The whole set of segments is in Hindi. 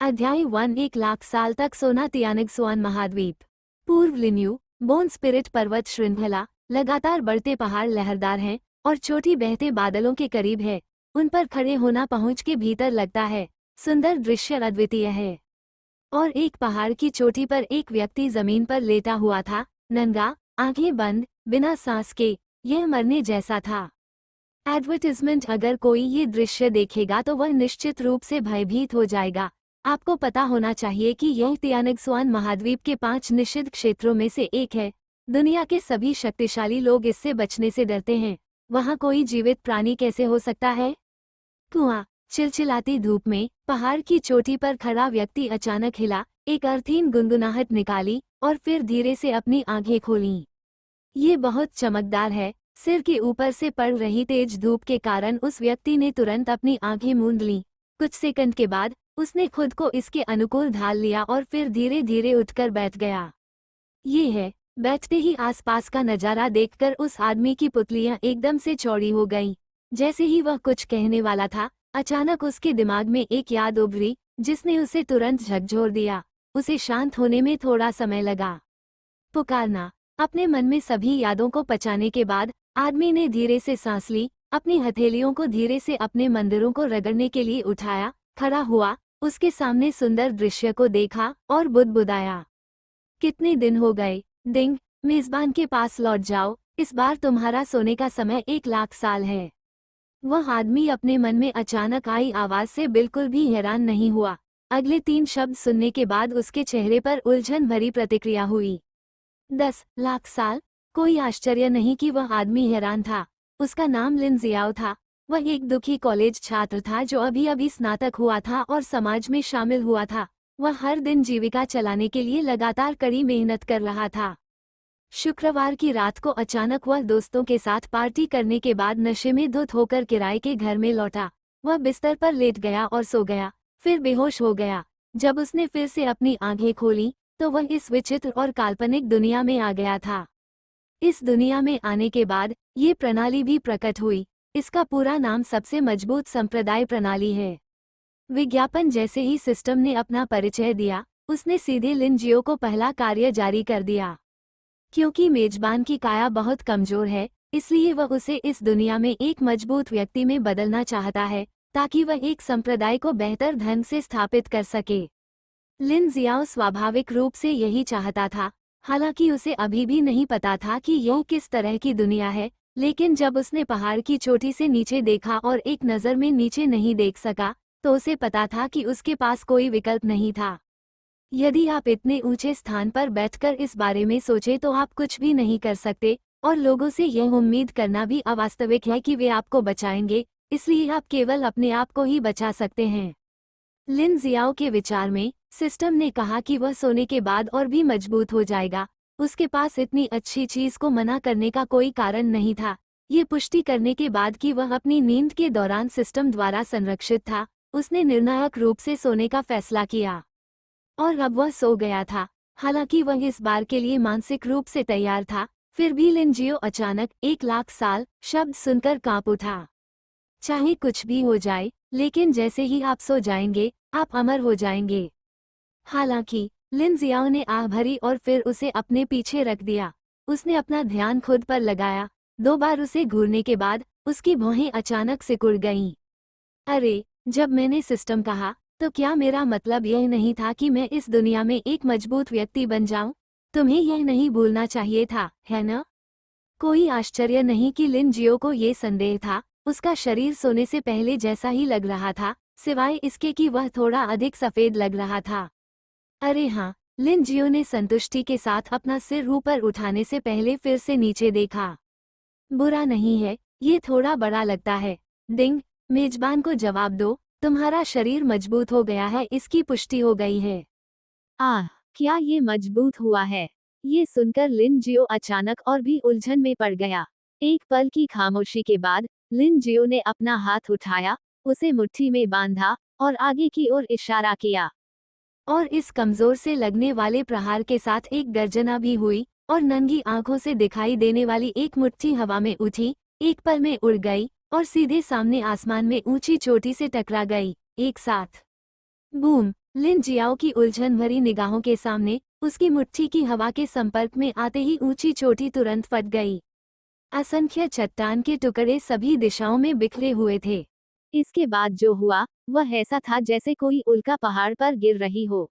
अध्याय 1 1 लाख साल तक सोना तियानगसुआन महाद्वीप। पूर्व लिन्यू बोन स्पिरिट पर्वत श्रृंखला लगातार बढ़ते पहाड़ लहरदार हैं और चोटी बहते बादलों के करीब है। उन पर खड़े होना पहुंच के भीतर लगता है सुंदर दृश्य अद्वितीय है। और एक पहाड़ की चोटी पर एक व्यक्ति जमीन पर लेटा हुआ था, नंगा, आंखें बंद, बिना सांस के। यह मरने जैसा था। एडवर्टिजमेंट अगर कोई ये दृश्य देखेगा तो वह निश्चित रूप से भयभीत हो जाएगा। आपको पता होना चाहिए कि यह तियानगसुआन महाद्वीप के 5 निषिद्ध क्षेत्रों में से एक है। दुनिया के सभी शक्तिशाली लोग इससे बचने से डरते हैं। वहाँ कोई जीवित प्राणी कैसे हो सकता है? कुआं। चिलचिलाती धूप में पहाड़ की चोटी पर खड़ा व्यक्ति अचानक हिला, एक अर्थहीन गुनगुनाहट निकाली और फिर धीरे से अपनी आंखें खोलीं। ये बहुत चमकदार है। सिर के ऊपर से पड़ रही तेज धूप के कारण उस व्यक्ति ने तुरंत अपनी आंखें मूंद लीं। कुछ सेकंड के बाद उसने खुद को इसके अनुकूल ढाल लिया और फिर धीरे धीरे उठकर बैठ गया। ये है। बैठते ही आसपास का नजारा देखकर उस आदमी की पुतलियां एकदम से चौड़ी हो गईं। जैसे ही वह कुछ कहने वाला था, अचानक उसके दिमाग में एक याद उभरी जिसने उसे तुरंत झकझोर दिया। उसे शांत होने में थोड़ा समय लगा। पुकारना। अपने मन में सभी यादों को पचाने के बाद आदमी ने धीरे से सांस ली, अपनी हथेलियों को धीरे से अपने मंदिरों को रगड़ने के लिए उठाया, खड़ा हुआ, उसके सामने सुंदर दृश्य को देखा और बुदबुदाया। कितने दिन हो गए, डिंग, मेजबान के पास लौट जाओ, इस बार तुम्हारा सोने का समय 1 लाख साल है। वह आदमी अपने मन में अचानक आई आवाज से बिल्कुल भी हैरान नहीं हुआ। अगले 3 शब्द सुनने के बाद उसके चेहरे पर उलझन भरी प्रतिक्रिया हुई। 10 लाख साल? कोई आश्चर्य नहीं कि वह आदमी हैरान था। उसका नाम लिन जियाओ था। वह एक दुखी कॉलेज छात्र था जो अभी अभी स्नातक हुआ था और समाज में शामिल हुआ था। वह हर दिन जीविका चलाने के लिए लगातार कड़ी मेहनत कर रहा था। शुक्रवार की रात को अचानक वह दोस्तों के साथ पार्टी करने के बाद नशे में धुत होकर किराए के घर में लौटा। वह बिस्तर पर लेट गया और सो गया, फिर बेहोश हो गया। जब उसने फिर से अपनी आंखें खोली तो वह इस विचित्र और काल्पनिक दुनिया में आ गया था। इस दुनिया में आने के बाद ये प्रणाली भी प्रकट हुई। इसका पूरा नाम सबसे मजबूत संप्रदाय प्रणाली है। विज्ञापन जैसे ही सिस्टम ने अपना परिचय दिया, उसने सीधे लिन जियो को पहला कार्य जारी कर दिया। क्योंकि मेजबान की काया बहुत कमजोर है, इसलिए वह उसे इस दुनिया में एक मजबूत व्यक्ति में बदलना चाहता है, ताकि वह एक संप्रदाय को बेहतर ढंग से स्थापित कर सके। लिन जियाओ स्वाभाविक रूप से यही चाहता था। हालांकि उसे अभी भी नहीं पता था कि यह किस तरह की दुनिया है, लेकिन जब उसने पहाड़ की चोटी से नीचे देखा और एक नज़र में नीचे नहीं देख सका, तो उसे पता था कि उसके पास कोई विकल्प नहीं था। यदि आप इतने ऊंचे स्थान पर बैठकर इस बारे में सोचें तो आप कुछ भी नहीं कर सकते, और लोगों से यह उम्मीद करना भी अवास्तविक है कि वे आपको बचाएंगे, इसलिए आप केवल अपने आप को ही बचा सकते हैं। लिन जियाओ के विचार में सिस्टम ने कहा कि वह सोने के बाद और भी मजबूत हो जाएगा। उसके पास इतनी अच्छी चीज को मना करने का कोई कारण नहीं था। ये पुष्टि करने के बाद कि वह अपनी नींद के दौरान सिस्टम द्वारा संरक्षित था, उसने निर्णायक रूप से सोने का फैसला किया। और अब वह सो गया था। हालांकि वह इस बार के लिए मानसिक रूप से तैयार था, फिर भी लिन जियो अचानक 1 लाख साल शब्द सुनकर कांप उठा। चाहे कुछ भी हो जाए, लेकिन जैसे ही आप सो जाएंगे, आप अमर हो जाएंगे। हालांकि लिन जियाओ ने आह भरी और फिर उसे अपने पीछे रख दिया। उसने अपना ध्यान खुद पर लगाया। 2 बार उसे घूरने के बाद उसकी भौहें अचानक सिकुड़ गईं। अरे, जब मैंने सिस्टम कहा, तो क्या मेरा मतलब यह नहीं था कि मैं इस दुनिया में एक मजबूत व्यक्ति बन जाऊं? तुम्हें यह नहीं भूलना चाहिए था, है न? कोई आश्चर्य नहीं कि लिन जियो को ये संदेह था। उसका शरीर सोने से पहले जैसा ही लग रहा था, सिवाय इसके कि वह थोड़ा अधिक सफेद लग रहा था। अरे हाँ, लिन जियो ने संतुष्टि के साथ अपना सिर ऊपर उठाने से पहले फिर से नीचे देखा। बुरा नहीं है, ये थोड़ा बड़ा लगता है। डिंग, मेजबान को जवाब दो, तुम्हारा शरीर मजबूत हो गया है, इसकी पुष्टि हो गई है। क्या ये मजबूत हुआ है? ये सुनकर लिन जियो अचानक और भी उलझन में पड़ गया। एक पल की खामोशी के बाद लिन जियो ने अपना हाथ उठाया, उसे मुट्ठी में बांधा और आगे की ओर इशारा किया। और इस कमजोर से लगने वाले प्रहार के साथ एक गर्जना भी हुई, और नंगी आंखों से दिखाई देने वाली एक मुट्ठी हवा में उठी, एक पल में उड़ गई और सीधे सामने आसमान में ऊंची चोटी से टकरा गई। एक साथ बूम! लिन जियाओ की उलझन भरी निगाहों के सामने उसकी मुट्ठी की हवा के संपर्क में आते ही ऊंची चोटी तुरंत फट गई। असंख्य चट्टान के टुकड़े सभी दिशाओं में बिखरे हुए थे। इसके बाद जो हुआ वह ऐसा था जैसे कोई उल्का पहाड़ पर गिर रही हो।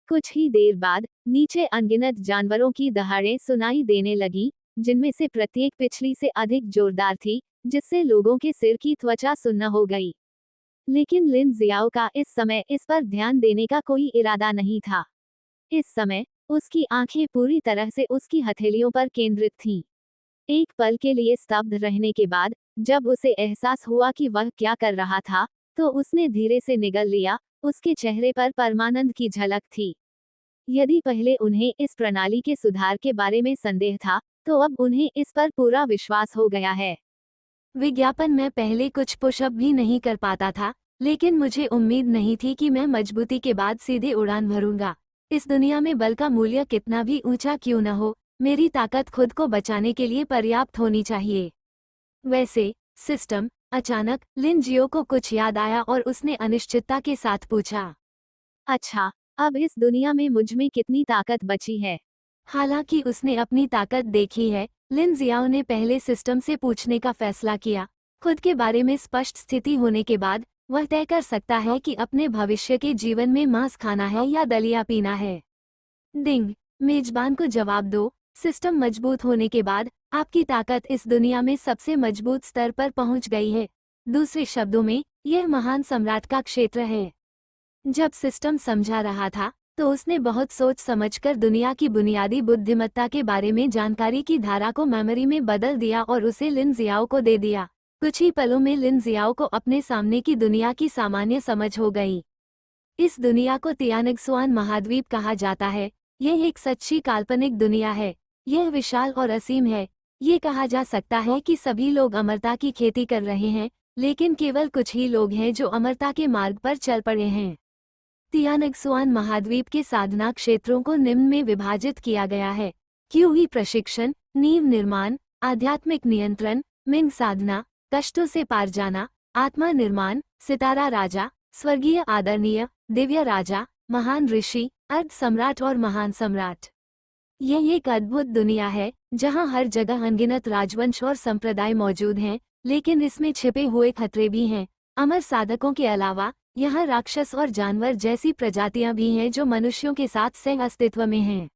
कुछ ही देर बाद नीचे अनगिनत जानवरों की दहाड़ें सुनाई देने लगी, जिनमें से प्रत्येक पिछली से अधिक जोरदार थी, जिससे लोगों के सिर की त्वचा सुन्न हो गई। लेकिन लिन जियाओ का इस समय इस पर ध्यान देने का कोई इरादा नहीं था। इस समय उसकी आंखें पूरी तरह से उसकी हथेलियों पर केंद्रित थीं। एक पल के लिए स्तब्ध रहने के बाद जब उसे एहसास हुआ कि वह क्या कर रहा था, तो उसने धीरे से निगल लिया। उसके चेहरे पर परमानंद की झलक थी। यदि पहले उन्हें इस प्रणाली के सुधार के बारे में संदेह था, तो अब उन्हें इस पर पूरा विश्वास हो गया है। विज्ञापन में पहले कुछ पुशअप भी नहीं कर पाता था, लेकिन मुझे उम्मीद नहीं थी कि मैं मजबूती के बाद सीधे उड़ान भरूंगा। इस दुनिया में बल का मूल्य कितना भी ऊंचा क्यों न हो, मेरी ताकत खुद को बचाने के लिए पर्याप्त होनी चाहिए। वैसे सिस्टम, अचानक लिन जियो को कुछ याद आया और उसने अनिश्चितता के साथ पूछा, अच्छा, अब इस दुनिया में मुझ में कितनी ताकत बची है? हालांकि उसने अपनी ताकत देखी है, लिन जियाओ ने पहले सिस्टम से पूछने का फैसला किया। खुद के बारे में स्पष्ट स्थिति होने के बाद वह तय कर सकता है कि अपने भविष्य के जीवन में मांस खाना है या दलिया पीना है। डिंग, मेजबान को जवाब दो। सिस्टम मजबूत होने के बाद आपकी ताकत इस दुनिया में सबसे मजबूत स्तर पर पहुंच गई है। दूसरे शब्दों में, यह महान सम्राट का क्षेत्र है। जब सिस्टम समझा रहा था, तो उसने बहुत सोच समझकर दुनिया की बुनियादी बुद्धिमत्ता के बारे में जानकारी की धारा को मेमोरी में बदल दिया और उसे लिन जियाओ को दे दिया। कुछ ही पलों में लिन जियाओ को अपने सामने की दुनिया की सामान्य समझ हो गई। इस दुनिया को तियानगसुआन महाद्वीप कहा जाता है। यह एक सच्ची काल्पनिक दुनिया है। यह विशाल और असीम है। ये कहा जा सकता है कि सभी लोग अमरता की खेती कर रहे हैं, लेकिन केवल कुछ ही लोग हैं जो अमरता के मार्ग पर चल पड़े हैं। तियानगसुआन महाद्वीप के साधना क्षेत्रों को निम्न में विभाजित किया गया है: क्यूई प्रशिक्षण, नींव निर्माण, आध्यात्मिक नियंत्रण, मिंग साधना, कष्टों से पार जाना, आत्मा निर्माण, सितारा राजा, स्वर्गीय आदरणीय, दिव्य राजा, महान ऋषि, अर्ध सम्राट और महान सम्राट। यह एक अद्भुत दुनिया है जहां हर जगह अनगिनत राजवंश और संप्रदाय मौजूद हैं, लेकिन इसमें छिपे हुए खतरे भी हैं। अमर साधकों के अलावा यहाँ राक्षस और जानवर जैसी प्रजातियां भी हैं जो मनुष्यों के साथ सह अस्तित्व में हैं।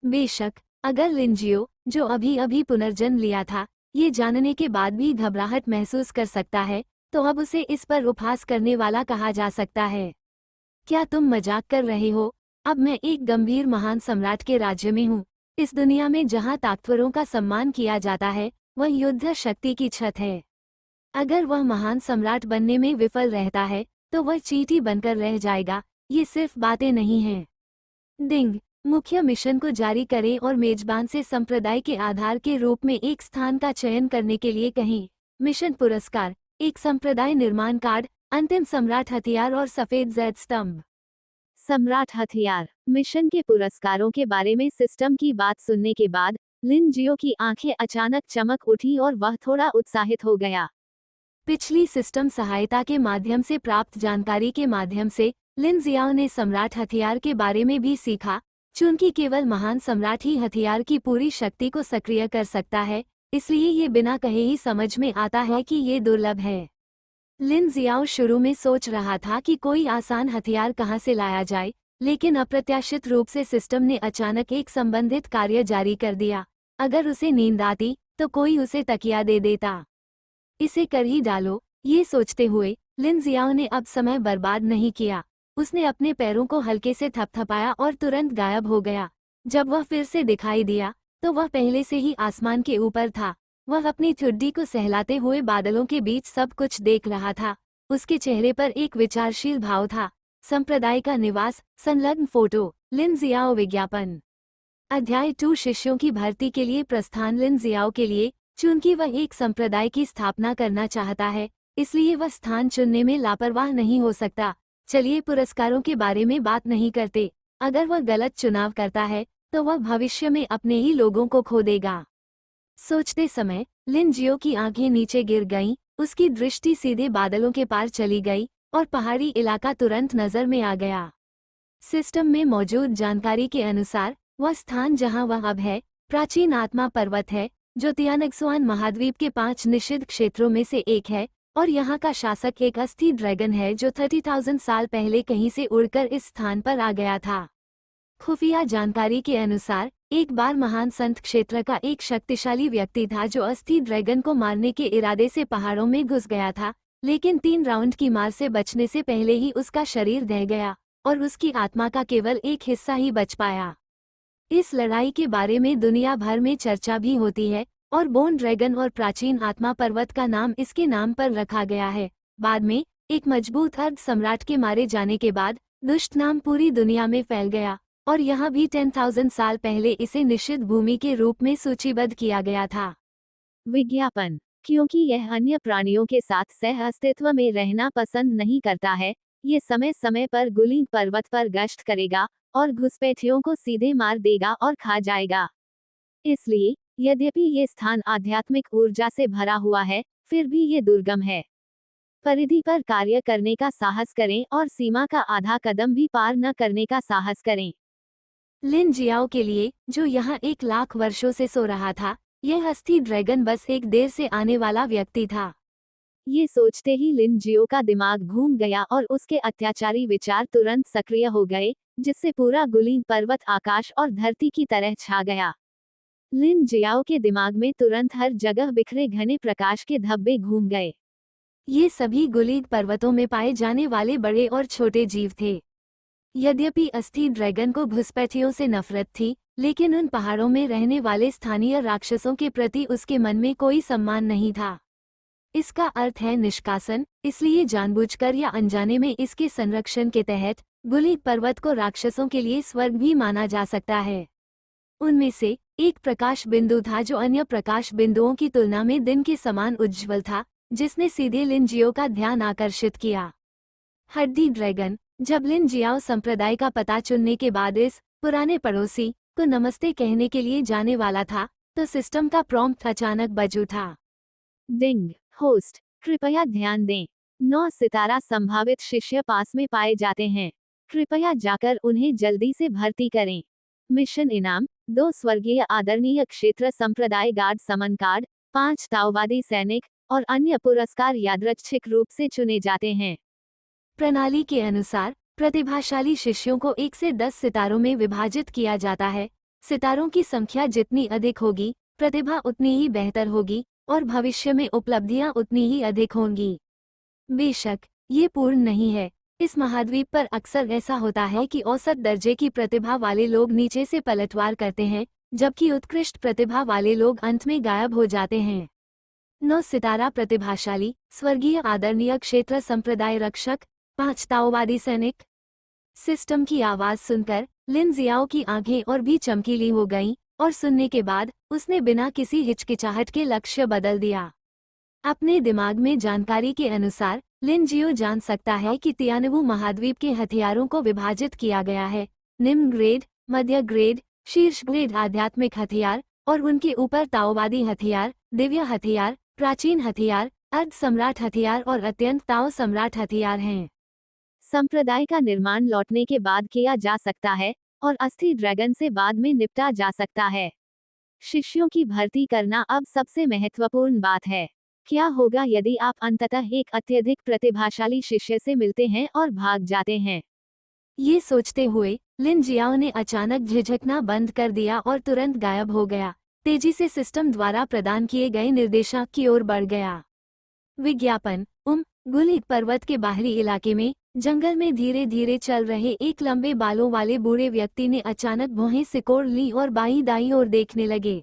बेशक, अगर लिन जियो, जो अभी अभी पुनर्जन्म लिया था, ये जानने के बाद भी घबराहट महसूस कर सकता है, तो अब उसे इस पर उपहास करने वाला कहा जा सकता है। क्या तुम मजाक कर रहे हो? अब मैं एक गंभीर महान सम्राट के राज्य में हूँ। इस दुनिया में जहाँ ताकतवरों का सम्मान किया जाता है, वह युद्ध शक्ति की छत है। अगर वह महान सम्राट बनने में विफल रहता है, तो वह चींटी बनकर रह जाएगा। ये सिर्फ बातें नहीं हैं। डिंग, मुख्य मिशन को जारी करें और मेजबान से संप्रदाय के आधार के रूप में एक स्थान का चयन करने के लिए कहें। मिशन पुरस्कार: एक संप्रदाय निर्माण कार्ड, अंतिम सम्राट हथियार और सफेद जैद स्तंभ। सम्राट हथियार। मिशन के पुरस्कारों के बारे में सिस्टम की बात सुनने के बाद लिन जियो की आंखें अचानक चमक उठी और वह थोड़ा उत्साहित हो गया। पिछली सिस्टम सहायता के माध्यम से प्राप्त जानकारी के माध्यम से लिन जियाओ ने सम्राट हथियार के बारे में भी सीखा। चूंकि केवल महान सम्राट ही हथियार की पूरी शक्ति को सक्रिय कर सकता है, इसलिए ये बिना कहे ही समझ में आता है कि ये दुर्लभ है। लिन जियाओ शुरू में सोच रहा था कि कोई आसान हथियार कहाँ से लाया जाए, लेकिन अप्रत्याशित रूप से सिस्टम ने अचानक एक संबंधित कार्य जारी कर दिया। अगर उसे नींद आती, तो कोई उसे तकिया दे देता। इसे कर ही डालो। ये सोचते हुए लिन जियाओ ने अब समय बर्बाद नहीं किया। उसने अपने पैरों को हल्के से थपथपाया और तुरंत गायब हो गया। जब वह फिर से दिखाई दिया, तो वह पहले से ही आसमान के ऊपर था। वह अपनी ठुड्डी को सहलाते हुए बादलों के बीच सब कुछ देख रहा था। उसके चेहरे पर एक विचारशील भाव था। संप्रदाय का निवास, संलग्न फोटो, लिन जियाओ विज्ञापन। अध्याय 2: शिष्यों की भर्ती के लिए प्रस्थान। लिन जियाओ के लिए, चूंकि वह एक संप्रदाय की स्थापना करना चाहता है, इसलिए वह स्थान चुनने में लापरवाह नहीं हो सकता। चलिए पुरस्कारों के बारे में बात नहीं करते। अगर वह गलत चुनाव करता है, तो वह भविष्य में अपने ही लोगों को खो देगा। सोचते समय लिन जियो की आंखें नीचे गिर गईं। उसकी दृष्टि सीधे बादलों के पार चली गई और पहाड़ी इलाका तुरंत नजर में आ गया। सिस्टम में मौजूद जानकारी के अनुसार वह स्थान जहां वह अब है प्राचीन आत्मा पर्वत है, जो तियानगसुआन महाद्वीप के 5 निषिद्ध क्षेत्रों में से एक है, और यहाँ का शासक एक अस्थि ड्रैगन है जो 30,000 साल पहले कहीं से उड़कर इस स्थान पर आ गया था। खुफिया जानकारी के अनुसार एक बार महान संत क्षेत्र का एक शक्तिशाली व्यक्ति था जो अस्थि ड्रैगन को मारने के इरादे से पहाड़ों में घुस गया था, लेकिन 3 राउंड की मार से बचने से पहले ही उसका शरीर ढह गया और उसकी आत्मा का केवल एक हिस्सा ही बच पाया। इस लड़ाई के बारे में दुनिया भर में चर्चा भी होती है और बोन ड्रैगन और प्राचीन आत्मा पर्वत का नाम इसके नाम पर रखा गया है। बाद में एक मजबूत अर्ध सम्राट के मारे जाने के बाद दुष्ट नाम पूरी दुनिया में फैल गया और यहाँ भी 10,000 साल पहले इसे निषिद्ध भूमि के रूप में सूचीबद्ध किया गया था। विज्ञापन। क्योंकि यह अन्य प्राणियों के साथ सह अस्तित्व में रहना पसंद नहीं करता है, ये समय समय पर गुलिंग पर्वत पर गश्त करेगा और घुसपैठियों को सीधे मार देगा और खा जाएगा। इसलिए यद्यपि ये स्थान आध्यात्मिक ऊर्जा से भरा हुआ है, फिर भी ये दुर्गम है। परिधि पर कार्य करने का साहस करें और सीमा का आधा कदम भी पार न करने का साहस करें। लिन जियाओ के लिए, जो यहाँ 1 लाख वर्षों से सो रहा था, यह अस्थि ड्रैगन बस एक देर से आने वाला व्यक्ति था। ये सोचते ही लिन जियो का दिमाग घूम गया और उसके अत्याचारी विचार तुरंत सक्रिय हो गए, जिससे पूरा गुलिंग पर्वत आकाश और धरती की तरह छा गया। लिन जियाओ के दिमाग में तुरंत हर जगह बिखरे घने प्रकाश के धब्बे घूम गए। ये सभी गुलिंग पर्वतों में पाए जाने वाले बड़े और छोटे जीव थे। यद्यपि अस्थि ड्रैगन को घुसपैठियों से नफरत थी, लेकिन उन पहाड़ों में रहने वाले स्थानीय राक्षसों के प्रति उसके मन में कोई सम्मान नहीं था। इसका अर्थ है निष्कासन, इसलिए जानबूझकर या अनजाने में इसके संरक्षण के तहत गुलिंग पर्वत को राक्षसों के लिए स्वर्ग भी माना जा सकता है। उनमें से एक प्रकाश बिंदु था जो अन्य प्रकाश बिंदुओं की तुलना में दिन के समान उज्ज्वल था, जिसने सीधे लिन जियो का ध्यान आकर्षित किया। हड्डी ड्रैगन। जब लिन जियाओ संप्रदाय का पता चुनने के बाद इस पुराने पड़ोसी को नमस्ते कहने के लिए जाने वाला था, तो सिस्टम का प्रॉम्प्ट अचानक बज उठा। डिंग। होस्ट, कृपया ध्यान दें, 9 सितारा संभावित शिष्य पास में पाए जाते हैं। कृपया जाकर उन्हें जल्दी से भर्ती करें। मिशन इनाम: 2 स्वर्गीय आदरणीय क्षेत्र संप्रदाय गार्ड समन कार्ड, 5 ताओवादी सैनिक और अन्य पुरस्कार यादृच्छिक रूप से चुने जाते हैं। प्रणाली के अनुसार प्रतिभाशाली शिष्यों को 1 से 10 सितारों में विभाजित किया जाता है। सितारों की संख्या जितनी अधिक होगी, प्रतिभा उतनी ही बेहतर होगी और भविष्य में उपलब्धियां उतनी ही अधिक होंगी। बेशक ये पूर्ण नहीं है। इस महाद्वीप पर अक्सर ऐसा होता है कि औसत दर्जे की प्रतिभा वाले लोग नीचे से पलटवार करते हैं, जबकि उत्कृष्ट प्रतिभा वाले लोग अंत में गायब हो जाते हैं। 9 सितारा प्रतिभाशाली स्वर्गीय आदरणीय क्षेत्र संप्रदाय रक्षक, 5 ताओवादी सैनिक। सिस्टम की आवाज सुनकर लिन जियाओ की आंखें और भी चमकीली हो गईं, और सुनने के बाद उसने बिना किसी हिचकिचाहट के लक्ष्य बदल दिया। अपने दिमाग में जानकारी के अनुसार लिन जियो जान सकता है कि तियानवु महाद्वीप के हथियारों को विभाजित किया गया है: निम्न ग्रेड, मध्य ग्रेड, शीर्ष ग्रेड आध्यात्मिक हथियार और उनके ऊपर ताओवादी हथियार, दिव्य हथियार, प्राचीन हथियार, अर्ध सम्राट हथियार और अत्यंत ताओ सम्राट हथियार हैं। संप्रदाय का निर्माण लौटने के बाद किया जा सकता है और अस्थि ड्रैगन से बाद में निपटा जा सकता है। शिष्यों की भर्ती करना अब सबसे महत्वपूर्ण बात है। क्या होगा यदि आप अंततः एक अत्यधिक प्रतिभाशाली शिष्य से मिलते हैं और भाग जाते हैं? ये सोचते हुए लिन जियाओ ने अचानक झिझकना बंद कर दिया और तुरंत गायब हो गया। तेजी से सिस्टम द्वारा प्रदान किए गए निर्देशांक की ओर बढ़ गया। विज्ञापन। गुलिंग पर्वत के बाहरी इलाके में जंगल में धीरे धीरे चल रहे एक लंबे बालों वाले बूढ़े व्यक्ति ने अचानक भौहें सिकोड़ ली और बाईं दाईं ओर देखने लगे।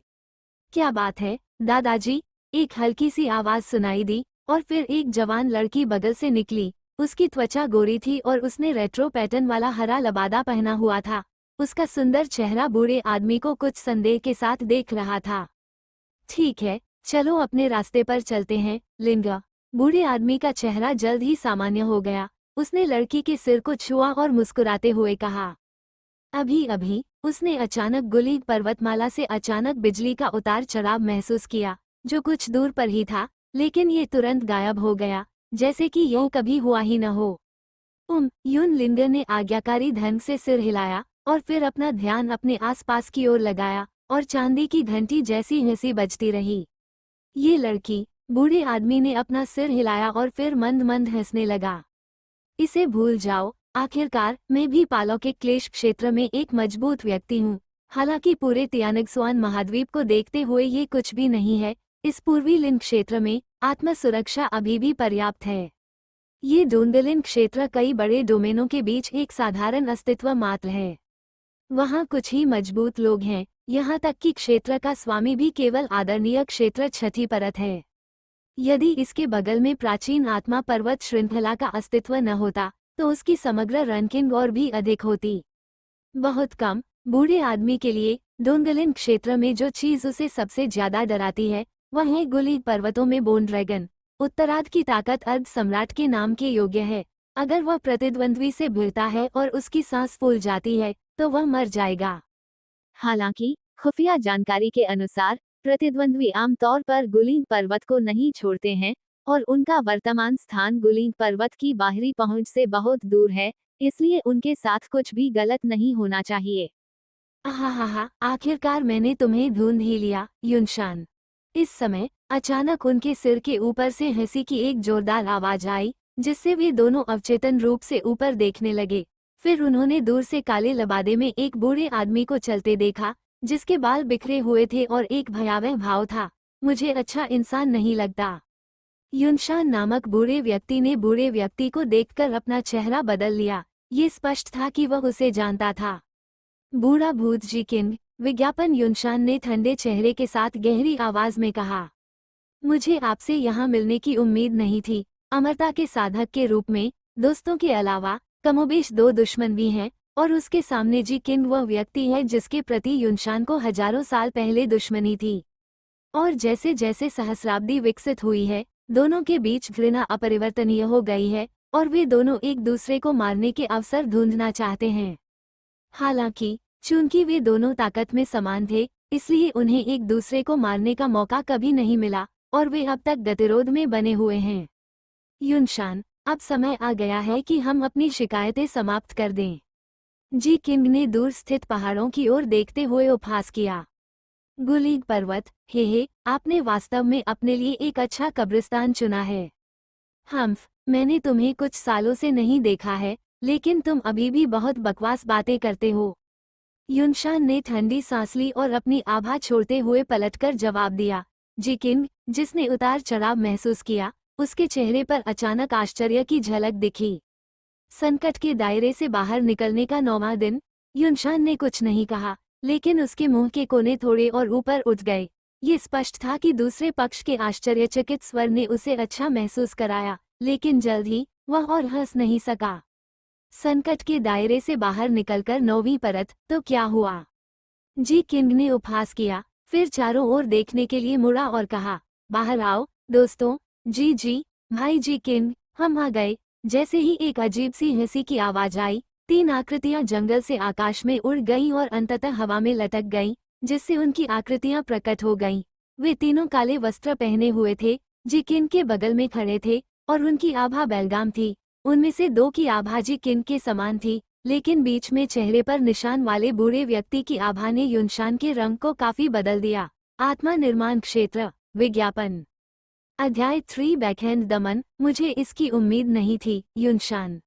क्या बात है दादाजी? एक हल्की सी आवाज सुनाई दी और फिर एक जवान लड़की बगल से निकली। उसकी त्वचा गोरी थी और उसने रेट्रो पैटर्न वाला हरा लबादा पहना हुआ था। उसका सुंदर चेहरा बूढ़े आदमी को कुछ संदेह के साथ देख रहा था। ठीक है, चलो अपने रास्ते पर चलते हैं लिंगा। बूढ़े आदमी का चेहरा जल्द ही सामान्य हो गया। उसने लड़की के सिर को छुआ और मुस्कुराते हुए कहा। अभी अभी उसने अचानक गुलिंग पर्वतमाला से अचानक बिजली का उतार चढ़ाव महसूस किया, जो कुछ दूर पर ही था, लेकिन ये तुरंत गायब हो गया, जैसे कि यह कभी हुआ ही न हो। युन लिंगर ने आज्ञाकारी ढंग से सिर हिलाया और फिर अपना ध्यान अपने आसपास की ओर लगाया और चांदी की घंटी जैसी हंसी बजती रही। ये लड़की, बूढ़े आदमी ने अपना सिर हिलाया और फिर मंद मंद हंसने लगा। इसे भूल जाओ, आखिरकार मैं भी पालौकिक क्लेश क्षेत्र में एक मजबूत व्यक्ति हूँ। हालांकि पूरे तियानगसुआन महाद्वीप को देखते हुए ये कुछ भी नहीं है, इस पूर्वी लिन क्षेत्र में आत्म सुरक्षा अभी भी पर्याप्त है। ये डोंगलिन क्षेत्र कई बड़े डोमेनों के बीच एक साधारण अस्तित्व मात्र है। वहाँ कुछ ही मजबूत लोग हैं, यहाँ तक कि क्षेत्र का स्वामी भी केवल आदरणीय क्षेत्र छठी परत है। यदि इसके बगल में प्राचीन आत्मा पर्वत श्रृंखला का अस्तित्व न होता तो उसकी समग्र रैंकिंग और भी अधिक होती। बहुत कम, बूढ़े आदमी के लिए डोंगलिन क्षेत्र में जो चीज उसे सबसे ज्यादा डराती है वह है गुली पर्वतों में बोन ड्रैगन। उत्तरार्ध की ताकत अर्ध सम्राट के नाम के योग्य है। अगर वह प्रतिद्वंद्वी से भिड़ता है और उसकी सांस फूल जाती है तो वह मर जाएगा। हालांकि खुफिया जानकारी के अनुसार प्रतिद्वंद्वी आमतौर पर गुलीन पर्वत को नहीं छोड़ते हैं और उनका वर्तमान स्थान गुलीन पर्वत की बाहरी पहुंच से बहुत दूर है, इसलिए उनके साथ कुछ भी गलत नहीं होना चाहिए। आहा, आखिरकार मैंने तुम्हें ढूंढ ही लिया, युनशान। इस समय अचानक उनके सिर के ऊपर से हंसी की एक जोरदार आवाज आई, जिससे वे दोनों अवचेतन रूप से ऊपर देखने लगे। फिर उन्होंने दूर से काले लबादे में एक बूढ़े आदमी को चलते देखा, जिसके बाल बिखरे हुए थे और एक भयावह भाव था। मुझे अच्छा इंसान नहीं लगता। युनशान नामक बूढ़े व्यक्ति ने बूढ़े व्यक्ति को देखकर अपना चेहरा बदल लिया। ये स्पष्ट था कि वह उसे जानता था। बूढ़ा भूत जी किंग, विज्ञापन। युनशान ने ठंडे चेहरे के साथ गहरी आवाज में कहा, मुझे आपसे यहाँ मिलने की उम्मीद नहीं थी। अमरता के साधक के रूप में दोस्तों के अलावा कमोबेश दो दुश्मन भी हैं, और उसके सामने जी किंग वह व्यक्ति है जिसके प्रति युनशान को हजारों साल पहले दुश्मनी थी। और जैसे जैसे सहस्राब्दी विकसित हुई है, दोनों के बीच घृणा अपरिवर्तनीय हो गई है और वे दोनों एक दूसरे को मारने के अवसर ढूंढना चाहते हैं। हालांकि चूंकि वे दोनों ताकत में समान थे, इसलिए उन्हें एक दूसरे को मारने का मौका कभी नहीं मिला और वे अब तक गतिरोध में बने हुए हैं। युनशान, अब समय आ गया है कि हम अपनी शिकायतें समाप्त कर दें। जी किंग ने दूर स्थित पहाड़ों की ओर देखते हुए उपहास किया। गुलीग पर्वत, हे, आपने वास्तव में अपने लिए एक अच्छा कब्रिस्तान चुना है। हम्फ, मैंने तुम्हें कुछ सालों से नहीं देखा है, लेकिन तुम अभी भी बहुत बकवास बातें करते हो। युनशान ने ठंडी सांस ली और अपनी आभा छोड़ते हुए पलटकर जवाब दिया। जी किंग, जिसने उतार चढ़ाव महसूस किया, उसके चेहरे पर अचानक आश्चर्य की झलक दिखी। संकट के दायरे से बाहर निकलने का 9वां दिन। युनशान ने कुछ नहीं कहा, लेकिन उसके मुंह के कोने थोड़े और ऊपर उठ गए। ये स्पष्ट था कि दूसरे पक्ष के आश्चर्यचकित स्वर ने उसे अच्छा महसूस कराया, लेकिन जल्द ही वह और हंस नहीं सका। संकट के दायरे से बाहर निकलकर 9वीं परत, तो क्या हुआ? जी किंग ने उपहास किया, फिर चारों ओर देखने के लिए मुड़ा और कहा, बाहर आओ दोस्तों। जी भाई जी किंग, हम आ गए। जैसे ही एक अजीब सी हंसी की आवाज आई, 3 आकृतियां जंगल से आकाश में उड़ गईं और अंततः हवा में लटक गईं, जिससे उनकी आकृतियां प्रकट हो गईं। वे तीनों काले वस्त्र पहने हुए थे, जी किंग के बगल में खड़े थे और उनकी आभा बेलगाम थी। उनमें से 2 की आभा जी किंग के समान थी, लेकिन बीच में चेहरे पर निशान वाले बूढ़े व्यक्ति की आभा ने युनशान के रंग को काफी बदल दिया। आत्मा निर्माण क्षेत्र, विज्ञापन। अध्याय 3 बैकहैंड दमन। मुझे इसकी उम्मीद नहीं थी, युनशान।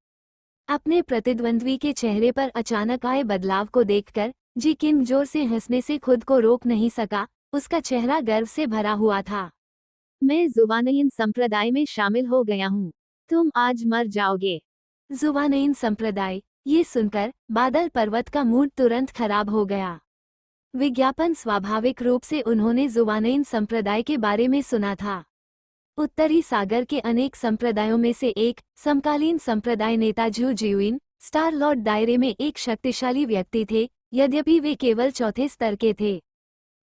अपने प्रतिद्वंद्वी के चेहरे पर अचानक आए बदलाव को देखकर जी किंग जोर से हंसने से खुद को रोक नहीं सका। उसका चेहरा गर्व से भरा हुआ था। मैं जुबानयन संप्रदाय में शामिल हो गया हूँ। तुम आज मर जाओगे। जुबानयन संप्रदाय, ये सुनकर बादल पर्वत का मूड तुरंत खराब हो गया। विज्ञापन। स्वाभाविक रूप से उन्होंने जुबानयन संप्रदाय के बारे में सुना था। उत्तरी सागर के अनेक संप्रदायों में से एक, समकालीन संप्रदाय नेता झू जियुइन स्टार लॉर्ड दायरे में एक शक्तिशाली व्यक्ति थे, यद्यपि वे केवल 4थे स्तर के थे।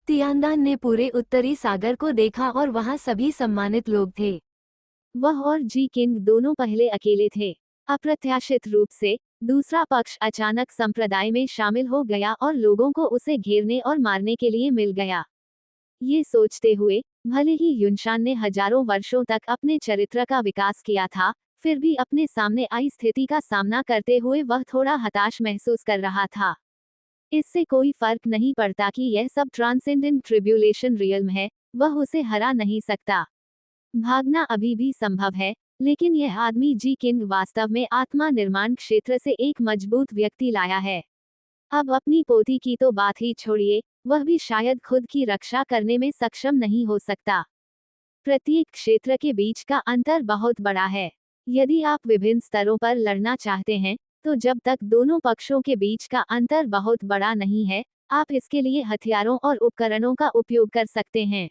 तियानदान ने पूरे उत्तरी सागर को देखा और वहां सभी सम्मानित लोग थे। वह और जी किंग दोनों पहले अकेले थे। अप्रत्याशित रूप से दूसरा पक्ष अचानक संप्रदाय में शामिल हो गया और लोगों को उसे घेरने और मारने के लिए मिल गया। ये सोचते हुए, भले ही युनशान ने हजारों वर्षों तक अपने चरित्र का विकास किया था, फिर भी अपने सामने आई स्थिति का सामना करते हुए वह थोड़ा हताश महसूस कर रहा था। इससे कोई फर्क नहीं पड़ता कि यह सब ट्रांसेंडेंट ट्रिब्यूलेशन रियल्म है, वह उसे हरा नहीं सकता। भागना अभी भी संभव है, लेकिन यह आदमी जी किंग वास्तव में आत्मा निर्माण क्षेत्र से एक मजबूत व्यक्ति लाया है। अब अपनी पोती की तो बात ही छोड़िए, वह भी शायद खुद की रक्षा करने में सक्षम नहीं हो सकता। प्रत्येक क्षेत्र के बीच का अंतर बहुत बड़ा है। यदि आप विभिन्न स्तरों पर लड़ना चाहते हैं, तो जब तक दोनों पक्षों के बीच का अंतर बहुत बड़ा नहीं है, आप इसके लिए हथियारों और उपकरणों का उपयोग कर सकते हैं।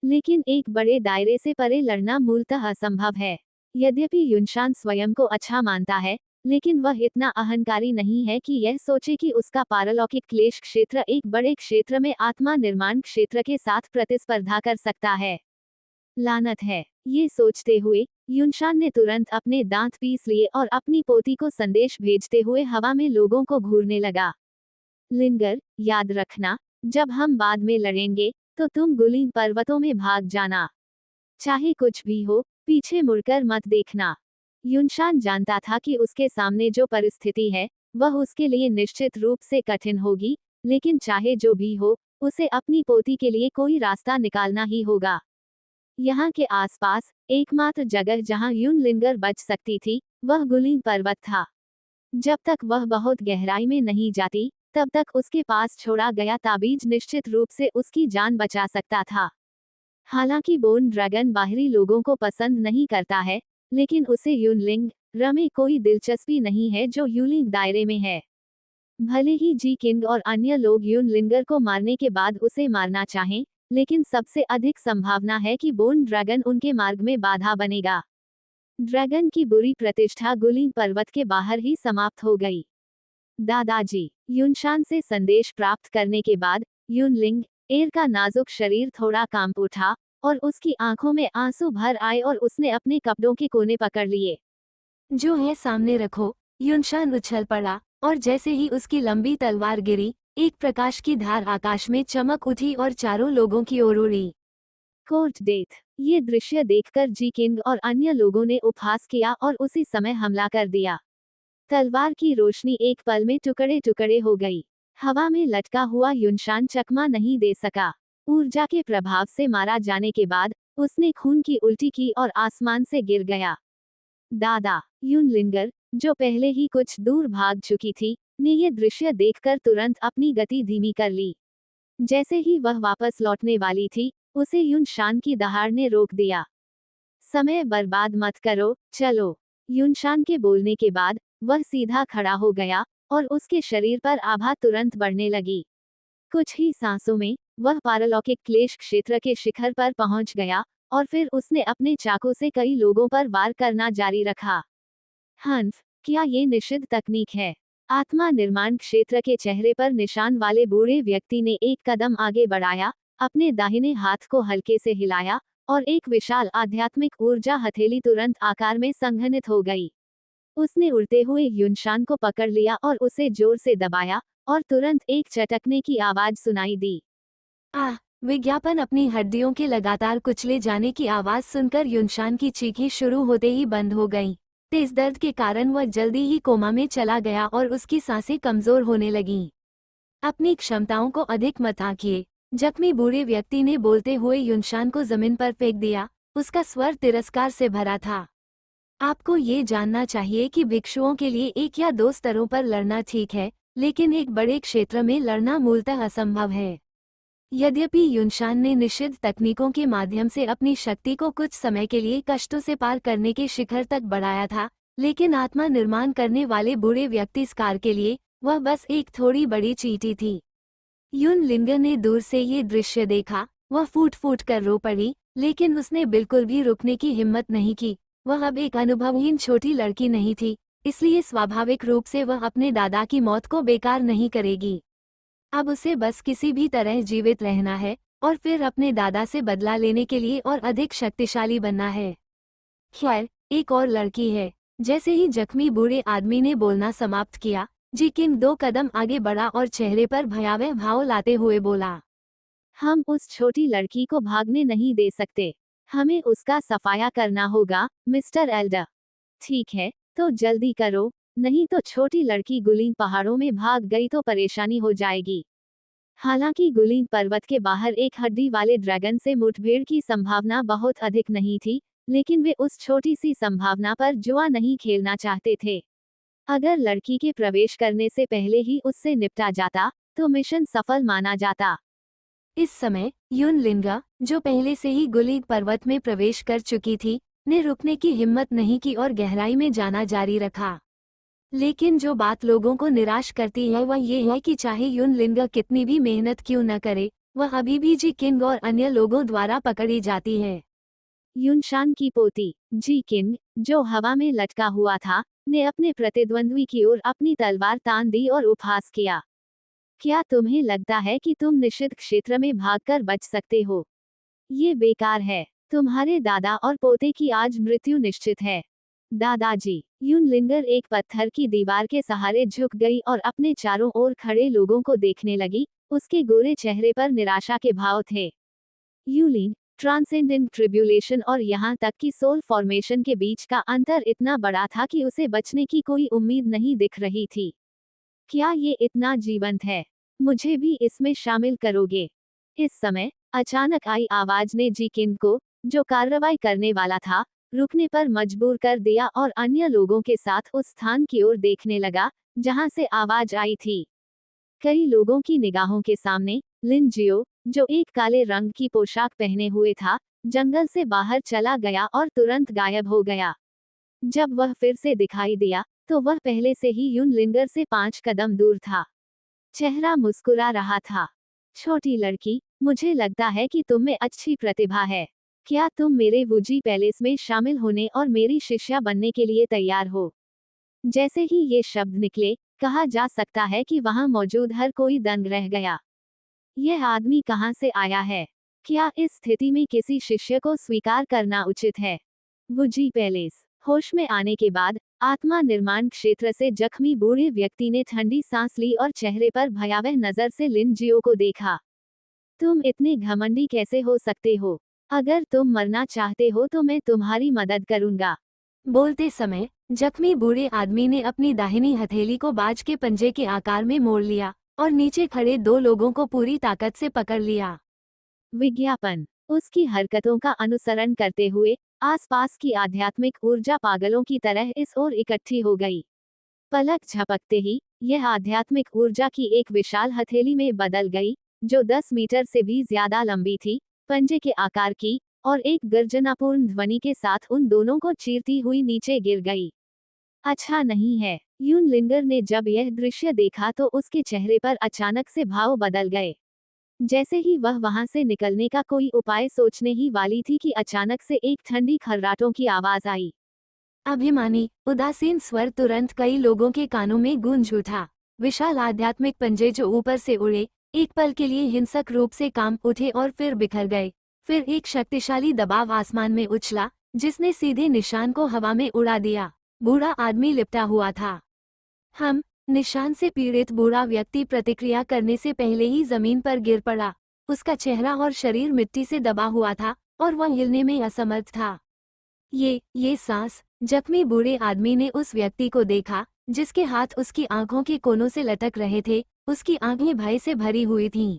लेकिन एक बड़े दायरे से परे लड़ना मूलतः असंभव है। यद्यपि युनशान स्वयं को अच्छा मानता है, लेकिन वह इतना अहंकारी नहीं है कि यह सोचे कि उसका पारलौकिक क्लेश क्षेत्र एक बड़े क्षेत्र में आत्मा निर्माण क्षेत्र के साथ प्रतिस्पर्धा कर सकता है। लानत है, ये सोचते हुए युनशान ने तुरंत अपने दांत पीस लिए और अपनी पोती को संदेश भेजते हुए हवा में लोगों को घूरने लगा। लिंगर, याद रखना, जब हम बाद में लड़ेंगे, तो तुम गुलिंग पर्वतों में भाग जाना। चाहे कुछ भी हो, पीछे मुड़कर मत देखना। युनशान जानता था कि उसके सामने जो परिस्थिति है, वह उसके लिए निश्चित रूप से कठिन होगी, लेकिन चाहे जो भी हो, उसे अपनी पोती के लिए कोई रास्ता निकालना ही होगा। यहाँ के आसपास एकमात्र जगह जहाँ यून लिंगर बच सकती थी, वह गुलिंग पर्वत था। जब तक वह बहुत गहराई में नहीं जाती, तब तक उसके पास छोड़ा गया ताबीज निश्चित रूप से उसकी जान बचा सकता था। हालांकि बोन ड्रैगन बाहरी लोगों को पसंद नहीं करता है, लेकिन उसे यूनलिंग में कोई दिलचस्पी नहीं है जो यूलिंग दायरे में है। भले ही जी किंग और अन्य लोग यूनलिंगर को मारने के बाद उसे मारना चाहें, लेकिन सबसे अधिक संभावना है कि बोन ड्रैगन उनके मार्ग में बाधा बनेगा। ड्रैगन की बुरी प्रतिष्ठा गुलिंग पर्वत के बाहर ही समाप्त हो गई। दादाजी, युनशान से संदेश प्राप्त करने के बाद यूनलिंग एर का नाजुक शरीर थोड़ा कांप उठा और उसकी आंखों में आंसू भर आए और उसने अपने कपड़ों के कोने पकड़ लिए। जो है सामने रखो। युनशान उछल पड़ा और जैसे ही उसकी लंबी तलवार गिरी, एक प्रकाश की धार आकाश में चमक उठी और चारों लोगों की ओर उड़ी। Court death. ये दृश्य देखकर जी किंग और अन्य लोगों ने उपहास किया और उसी समय हमला कर दिया। तलवार की रोशनी एक पल में टुकड़े टुकड़े हो गई। हवा में लटका हुआ युनशान चकमा नहीं दे सका। ऊर्जा के प्रभाव से मारा जाने के बाद उसने खून की उल्टी की और आसमान से गिर गया। दादा, यूनलिंगर, जो पहले ही कुछ दूर भाग चुकी थी, ने यह दृश्य देखकर तुरंत अपनी गति धीमी कर ली। जैसे ही वह वापस लौटने वाली थी, उसे युनशान की दहाड़ ने रोक दिया। समय बर्बाद मत करो, चलो। युनशान के बोलने के बाद वह सीधा खड़ा हो गया और उसके शरीर पर आभा तुरंत बढ़ने लगी। कुछ ही सांसों में वह पारलौकिक क्लेश क्षेत्र के शिखर पर पहुंच गया और फिर उसने अपने चाकू से कई लोगों पर वार करना जारी रखा। हंफ, क्या ये निषिद्ध तकनीक है? आत्मा निर्माण क्षेत्र के चेहरे पर निशान वाले बूढ़े व्यक्ति ने एक कदम आगे बढ़ाया, अपने दाहिने हाथ को हल्के से हिलाया और एक विशाल आध्यात्मिक ऊर्जा हथेली तुरंत आकार में संघनित हो गई। उसने उड़ते हुए युनशान को पकड़ लिया और उसे जोर से दबाया और तुरंत एक चटकने की आवाज सुनाई दी। आह! विज्ञापन अपनी हड्डियों के लगातार कुचले जाने की आवाज सुनकर युनशान की चीखें शुरू होते ही बंद हो गईं। तेज दर्द के कारण वह जल्दी ही कोमा में चला गया और उसकी सांसें कमजोर होने लगीं। अपनी क्षमताओं को अधिक मत आंकिए, जख्मी बूढ़े व्यक्ति ने बोलते हुए युनशान को जमीन पर फेंक दिया। उसका स्वर तिरस्कार से भरा था। आपको ये जानना चाहिए कि भिक्षुओं के लिए एक या दो स्तरों पर लड़ना ठीक है, लेकिन एक बड़े क्षेत्र में लड़ना मूलतः असंभव है। यद्यपि युनशान ने निषिद्ध तकनीकों के माध्यम से अपनी शक्ति को कुछ समय के लिए कष्टों से पार करने के शिखर तक बढ़ाया था, लेकिन आत्मा निर्माण करने वाले बूढ़े व्यक्ति स्कार के लिए वह बस एक थोड़ी बड़ी चींटी थी। यूनलिंगर ने दूर से ये दृश्य देखा, वह फूट फूट कर रो पड़ी, लेकिन उसने बिल्कुल भी रुकने की हिम्मत नहीं की। वह अब एक अनुभवहीन छोटी लड़की नहीं थी, इसलिए स्वाभाविक रूप से वह अपने दादा की मौत को बेकार नहीं करेगी। अब उसे बस किसी भी तरह जीवित रहना है और फिर अपने दादा से बदला लेने के लिए और अधिक शक्तिशाली बनना है। खैर, एक और लड़की है। जैसे ही जख्मी बूढ़े आदमी ने बोलना समाप्त किया, जी किंग 2 कदम आगे बढ़ा और चेहरे पर भयावह भाव लाते हुए बोला, हम उस छोटी लड़की को भागने नहीं दे सकते। हमें उसका सफाया करना होगा, मिस्टर एल्डर। ठीक है, तो जल्दी करो, नहीं तो छोटी लड़की गुलिंग पहाड़ों में भाग गई तो परेशानी हो जाएगी। हालांकि गुलिंग पर्वत के बाहर एक हड्डी वाले ड्रैगन से मुठभेड़ की संभावना बहुत अधिक नहीं थी, लेकिन वे उस छोटी सी संभावना पर जुआ नहीं खेलना चाहते थे। अगर लड़की के प्रवेश करने से पहले ही उससे निपटा जाता, तो मिशन सफल माना जाता। इस समय युन लिंगा, जो पहले से ही गुलिंग पर्वत में प्रवेश कर चुकी थी, ने रुकने की हिम्मत नहीं की और गहराई में जाना जारी रखा। लेकिन जो बात लोगों को निराश करती है वह ये है कि चाहे युन लिंगा कितनी भी मेहनत क्यों न करे, वह अभी भी जी किंग और अन्य लोगों द्वारा पकड़ी जाती है। युनशान की पोती जी किंग, जो हवा में लटका हुआ था, ने अपने प्रतिद्वंद्वी की ओर अपनी तलवार तान दी और उपहास किया। क्या तुम्हें लगता है कि तुम निषिद्ध क्षेत्र में भागकर बच सकते हो? ये बेकार है। तुम्हारे दादा और पोते की आज मृत्यु निश्चित है। दादाजी। युनलिंगर एक पत्थर की दीवार के सहारे झुक गई और अपने चारों ओर खड़े लोगों को देखने लगी। उसके गोरे चेहरे पर निराशा के भाव थे। यूलिंग, ट्रांसेंडेंट ट्रिब्यूलेशन और यहाँ तक कि सोल फॉर्मेशन के बीच का अंतर इतना बड़ा था कि उसे बचने की कोई उम्मीद नहीं दिख रही थी। क्या ये इतना जीवंत है? मुझे भी इसमें शामिल करोगे? इस समय अचानक आई आवाज ने जी किंग को, जो कार्रवाई करने वाला था, रुकने पर मजबूर कर दिया और अन्य लोगों के साथ उस स्थान की ओर देखने लगा जहां से आवाज आई थी। कई लोगों की निगाहों के सामने लिन जियो, जो एक काले रंग की पोशाक पहने हुए था, जंगल से बाहर चला गया और तुरंत गायब हो गया। जब वह फिर से दिखाई दिया, तो वह पहले से ही युन लिंगर से 5 कदम दूर था। चेहरा मुस्कुरा रहा था। छोटी लड़की, मुझे लगता है कि तुम में अच्छी प्रतिभा है। क्या तुम मेरे वुजी पैलेस में शामिल होने और मेरी शिष्या बनने के लिए तैयार हो? जैसे ही ये शब्द निकले, कहा जा सकता है कि वहां मौजूद हर कोई दंग रह गया। यह आदमी कहां से आया है? क्या इस स्थिति में किसी शिष्य को स्वीकार करना उचित है? वुजी पैलेस। होश में आने के बाद आत्मा निर्माण क्षेत्र से जख्मी बूढ़े व्यक्ति ने ठंडी सांस ली और चेहरे पर भयावह नजर से लिन जियो को देखा। तुम इतने घमंडी कैसे हो सकते हो? अगर तुम मरना चाहते हो तो मैं तुम्हारी मदद करूंगा। बोलते समय जख्मी बूढ़े आदमी ने अपनी दाहिनी हथेली को बाज के पंजे के आकार में मोड़ लिया और नीचे खड़े 2 लोगों को पूरी ताकत से पकड़ लिया। विज्ञापन। उसकी हरकतों का अनुसरण करते हुए आसपास की आध्यात्मिक ऊर्जा पागलों की तरह इस ओर इकट्ठी हो गई। पलक झपकते ही यह आध्यात्मिक ऊर्जा की एक विशाल हथेली में बदल गई, जो 10 मीटर से भी ज्यादा लंबी थी, पंजे के आकार की, और एक गर्जनापूर्ण ध्वनि के साथ उन दोनों को चीरती हुई नीचे गिर गई। अच्छा नहीं है। यून लिंगर ने जब यह दृश्य देखा तो उसके चेहरे पर अचानक से भाव बदल गए। जैसे ही वह वहां से निकलने का कोई उपाय सोचने ही वाली थी कि अचानक से एक ठंडी खर्राटों की आवाज आई। अभिमानी, उदासीन स्वर तुरंत कई लोगों के कानों में गूंज उठा। विशाल आध्यात्मिक पंजे जो ऊपर से उड़े, एक पल के लिए हिंसक रूप से कांप उठे और फिर बिखर गए। फिर एक शक्तिशाली दबाव आसमान में उछला, जिसने सीधे निशान को हवा में उड़ा दिया। बूढ़ा आदमी लिपटा हुआ था। निशान से पीड़ित बूढ़ा व्यक्ति प्रतिक्रिया करने से पहले ही जमीन पर गिर पड़ा। उसका चेहरा और शरीर मिट्टी से दबा हुआ था और वह हिलने में असमर्थ था। ये सांस। जख्मी बूढ़े आदमी ने उस व्यक्ति को देखा, जिसके हाथ उसकी आंखों के कोनों से लटक रहे थे। उसकी आंखें भय से भरी हुई थीं।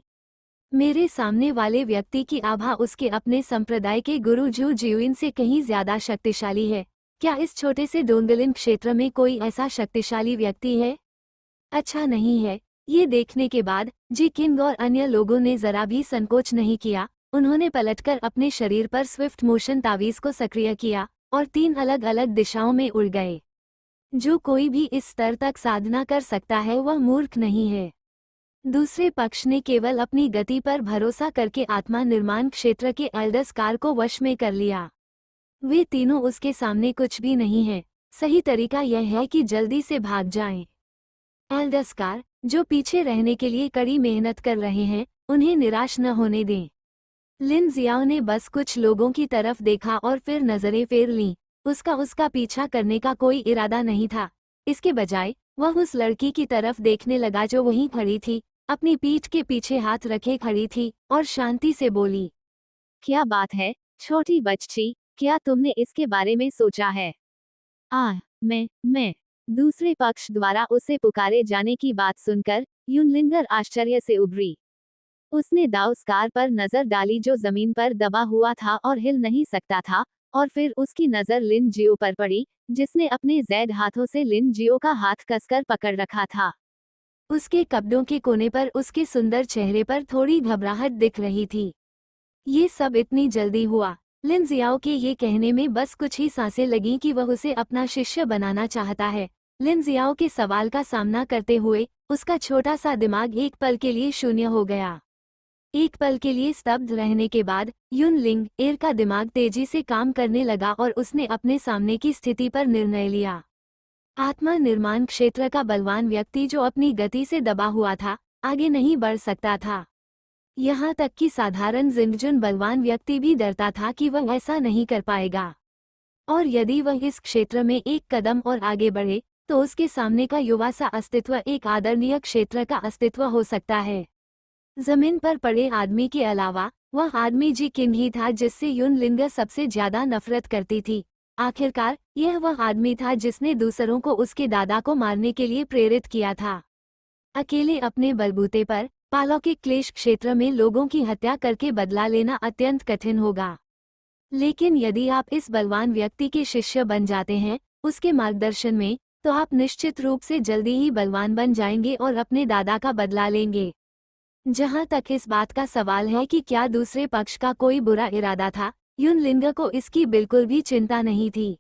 मेरे सामने वाले व्यक्ति की आभा उसके अपने संप्रदाय के गुरु जू जियुइन से कहीं ज्यादा शक्तिशाली है। क्या इस छोटे से डोंगलिन क्षेत्र में कोई ऐसा शक्तिशाली व्यक्ति है? अच्छा नहीं है। ये देखने के बाद जी किंग और अन्य लोगों ने जरा भी संकोच नहीं किया। उन्होंने पलटकर अपने शरीर पर स्विफ्ट मोशन तावीज को सक्रिय किया और 3 अलग अलग दिशाओं में उड़ गए। जो कोई भी इस स्तर तक साधना कर सकता है वह मूर्ख नहीं है। दूसरे पक्ष ने केवल अपनी गति पर भरोसा करके आत्मा निर्माण क्षेत्र के एल्डस्कार को वश में कर लिया। वे तीनों उसके सामने कुछ भी नहीं है। सही तरीका यह है कि जल्दी से भाग जाएं। एल्डस्कार, जो पीछे रहने के लिए कड़ी मेहनत कर रहे हैं, उन्हें निराश न होने दें। लिन जियाओ ने बस कुछ लोगों की तरफ देखा और फिर नजरें फेर लीं। उसका पीछा करने का कोई इरादा नहीं था। इसके बजाय वह उस लड़की की तरफ देखने लगा जो वहीं खड़ी थी, अपनी पीठ के पीछे हाथ रखे खड़ी थी और शांति से बोली, क्या बात है, छोटी बच्ची, क्या तुमने इसके बारे में सोचा है? मैं दूसरे पक्ष द्वारा उसे पुकारे जाने की बात सुनकर युनलिंगर आश्चर्य से उभरी। उसने दाउस्कार पर नजर डाली जो जमीन पर दबा हुआ था और हिल नहीं सकता था, और फिर उसकी नजर लिन जियो पर पड़ी, जिसने अपने जैद हाथों से लिन जियो का हाथ कसकर पकड़ रखा था। उसके कपड़ों के कोने पर उसके सुंदर चेहरे पर थोड़ी घबराहट दिख रही थी। ये सब इतनी जल्दी हुआ। लिन जियाओ के ये कहने में बस कुछ ही सांसें लगीं कि वह उसे अपना शिष्य बनाना चाहता है। लिन जियाओ के सवाल का सामना करते हुए उसका छोटा सा दिमाग एक पल के लिए शून्य हो गया। एक पल के लिए स्तब्ध रहने के बाद युन लिंग एर का दिमाग तेजी से काम करने लगा और उसने अपने सामने की स्थिति पर निर्णय लिया। आत्मा निर्माण क्षेत्र का बलवान व्यक्ति जो अपनी गति से दबा हुआ था, आगे नहीं बढ़ सकता था। यहाँ तक कि साधारण जिंगजुन बलवान व्यक्ति भी डरता था कि वह ऐसा नहीं कर पाएगा। और यदि वह इस क्षेत्र में एक कदम और आगे बढ़े, तो उसके सामने का युवा सा अस्तित्व एक आदरणीय क्षेत्र का अस्तित्व हो सकता है। जमीन पर पड़े आदमी के अलावा वह आदमी जी किंग ही था जिससे युन लिंगर सबसे ज्यादा नफरत करती थी। आखिरकार यह वह आदमी था जिसने दूसरों को उसके दादा को मारने के लिए प्रेरित किया था। अकेले अपने बलबूते पर पालो के क्लेश क्षेत्र में लोगों की हत्या करके बदला लेना अत्यंत कठिन होगा। लेकिन यदि आप इस बलवान व्यक्ति के शिष्य बन जाते हैं उसके मार्गदर्शन में, तो आप निश्चित रूप से जल्दी ही बलवान बन जाएंगे और अपने दादा का बदला लेंगे। जहां तक इस बात का सवाल है कि क्या दूसरे पक्ष का कोई बुरा इरादा था, युन लिंगर को इसकी बिल्कुल भी चिंता नहीं थी।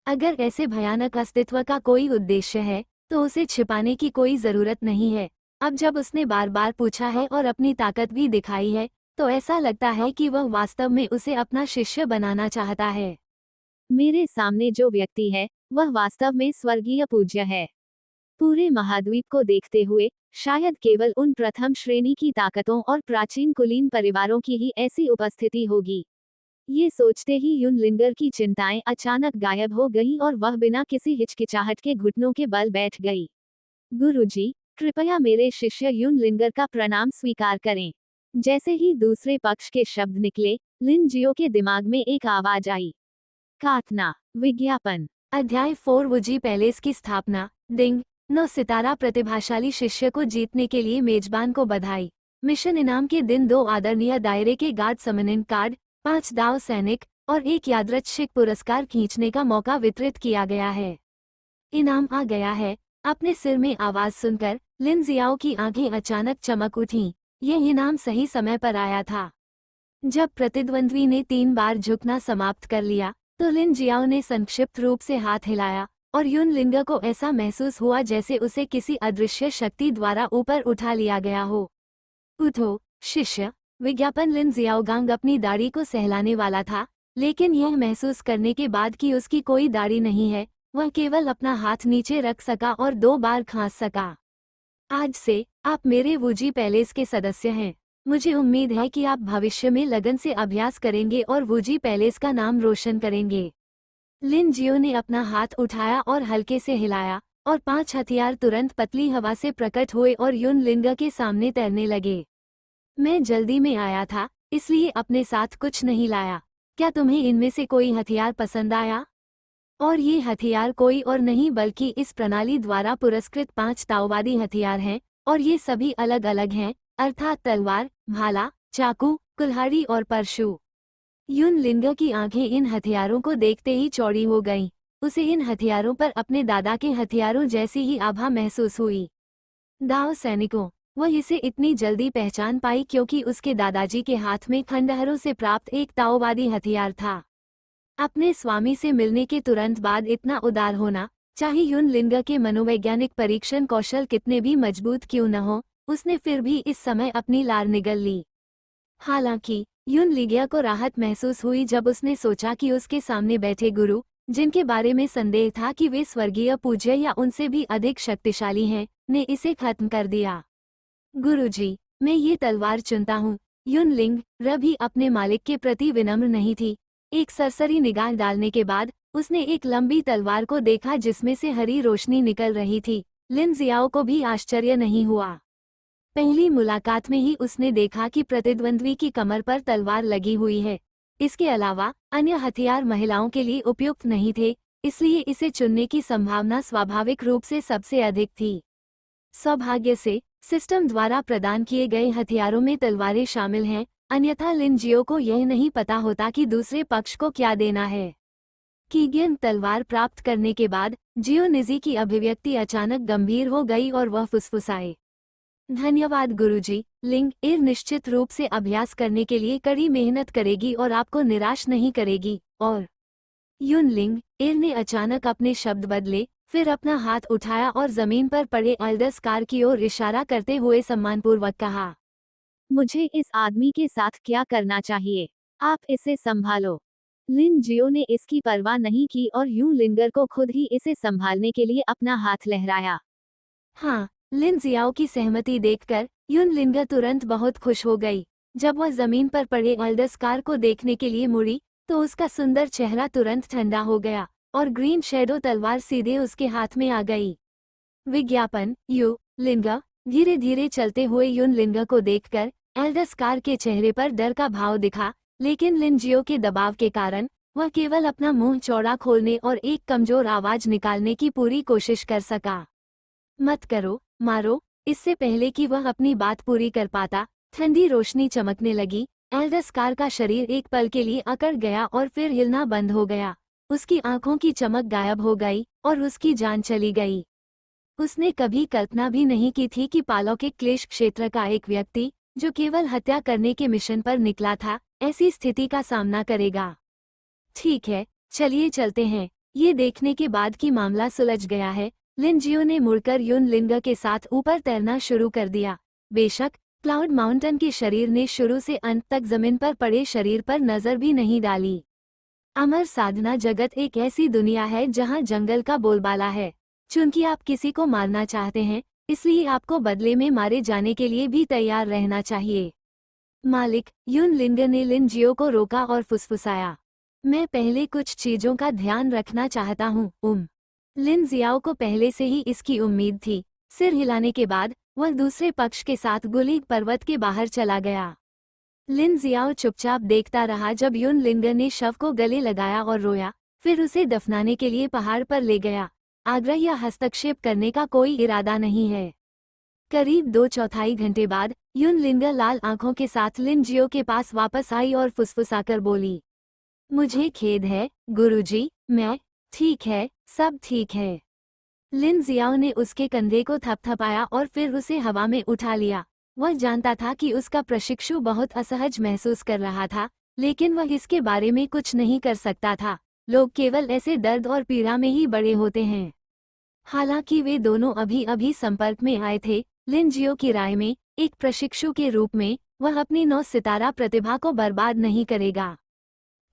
अगर ऐसे भयानक अस्तित्व का कोई उद्देश्य है तो उसे छिपाने की कोई जरूरत नहीं है। अब जब उसने बार बार पूछा है और अपनी ताकत भी दिखाई है, तो ऐसा लगता है कि वह वास्तव में उसे अपना शिष्य बनाना चाहता है। मेरे सामने जो व्यक्ति है वह वास्तव में स्वर्गीय पूज्य है। पूरे महाद्वीप को देखते हुए शायद केवल उन प्रथम श्रेणी की ताकतों और प्राचीन कुलीन परिवारों की ही ऐसी उपस्थिति होगी। ये सोचते ही युन लिंगर की चिंताएं अचानक गायब हो गईं और वह बिना किसी हिचकिचाहट के घुटनों के बल बैठ गई। गुरुजी, कृपया मेरे शिष्य युन लिंगर का प्रणाम स्वीकार करें। जैसे ही दूसरे पक्ष के शब्द निकले, लिन जियो के दिमाग में एक आवाज आई। काटना विज्ञापन। अध्याय 4 वुजी पैलेस की स्थापना। डिंग 9 सितारा प्रतिभाशाली शिष्य को जीतने के लिए मेजबान को बधाई। मिशन इनाम के दिन 2 आदरणीय दायरे के गार्ड समनिंग कार्ड, 5 दाव सैनिक और 1 यादृच्छिक पुरस्कार खींचने का मौका वितरित किया गया है। इनाम आ गया है। अपने सिर में आवाज सुनकर लिन जियाओ की आंखें अचानक चमक उठीं। यह इनाम सही समय पर आया था। जब प्रतिद्वंद्वी ने 3 बार झुकना समाप्त कर लिया तो लिन जियाओ ने संक्षिप्त रूप से हाथ हिलाया और युन लिंगर को ऐसा महसूस हुआ जैसे उसे किसी अदृश्य शक्ति द्वारा ऊपर उठा लिया गया हो। उठो शिष्य। विज्ञापन। लिन जियाओगांग अपनी दाढ़ी को सहलाने वाला था, लेकिन यह महसूस करने के बाद कि उसकी कोई दाढ़ी नहीं है, वह केवल अपना हाथ नीचे रख सका और 2 बार खांस सका। आज से आप मेरे वुजी पैलेस के सदस्य हैं। मुझे उम्मीद है कि आप भविष्य में लगन से अभ्यास करेंगे और वुजी पैलेस का नाम रोशन करेंगे। लिन जियो ने अपना हाथ उठाया और हल्के से हिलाया और 5 हथियार तुरंत पतली हवा से प्रकट हुए और युन लिंगर के सामने तैरने लगे। मैं जल्दी में आया था, इसलिए अपने साथ कुछ नहीं लाया। क्या तुम्हें इनमें से कोई हथियार पसंद आया? और ये हथियार कोई और नहीं बल्कि इस प्रणाली द्वारा पुरस्कृत 5 ताओवादी हथियार हैं, और ये सभी अलग अलग हैं, अर्थात तलवार, भाला, चाकू, कुल्हाड़ी और परशु। युन लिंगर की आंखें इन हथियारों को देखते ही चौड़ी हो गईं। उसे इन हथियारों पर अपने दादा के हथियारों जैसी ही आभा महसूस हुई। दाव सैनिकों। वह इसे इतनी जल्दी पहचान पाई क्योंकि उसके दादाजी के हाथ में खंडहरों से प्राप्त एक ताओवादी हथियार था। अपने स्वामी से मिलने के तुरंत बाद इतना उदार होना, चाहे युन लिंगर के मनोवैज्ञानिक परीक्षण कौशल कितने भी मजबूत क्यों न हो, उसने फिर भी इस समय अपनी लार निगल ली। हालांकि युन लिंगर को राहत महसूस हुई जब उसने सोचा कि उसके सामने बैठे गुरु, जिनके बारे में संदेह था कि वे स्वर्गीय पूज्य या उनसे भी अधिक शक्तिशाली हैं, ने इसे खत्म कर दिया। गुरुजी, मैं ये तलवार चुनता हूँ। युन लिंगर भी अपने मालिक के प्रति विनम्र नहीं थी। एक सरसरी निगाह डालने के बाद उसने एक लंबी तलवार को देखा जिसमें से हरी रोशनी निकल रही थी। लिन जियाओ को भी आश्चर्य नहीं हुआ। पहली मुलाकात में ही उसने देखा कि प्रतिद्वंद्वी की कमर पर तलवार लगी हुई है। इसके अलावा अन्य हथियार महिलाओं के लिए उपयुक्त नहीं थे, इसलिए इसे चुनने की संभावना स्वाभाविक रूप से सबसे अधिक थी। सौभाग्य से सिस्टम द्वारा प्रदान किए गए हथियारों में तलवारें शामिल हैं, अन्यथा लिन जियो को यह नहीं पता होता कि दूसरे पक्ष को क्या देना है। कीगियन तलवार प्राप्त करने के बाद जियो निजी की अभिव्यक्ति अचानक गंभीर हो गई और वह फुसफुसाए, धन्यवाद गुरुजी, लिंग एर निश्चित रूप से अभ्यास करने के लिए कड़ी मेहनत करेगी और आपको निराश नहीं करेगी। और युन लिंग एर ने अचानक अपने शब्द बदले, फिर अपना हाथ उठाया और जमीन पर पड़े एल्डर स्कार की ओर इशारा करते हुए सम्मानपूर्वक कहा, मुझे इस आदमी के साथ क्या करना चाहिए? आप इसे संभालो। लिन जियो ने इसकी परवाह नहीं की और यूं लिंगर को खुद ही इसे संभालने के लिए अपना हाथ लहराया। हाँ, लिन जियाओ की सहमति देखकर युन लिंगर तुरंत बहुत खुश हो गई। जब वह जमीन पर पड़े एल्डर स्कार को देखने के लिए मुड़ी तो उसका सुंदर चेहरा तुरंत ठंडा हो गया और ग्रीन शैडो तलवार सीधे उसके हाथ में आ गई। विज्ञापन यू लिंगा धीरे धीरे चलते हुए युन लिंगा को देखकर एल्डर स्कार के चेहरे पर डर का भाव दिखा, लेकिन लिन जियो के दबाव के कारण वह केवल अपना मुंह चौड़ा खोलने और एक कमजोर आवाज निकालने की पूरी कोशिश कर सका, मत करो, मारो। इससे पहले कि वह अपनी बात पूरी कर पाता, ठंडी रोशनी चमकने लगी। एल्डर स्कार का शरीर एक पल के लिए अकड़ गया और फिर हिलना बंद हो गया। उसकी आंखों की चमक गायब हो गई और उसकी जान चली गई। उसने कभी कल्पना भी नहीं की थी कि पालौकिक क्लेश क्षेत्र का एक व्यक्ति, जो केवल हत्या करने के मिशन पर निकला था, ऐसी स्थिति का सामना करेगा। ठीक है, चलिए चलते हैं। ये देखने के बाद कि मामला सुलझ गया है, लिन जियो ने मुड़कर युन लिंगा के साथ ऊपर तैरना शुरू कर दिया। बेशक क्लाउड माउंटेन के शरीर ने शुरू से अंत तक जमीन पर पड़े शरीर पर नजर भी नहीं डाली। अमर साधना जगत एक ऐसी दुनिया है जहां जंगल का बोलबाला है। चूंकि आप किसी को मारना चाहते हैं, इसलिए आपको बदले में मारे जाने के लिए भी तैयार रहना चाहिए। मालिक, युन लिंगा ने लिन जियो को रोका और फुसफुसाया, मैं पहले कुछ चीजों का ध्यान रखना चाहता हूँ। लिन जियाओ को पहले से ही इसकी उम्मीद थी। सिर हिलाने के बाद वह दूसरे पक्ष के साथ गुलीग पर्वत के बाहर चला गया। लिन जियाओ चुपचाप देखता रहा जब युन लिंगा ने शव को गले लगाया और रोया, फिर उसे दफनाने के लिए पहाड़ पर ले गया। आग्रह या हस्तक्षेप करने का कोई इरादा नहीं है। करीब 2/4 घंटे बाद युन लिंगा लाल आंखों के साथ लिन जियो के पास वापस आई और फुसफुसाकर बोली, मुझे खेद है गुरुजी, मैं ठीक है, सब ठीक है। लिन जियाओ ने उसके कंधे को थपथपाया और फिर उसे हवा में उठा लिया। वह जानता था कि उसका प्रशिक्षु बहुत असहज महसूस कर रहा था, लेकिन वह इसके बारे में कुछ नहीं कर सकता था। लोग केवल ऐसे दर्द और पीड़ा में ही बड़े होते हैं। हालांकि वे दोनों अभी अभी संपर्क में आए थे, लिन जियो की राय में एक प्रशिक्षु के रूप में वह अपनी 9 सितारा प्रतिभा को बर्बाद नहीं करेगा।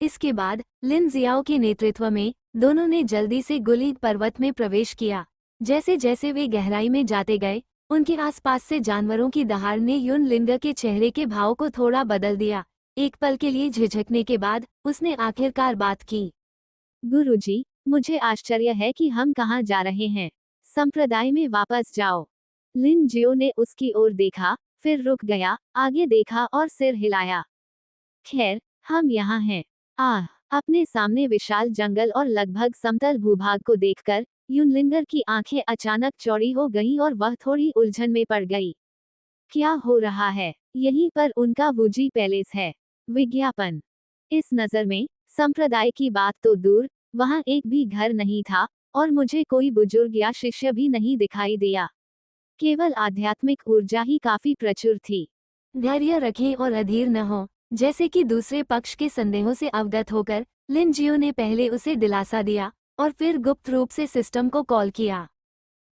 इसके बाद लिन जियाओ के नेतृत्व में दोनों ने जल्दी से गुलीग पर्वत में प्रवेश किया। जैसे जैसे वे गहराई में जाते गए, उनके आसपास से जानवरों की दहाड़ ने युन लिंगा के चेहरे के भाव को थोड़ा बदल दिया। एक पल के लिए झिझकने के बाद उसने आखिरकार बात की, गुरुजी, मुझे आश्चर्य है कि हम कहाँ जा रहे हैं। संप्रदाय में वापस जाओ। लिन जियो ने उसकी ओर देखा, फिर रुक गया, आगे देखा और सिर हिलाया। खैर, हम यहाँ हैं। अपने सामने विशाल जंगल और लगभग समतल भूभाग को देखकर युन लिंगर की आंखें अचानक चौड़ी हो गईं और वह थोड़ी उलझन में पड़ गई। क्या हो रहा है? यहीं पर उनका वुजी पैलेस है। विज्ञापन। इस नजर में संप्रदाय की बात तो दूर, वहां एक भी घर नहीं था और मुझे कोई बुजुर्ग या शिष्य भी नहीं दिखाई दिया। केवल आध्यात्मिक ऊर्जा ही काफी प्रचुर थी। धैर्य रखें और अधीर न हो। जैसे कि दूसरे पक्ष के संदेहों से अवगत होकर लिन जियो ने पहले उसे दिलासा दिया और फिर गुप्त रूप से सिस्टम को कॉल किया।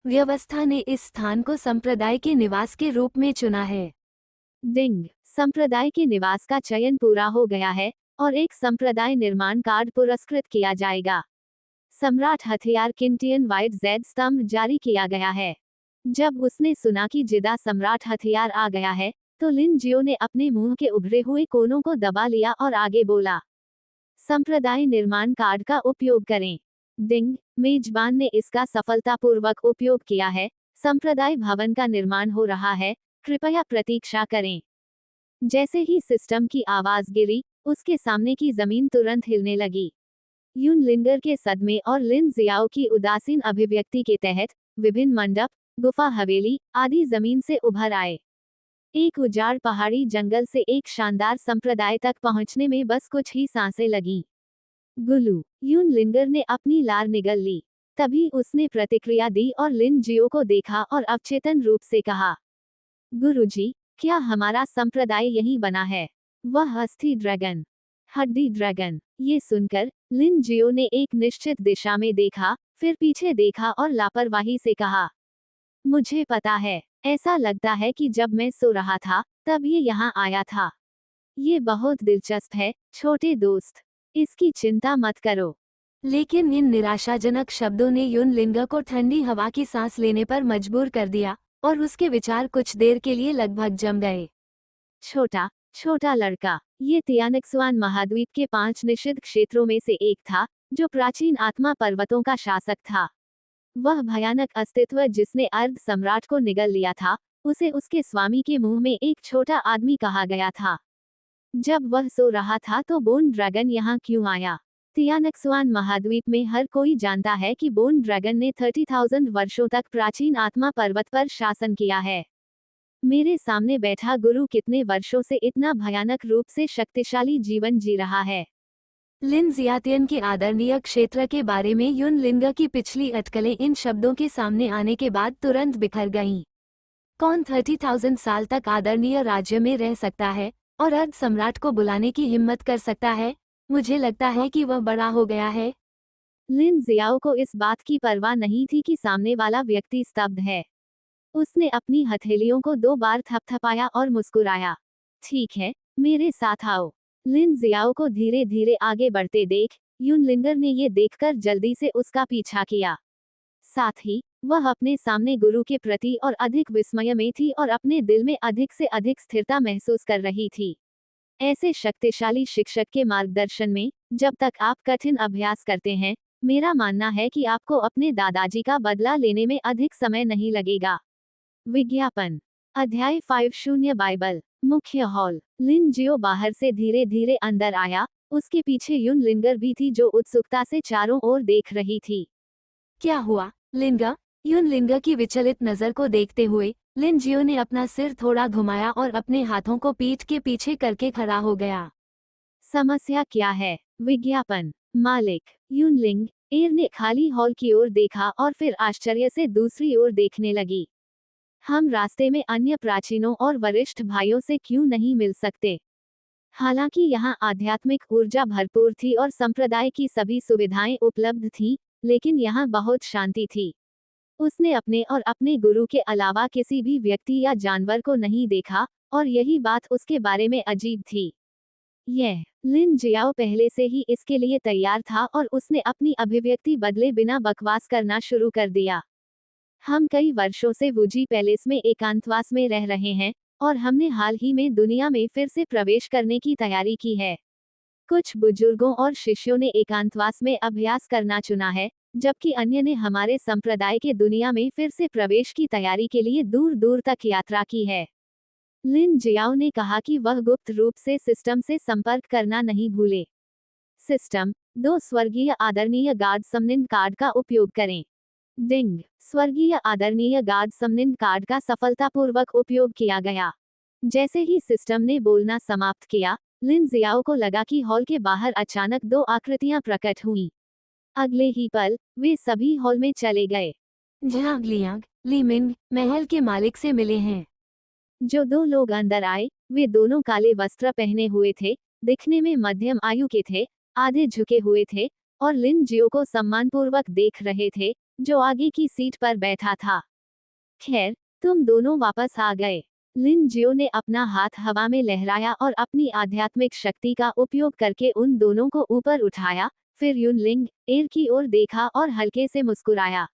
व्यवस्था ने इस स्थान को संप्रदाय के निवास के रूप में चुना है। डिंग, संप्रदाय के निवास का चयन पूरा हो गया है और एक संप्रदाय निर्माण कार्ड पुरस्कृत किया जाएगा। सम्राट हथियार किंटियन वाइट जेड स्तंभ जारी किया गया है। जब उसने सुना कि जिदा सम्राट हथियार आ गया है, तो लिन जियो ने अपने मुंह के उभरे हुए कोनों को दबा लिया और आगे बोला, संप्रदाय निर्माण कार्ड का उपयोग करें। डिंग, मेजबान ने इसका सफलतापूर्वक उपयोग किया है। संप्रदाय भवन का निर्माण हो रहा है, कृपया प्रतीक्षा करें। जैसे ही सिस्टम की आवाज गिरी, उसके सामने की जमीन तुरंत हिलने लगी। यून लिंगर के सदमे और लिन जियाओ की उदासीन अभिव्यक्ति के तहत विभिन्न मंडप, गुफा, हवेली आदि जमीन से उभर आए। एक उजाड़ पहाड़ी जंगल से एक शानदार संप्रदाय तक पहुंचने में बस कुछ ही सांसें लगीं। गुलू यून लिंगर ने अपनी लार निगल ली। तभी उसने प्रतिक्रिया दी और लिन जियो को देखा और अवचेतन रूप से कहा, गुरुजी, क्या हमारा संप्रदाय यही बना है? वह अस्थि ड्रैगन, हड्डी ड्रैगन। ये सुनकर लिन जियो ने एक निश्चित दिशा में देखा, फिर पीछे देखा और लापरवाही से कहा, मुझे पता है, ऐसा लगता है कि जब मैं सो रहा था तब ये यहाँ आया था। ये बहुत दिलचस्प है, छोटे दोस्त, इसकी चिंता मत करो। लेकिन इन निराशाजनक शब्दों ने यून लिंगर को ठंडी हवा की सांस लेने पर मजबूर कर दिया और उसके विचार कुछ देर के लिए लगभग जम गए। छोटा लड़का। ये तियानक्सुआन महाद्वीप के 5 निषिद्ध क्षेत्रों में से एक था, जो प्राचीन आत्मा पर्वतों का शासक था। वह भयानक अस्तित्व जिसने अर्ध सम्राट को निगल लिया था, उसे उसके स्वामी के मुंह में एक छोटा आदमी कहा गया था। जब वह सो रहा था तो बोन ड्रैगन यहाँ क्यों आया? तियानक्सुआन महाद्वीप में हर कोई जानता है कि बोन ड्रैगन ने 30,000 वर्षों तक प्राचीन आत्मा पर्वत पर शासन किया है। मेरे सामने बैठा गुरु कितने वर्षों से इतना भयानक रूप से शक्तिशाली जीवन जी रहा है? लिन जियातियन के आदरणीय क्षेत्र के बारे में यून लिंगर की पिछली अटकलें इन शब्दों के सामने आने के बाद तुरंत बिखर गईं। कौन 30,000 साल तक आदरणीय राज्य में रह सकता है और अर्ध सम्राट को बुलाने की हिम्मत कर सकता है? मुझे लगता है कि वह बड़ा हो गया है। लिन जियाओ को इस बात की परवाह नहीं थी कि सामने वाला व्यक्ति स्तब्ध है। उसने अपनी हथेलियों को 2 बार थपथपाया और मुस्कुराया। ठीक है, मेरे साथ आओ। लिन जियाओ को धीरे धीरे आगे बढ़ते देख यून लिंगर ने ये देखकर जल्दी से उसका पीछा किया। साथ ही वह अपने सामने गुरु के प्रति और अधिक विस्मय में थी और अपने दिल में अधिक से अधिक स्थिरता महसूस कर रही थी। ऐसे शक्तिशाली शिक्षक के मार्गदर्शन में जब तक आप कठिन अभ्यास करते हैं, मेरा मानना है कि आपको अपने दादाजी का बदला लेने में अधिक समय नहीं लगेगा। विज्ञापन। अध्याय 50 बाइबल। मुख्य हॉल। लिन जियो बाहर से धीरे धीरे अंदर आया, उसके पीछे यून लिंगर भी थी जो उत्सुकता से चारों ओर देख रही थी। क्या हुआ, लिंगर? यून लिंगर की विचलित नजर को देखते हुए लिन जियो ने अपना सिर थोड़ा घुमाया और अपने हाथों को पीठ के पीछे करके खड़ा हो गया। समस्या क्या है? विज्ञापन। मालिक। यून लिंग एर ने खाली हॉल की ओर देखा और फिर आश्चर्य से दूसरी ओर देखने लगी। हम रास्ते में अन्य प्राचीनों और वरिष्ठ भाइयों से क्यों नहीं मिल सकते? हालांकि यहाँ आध्यात्मिक ऊर्जा भरपूर थी और संप्रदाय की सभी सुविधाएं उपलब्ध थीं, लेकिन यहाँ बहुत शांति थी। उसने अपने और अपने गुरु के अलावा किसी भी व्यक्ति या जानवर को नहीं देखा, और यही बात उसके बारे में अजीब थी। यह लिन जियाओ पहले से ही इसके लिए तैयार था और उसने अपनी अभिव्यक्ति बदले बिना बकवास करना शुरू कर दिया। हम कई वर्षों से वुजी पैलेस में एकांतवास में रह रहे हैं और हमने हाल ही में दुनिया में फिर से प्रवेश करने की तैयारी की है। कुछ बुजुर्गों और शिष्यों ने एकांतवास में अभ्यास करना चुना है, जबकि अन्य ने हमारे संप्रदाय के दुनिया में फिर से प्रवेश की तैयारी के लिए दूर दूर तक यात्रा की है। लिन जियाओ ने कहा कि वह गुप्त रूप से सिस्टम से संपर्क करना नहीं भूले। सिस्टम 2 स्वर्गीय आदरणीय गार्ड समनिन कार्ड का उपयोग करें। डिंग। स्वर्गीय आदरणीय गार्ड समनिन कार्ड का सफलतापूर्वक उपयोग किया गया। जैसे ही सिस्टम ने बोलना समाप्त किया, लिन जियाओ को लगा कि हॉल के बाहर अचानक 2 आकृतियां प्रकट हुईं। अगले ही पल वे सभी हॉल में चले गए। झांग लियांग लीमिंग महल के मालिक से मिले हैं। जो 2 लोग अंदर आए, वे दोनों काले वस्त्र पहने हुए थे, दिखने में मध्यम आयु के थे, आधे झुके हुए थे और लिन जियो को सम्मानपूर्वक देख रहे थे, जो आगे की सीट पर बैठा था। खैर, तुम दोनों वापस आ गए। लिन जियो ने अपना हाथ हवा में लहराया और अपनी आध्यात्मिक शक्ति का उपयोग करके उन दोनों को ऊपर उठाया, फिर यून लिंग एर की ओर देखा और हल्के से मुस्कुराया।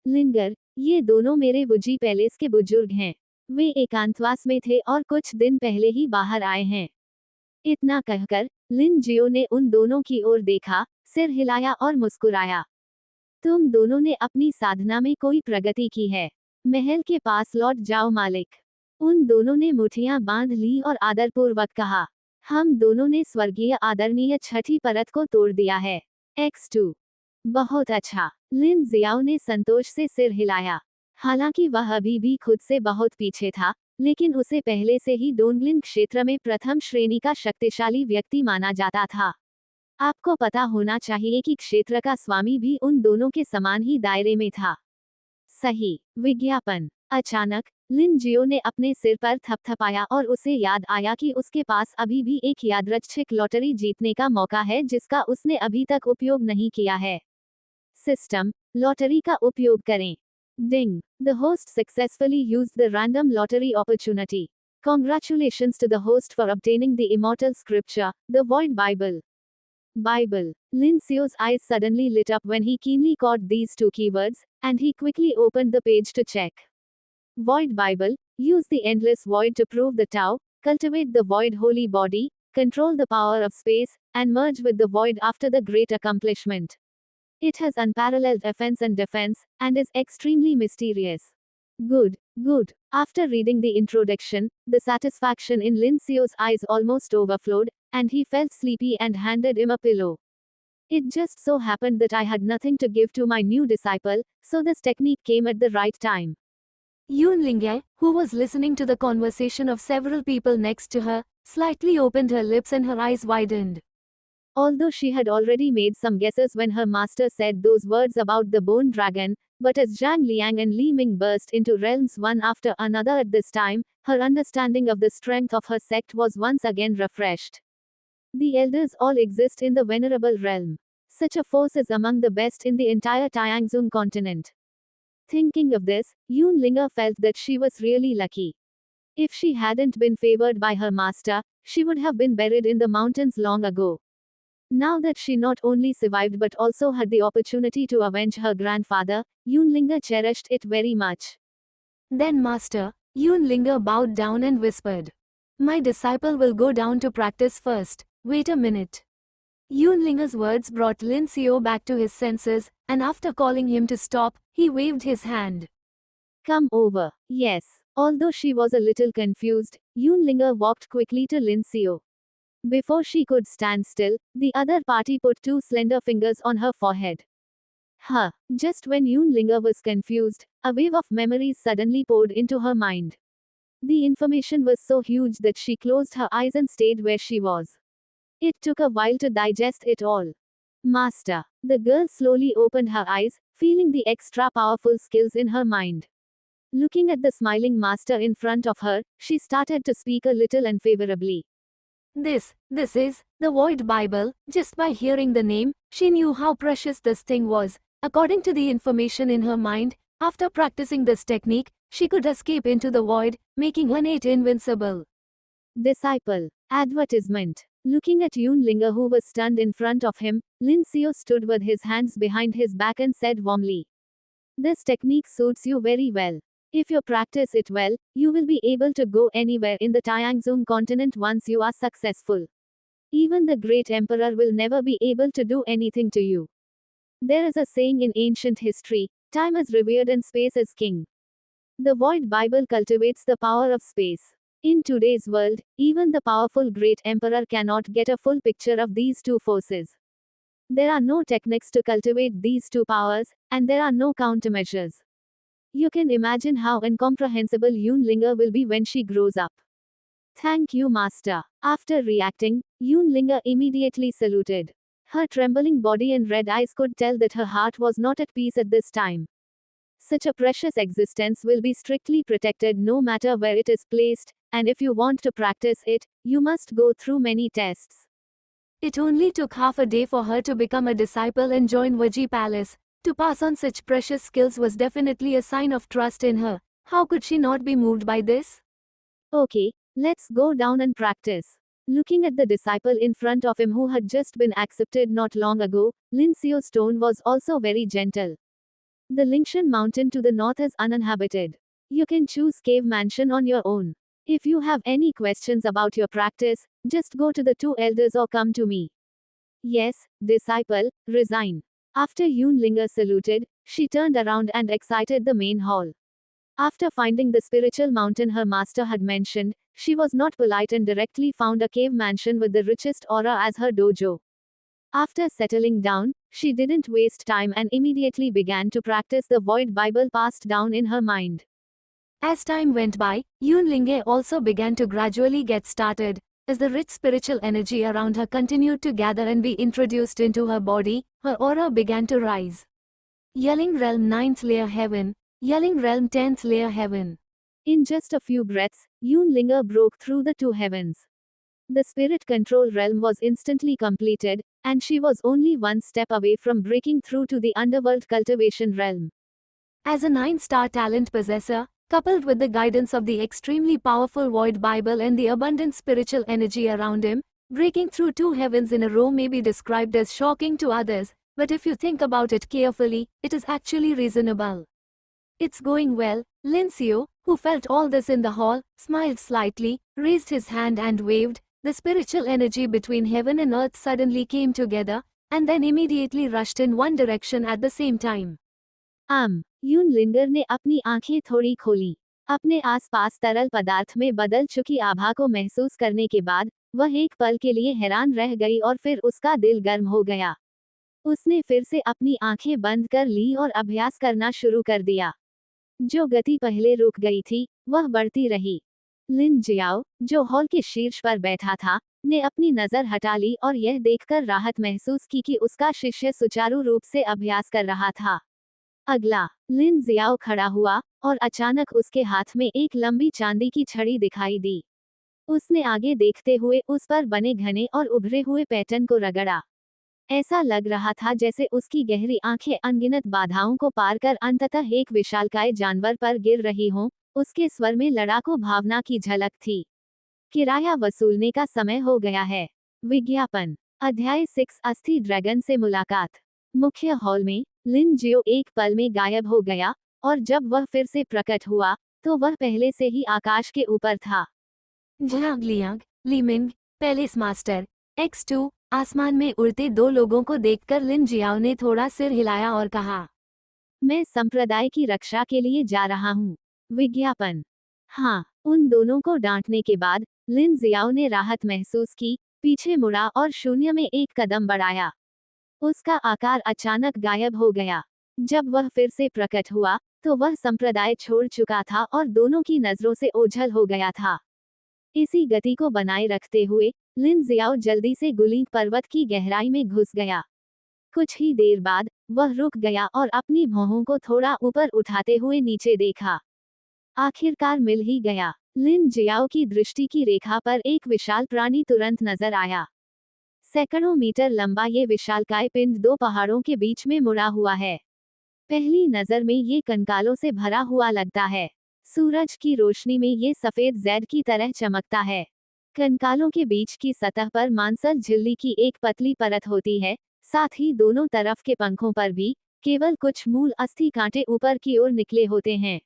लिंगर, ये दोनों मेरे वुजी पैलेस के बुजुर्ग हैं। वे एकांतवास में थे और कुछ दिन पहले ही बाहर आए हैं। इतना कहकर लिन जियो ने उन दोनों की ओर देखा, सिर हिलाया और मुस्कुराया। तुम दोनों ने अपनी साधना में कोई प्रगति की है। महल के पास लौट जाओ मालिक। उन दोनों ने मुठियां बांध ली और आदरपूर्वक कहा, हम दोनों ने स्वर्गीय आदरणीय छठी परत को तोड़ दिया है। X2। बहुत अच्छा। लिन जियाओ ने संतोष से सिर हिलाया। हालांकि वह अभी भी खुद से बहुत पीछे था, लेकिन उसे पहले से ही डोंगलिन क्षेत्र में प्रथम श्रेणी का शक्तिशाली व्यक्ति माना जाता था। आपको पता होना चाहिए कि क्षेत्र का स्वामी भी उन दोनों के समान ही दायरे में था। सही। विज्ञापन। अचानक लिन जियो ने अपने सिर पर थपथपाया और उसे याद आया कि उसके पास अभी भी एक यादृच्छिक लॉटरी जीतने का मौका है जिसका उसने अभी तक उपयोग नहीं किया है। सिस्टम, लॉटरी का उपयोग करें। Ding. The host successfully used the random lottery opportunity. Congratulations to the host for obtaining the immortal scripture, the Void Bible. Bible. Lin Sio's eyes suddenly lit up when he keenly caught these two keywords, and he quickly opened the page to check. Void Bible. Use the endless void to prove the Tao, cultivate the void holy body, control the power of space, and merge with the void after the great accomplishment. It has unparalleled offense and defense, and is extremely mysterious. Good, good. After reading the introduction, the satisfaction in Lin Sio's eyes almost overflowed, and he felt sleepy and handed him a pillow. It just so happened that I had nothing to give to my new disciple, so this technique came at the right time. Yun Lingye, who was listening to the conversation of several people next to her, slightly opened her lips and her eyes widened. Although she had already made some guesses when her master said those words about the bone dragon, but as Zhang Liang and Li Ming burst into realms one after another at this time, her understanding of the strength of her sect was once again refreshed. The elders all exist in the venerable realm. Such a force is among the best in the entire Tianzong continent. Thinking of this, Yun Linger felt that she was really lucky. If she hadn't been favored by her master, she would have been buried in the mountains long ago. Now that she not only survived but also had the opportunity to avenge her grandfather, Yun Linger cherished it very much. Then Master, Yun Linger bowed down and whispered. My disciple will go down to practice first. Wait a minute. Yun Linger's words brought Lin Xiao back to his senses, and after calling him to stop, he waved his hand. Come over. Yes. Although she was a little confused, Yun Linger walked quickly to Lin Xiao. Before she could stand still, the other party put two slender fingers on her forehead. Just when Yun Linger was confused, a wave of memories suddenly poured into her mind. The information was so huge that she closed her eyes and stayed where she was. It took a while to digest it all. Master. The girl slowly opened her eyes, feeling the extra powerful skills in her mind. Looking at the smiling master in front of her, she started to speak a little unfavorably. This is the Void Bible. Just by hearing the name, she knew how precious this thing was. According to the information in her mind, after practicing this technique, she could escape into the void, making her Nate invincible. Disciple. Advertisement. Looking at Yun Linger who was stunned in front of him, Lin Xiao stood with his hands behind his back and said warmly. This technique suits you very well. If you practice it well, you will be able to go anywhere in the Tianzong continent once you are successful. Even the great emperor will never be able to do anything to you. There is a saying in ancient history, time is revered and space is king. The Void Bible cultivates the power of space. In today's world, even the powerful great emperor cannot get a full picture of these two forces. There are no techniques to cultivate these two powers, and there are no countermeasures. You can imagine how incomprehensible Yun Linger will be when she grows up. Thank you, Master. After reacting, Yun Linger immediately saluted. Her trembling body and red eyes could tell that her heart was not at peace at this time. Such a precious existence will be strictly protected no matter where it is placed, and if you want to practice it, you must go through many tests. It only took half a day for her to become a disciple and join Vaji Palace. To pass on such precious skills was definitely a sign of trust in her. How could she not be moved by this? Okay, let's go down and practice. Looking at the disciple in front of him who had just been accepted not long ago, Lin Xiao's tone was also very gentle. The Lingshan mountain to the north is uninhabited. You can choose cave mansion on your own. If you have any questions about your practice, just go to the two elders or come to me. Yes, disciple, resign. After Yun Linger saluted, she turned around and exited the main hall. After finding the spiritual mountain her master had mentioned, she was not polite and directly found a cave mansion with the richest aura as her dojo. After settling down, She didn't waste time and immediately began to practice the void Bible passed down in her mind. As time went by, Yunlinge also began to gradually get started, as the rich spiritual energy around her continued to gather and be introduced into her body, her aura began to rise. Yelling Realm 9th Layer Heaven, Yelling Realm 10th Layer Heaven. In just a few breaths, Yunlinger broke through the two heavens. The spirit control realm was instantly completed, and she was only one step away from breaking through to the underworld cultivation realm. As a 9-star talent possessor, coupled with the guidance of the extremely powerful Void Bible and the abundant spiritual energy around him, breaking through two heavens in a row may be described as shocking to others, but if you think about it carefully, it is actually reasonable. It's going well. Lin Xiu, who felt all this in the hall, smiled slightly, raised his hand and waved. The spiritual energy between heaven and earth suddenly came together, and then immediately rushed in one direction at the same time. यूनलिंगर ने अपनी आंखें थोड़ी खोली। अपने आसपास तरल पदार्थ में बदल चुकी आभा को महसूस करने के बाद वह एक पल के लिए हैरान रह गई और फिर उसका दिल गर्म हो गया। उसने फिर से अपनी आंखें बंद कर ली और अभ्यास करना शुरू कर दिया। जो गति पहले रुक गई थी, वह बढ़ती रही। लिन जियाओ, जो हॉल के शीर्ष पर बैठा था, ने अपनी नजर हटा ली और यह देखकर राहत महसूस की कि उसका शिष्य सुचारू रूप से अभ्यास कर रहा था। अगला, लिन जियाओ खड़ा हुआ और अचानक उसके हाथ में एक लंबी चांदी की छड़ी दिखाई दी। उसने आगे देखते हुए उस पर बने घने और उभरे हुए पैटर्न को रगड़ा। ऐसा लग रहा था जैसे उसकी गहरी आंखें अनगिनत बाधाओं को पार कर अंततः एक विशालकाय जानवर पर गिर रही हों। उसके स्वर में लड़ाकू भावना की झलक थी। किराया वसूलने का समय हो गया है। विज्ञापन। अध्याय 6 अस्थि ड्रैगन से मुलाकात। मुख्य हॉल में लिन जियो एक पल में गायब हो गया, और जब वह फिर से प्रकट हुआ तो वह पहले से ही आकाश के ऊपर था। Zhang Liang, Liming, palace master, X2, आसमान में उड़ते दो लोगों को देखकर लिन जियाओ ने थोड़ा सिर हिलाया और कहा, मैं संप्रदाय की रक्षा के लिए जा रहा हूँ। विज्ञापन। हाँ, उन दोनों को डांटने के बाद लिन जियाओ ने राहत महसूस की, पीछे मुड़ा और शून्य में एक कदम बढ़ाया। उसका आकार अचानक गायब हो गया। जब वह फिर से प्रकट हुआ तो वह संप्रदाय छोड़ चुका था और दोनों की नजरों से ओझल हो गया था। इसी गति को बनाए रखते हुए लिन जियाओ जल्दी से गुलिंग पर्वत की गहराई में घुस गया। कुछ ही देर बाद वह रुक गया और अपनी भौहों को थोड़ा ऊपर उठाते हुए नीचे देखा। आखिरकार मिल ही गया। लिन जियाओ की दृष्टि की रेखा पर एक विशाल प्राणी तुरंत नजर आया। सैकड़ों मीटर लंबा ये विशालकाय पिंड दो पहाड़ों के बीच में मुड़ा हुआ है। पहली नजर में ये कंकालों से भरा हुआ लगता है। सूरज की रोशनी में ये सफेद जैड की तरह चमकता है। कंकालों के बीच की सतह पर मांसल झिल्ली की एक पतली परत होती है, साथ ही दोनों तरफ के पंखों पर भी केवल कुछ मूल अस्थि कांटे ऊपर की ओर निकले होते हैं।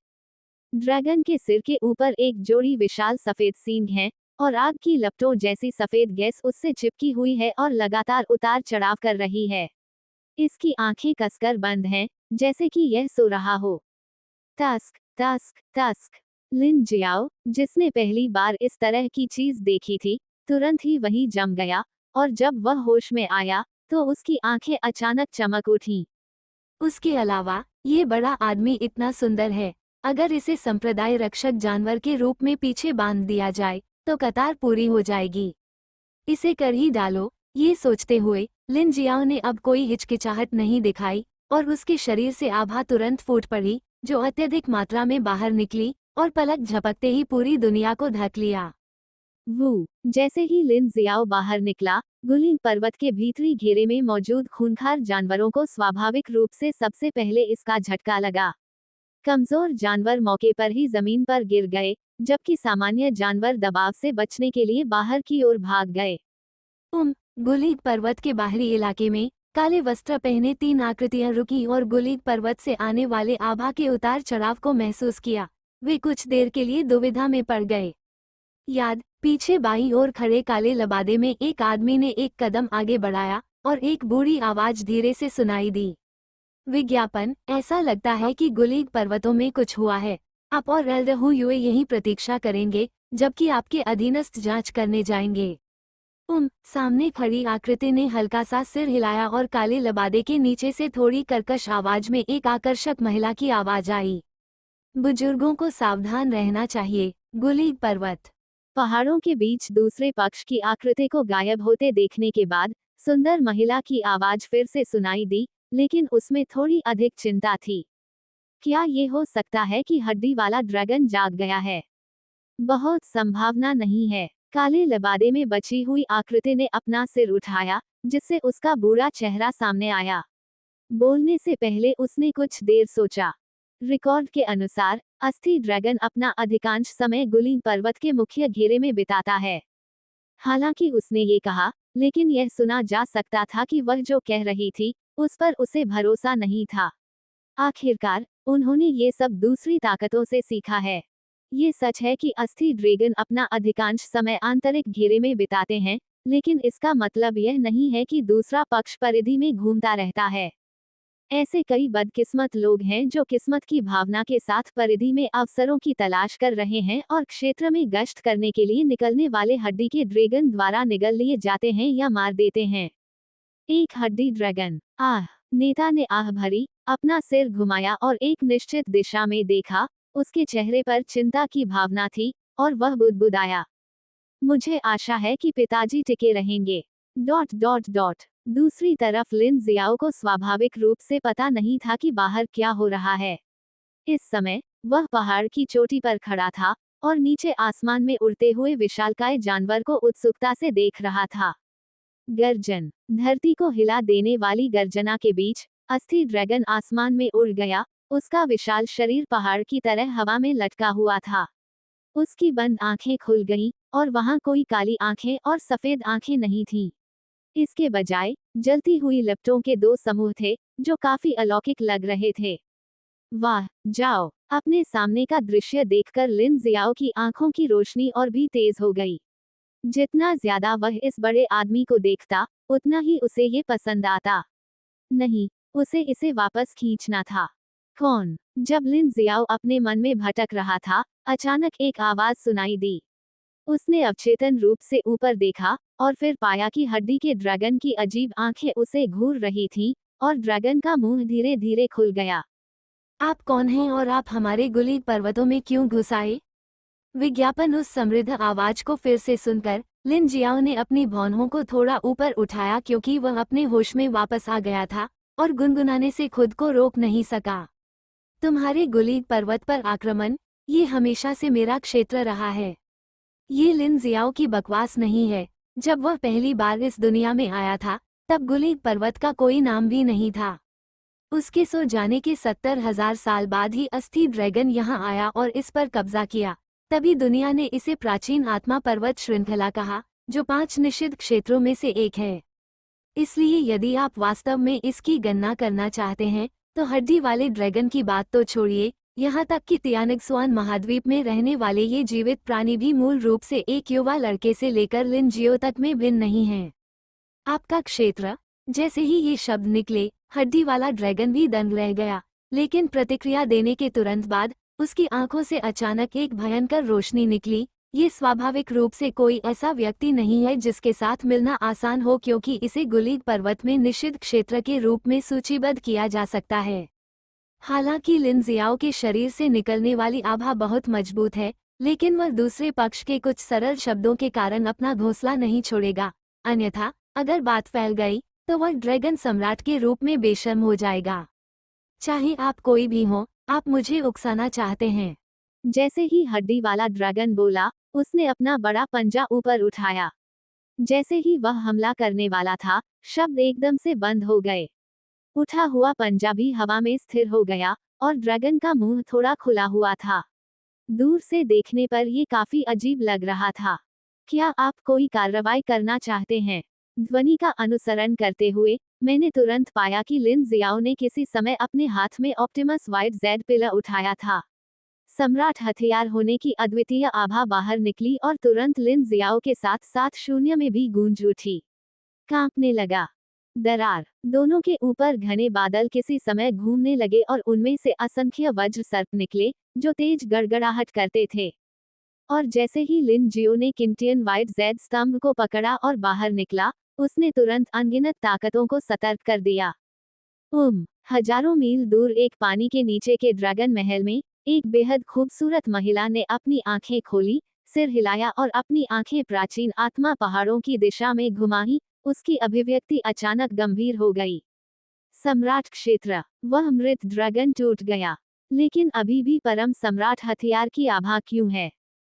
ड्रैगन के सिर के ऊपर एक जोड़ी विशाल सफेद सींग हैं, और आग की लपटों जैसी सफेद गैस उससे चिपकी हुई है और लगातार उतार चढ़ाव कर रही है। इसकी आंखें कसकर बंद हैं, जैसे कि यह सो रहा हो। टस्क, टस्क, टस्क। लिन जियाओ, जिसने पहली बार इस तरह की चीज देखी थी, तुरंत ही वहीं जम गया, और जब वह होश में आया तो उसकी आंखें अचानक चमक उठीं। उसके अलावा ये बड़ा आदमी इतना सुंदर है। अगर इसे संप्रदाय रक्षक जानवर के रूप में पीछे बांध दिया जाए तो कतार पूरी हो जाएगी। इसे कर ही डालो। ये सोचते हुए लिन जियाओ ने अब कोई हिचकिचाहट नहीं दिखाई, और उसके शरीर से आभा तुरंत फूट पड़ी, जो अत्यधिक मात्रा में बाहर निकली और पलक झपकते ही पूरी दुनिया को ढक लिया। वो, जैसे ही लिन जियाओ बाहर निकला, गुलिंग पर्वत के भीतरी घेरे में मौजूद खूंखार जानवरों को स्वाभाविक रूप से सबसे पहले इसका झटका लगा। कमजोर जानवर मौके पर ही जमीन पर गिर गए, जबकि सामान्य जानवर दबाव से बचने के लिए बाहर की ओर भाग गए। गुलिंग पर्वत के बाहरी इलाके में काले वस्त्र पहने 3 आकृतियां रुकी और गुलिंग पर्वत से आने वाले आभा के उतार चढ़ाव को महसूस किया। वे कुछ देर के लिए दुविधा में पड़ गए। याद, पीछे बाईं ओर खड़े काले लबादे में एक आदमी ने एक कदम आगे बढ़ाया और एक बूढ़ी आवाज धीरे से सुनाई दी। विज्ञापन। ऐसा लगता है कि गुलिंग पर्वतों में कुछ हुआ है। आप और एल्डर हुए यहीं प्रतीक्षा करेंगे, जबकि आपके अधीनस्थ जांच करने जाएंगे। सामने खड़ी आकृति ने हल्का सा सिर हिलाया और काले लबादे के नीचे से थोड़ी कर्कश आवाज में एक आकर्षक महिला की आवाज आई। बुजुर्गों को सावधान रहना चाहिए। गुलीग पर्वत। पहाड़ों के बीच दूसरे पक्ष की आकृति को गायब होते देखने के बाद सुंदर महिला की आवाज फिर से सुनाई दी, लेकिन उसमें थोड़ी अधिक चिंता थी। क्या ये हो सकता है कि हड्डी वाला ड्रैगन जाग गया है? बहुत संभावना नहीं है। काले लबादे में बची हुई आकृति ने अपना सिर उठाया, जिससे उसका बुरा चेहरा सामने आया। बोलने से पहले उसने कुछ देर सोचा। रिकॉर्ड के अनुसार अस्थि ड्रैगन अपना अधिकांश समय गुलीग पर्वत के मुख्य घेरे में बिताता है। हालांकि उसने ये कहा, लेकिन यह सुना जा सकता था कि वह जो कह रही थी, उस पर उसे भरोसा नहीं था। आखिरकार उन्होंने ये सब दूसरी ताकतों से सीखा है। ये सच है कि अस्थि ड्रैगन अपना अधिकांश समय आंतरिक घेरे में बिताते हैं, लेकिन इसका मतलब यह नहीं है कि दूसरा पक्ष परिधि में घूमता रहता है। ऐसे कई बदकिस्मत लोग हैं जो किस्मत की भावना के साथ परिधि में अवसरों की तलाश कर रहे हैं और क्षेत्र में गश्त करने के लिए निकलने वाले हड्डी के ड्रैगन द्वारा निगल लिए जाते हैं या मार देते हैं। एक हड्डी ड्रैगन। आह! नेता ने आह भरी, अपना सिर घुमाया और एक निश्चित दिशा में देखा। उसके चेहरे पर चिंता की भावना थी और वह बुदबुदाया, मुझे आशा है कि पिताजी टिके रहेंगे। ... दूसरी तरफ लिन जियाओ को स्वाभाविक रूप से पता नहीं था कि बाहर क्या हो रहा है। इस समय वह पहाड़ की चोटी पर खड़ा था और नीचे आसमान में उड़ते हुए विशालकाय जानवर को उत्सुकता से देख रहा था। गर्जन। धरती को हिला देने वाली गर्जना के बीच अस्थि ड्रैगन आसमान में उड़ गया। उसका विशाल शरीर पहाड़ की तरह हवा में लटका हुआ था। उसकी बंद आंखें खुल गईं और वहां कोई काली आंखें और सफेद आंखें नहीं थीं। इसके बजाय जलती हुई लपटों के दो समूह थे, जो काफी अलौकिक लग रहे थे। वाह! जाओ! अपने सामने का दृश्य देखकर लिन जियाओ की आंखों की रोशनी और भी तेज हो गई। जितना ज्यादा वह इस बड़े आदमी को देखता, उतना ही उसे ये पसंद आता। नहीं, उसे इसे वापस खींचना था। कौन? जब लिन जियाओ अपने मन में भटक रहा था, अचानक एक आवाज सुनाई दी। उसने अवचेतन रूप से ऊपर देखा और फिर पाया कि हड्डी के ड्रैगन की अजीब आंखें उसे घूर रही थीं और ड्रैगन का मुंह धीरे धीरे खुल गया। आप कौन हैं और आप हमारे गुलीग पर्वतों में क्यों घुस आए? विज्ञापन। उस समृद्ध आवाज को फिर से सुनकर लिन जियाओ ने अपनी भौहों को थोड़ा ऊपर उठाया, क्योंकि वह अपने होश में वापस आ गया था और गुनगुनाने से खुद को रोक नहीं सका। तुम्हारे गुलीग पर्वत पर आक्रमण, ये हमेशा से मेरा क्षेत्र रहा है। ये लिन जियाओ की बकवास नहीं है। जब वह पहली बार इस दुनिया में आया था, तब गुलीग पर्वत का कोई नाम भी नहीं था। उसके सो जाने के 70,000 साल बाद ही अस्थि ड्रैगन यहाँ आया और इस पर कब्जा किया। तभी दुनिया ने इसे प्राचीन आत्मा पर्वत श्रृंखला कहा, जो 5 निषिद्ध क्षेत्रों में से एक है। इसलिए यदि आप वास्तव में इसकी गणना करना चाहते हैं, तो हड्डी वाले ड्रैगन की बात तो छोड़िए, यहाँ तक कि तियानगसुआन महाद्वीप में रहने वाले ये जीवित प्राणी भी मूल रूप से एक युवा लड़के से लेकर लिन जियो तक में भिन्न नहीं हैं। आपका क्षेत्र। जैसे ही ये शब्द निकले, हड्डी वाला ड्रैगन भी दंग रह गया, लेकिन प्रतिक्रिया देने के तुरंत बाद उसकी आंखों से अचानक एक भयंकर रोशनी निकली। ये स्वाभाविक रूप से कोई ऐसा व्यक्ति नहीं है जिसके साथ मिलना आसान हो, क्योंकि इसे गुलीग पर्वत में निषिद्ध क्षेत्र के रूप में सूचीबद्ध किया जा सकता है। हालांकि लिन जियाओ के शरीर से निकलने वाली आभा बहुत मजबूत है, लेकिन वह दूसरे पक्ष के कुछ सरल शब्दों के कारण अपना घोंसला नहीं छोड़ेगा। अन्यथा अगर बात फैल गई, तो वह ड्रैगन सम्राट के रूप में बेशर्म हो जाएगा। चाहे आप कोई भी हो, आप मुझे उकसाना चाहते हैं। जैसे ही हड्डी वाला ड्रैगन बोला, उसने अपना बड़ा पंजा ऊपर उठाया। जैसे ही वह हमला करने वाला था, शब्द एकदम से बंद हो गए। उठा हुआ पंजा भी हवा में स्थिर हो गया और ड्रैगन का मुंह थोड़ा खुला हुआ था। दूर से देखने पर ये काफी अजीब लग रहा था। क्या आप कोई कार्रवाई करना चाहते हैं? ध्वनि का अनुसरण करते हुए मैंने तुरंत पाया कि लिन जियाओ ने किसी समय अपने हाथ में ऑप्टिमस वाइट जेड पिलर उठाया था। सम्राट हथियार होने की अद्वितीय आभा बाहर निकली और तुरंत लिन जियाओ के साथ साथ शून्य में भी गूंज उठी। कांपने लगा। दरार। दोनों के ऊपर घने बादल किसी समय घूमने लगे और उनमें से असंख्य वज्र सर्प निकले, जो तेज गड़गड़ाहट करते थे। और जैसे ही लिन जियो ने किंटियन वाइट जेड स्तंभ को पकड़ा और बाहर निकला, उसने तुरंत अनगिनत ताकतों को सतर्क कर दिया। हजारों मील दूर एक पानी के नीचे के ड्रैगन महल में एक बेहद खूबसूरत महिला ने अपनी आंखें खोली, सिर हिलाया और अपनी आंखें प्राचीन आत्मा पहाड़ों की दिशा में घुमाई। उसकी अभिव्यक्ति अचानक गंभीर हो गई। सम्राट क्षेत्र। वह मृत ड्रैगन टूट गया, लेकिन अभी भी परम सम्राट हथियार की आभा क्यों है?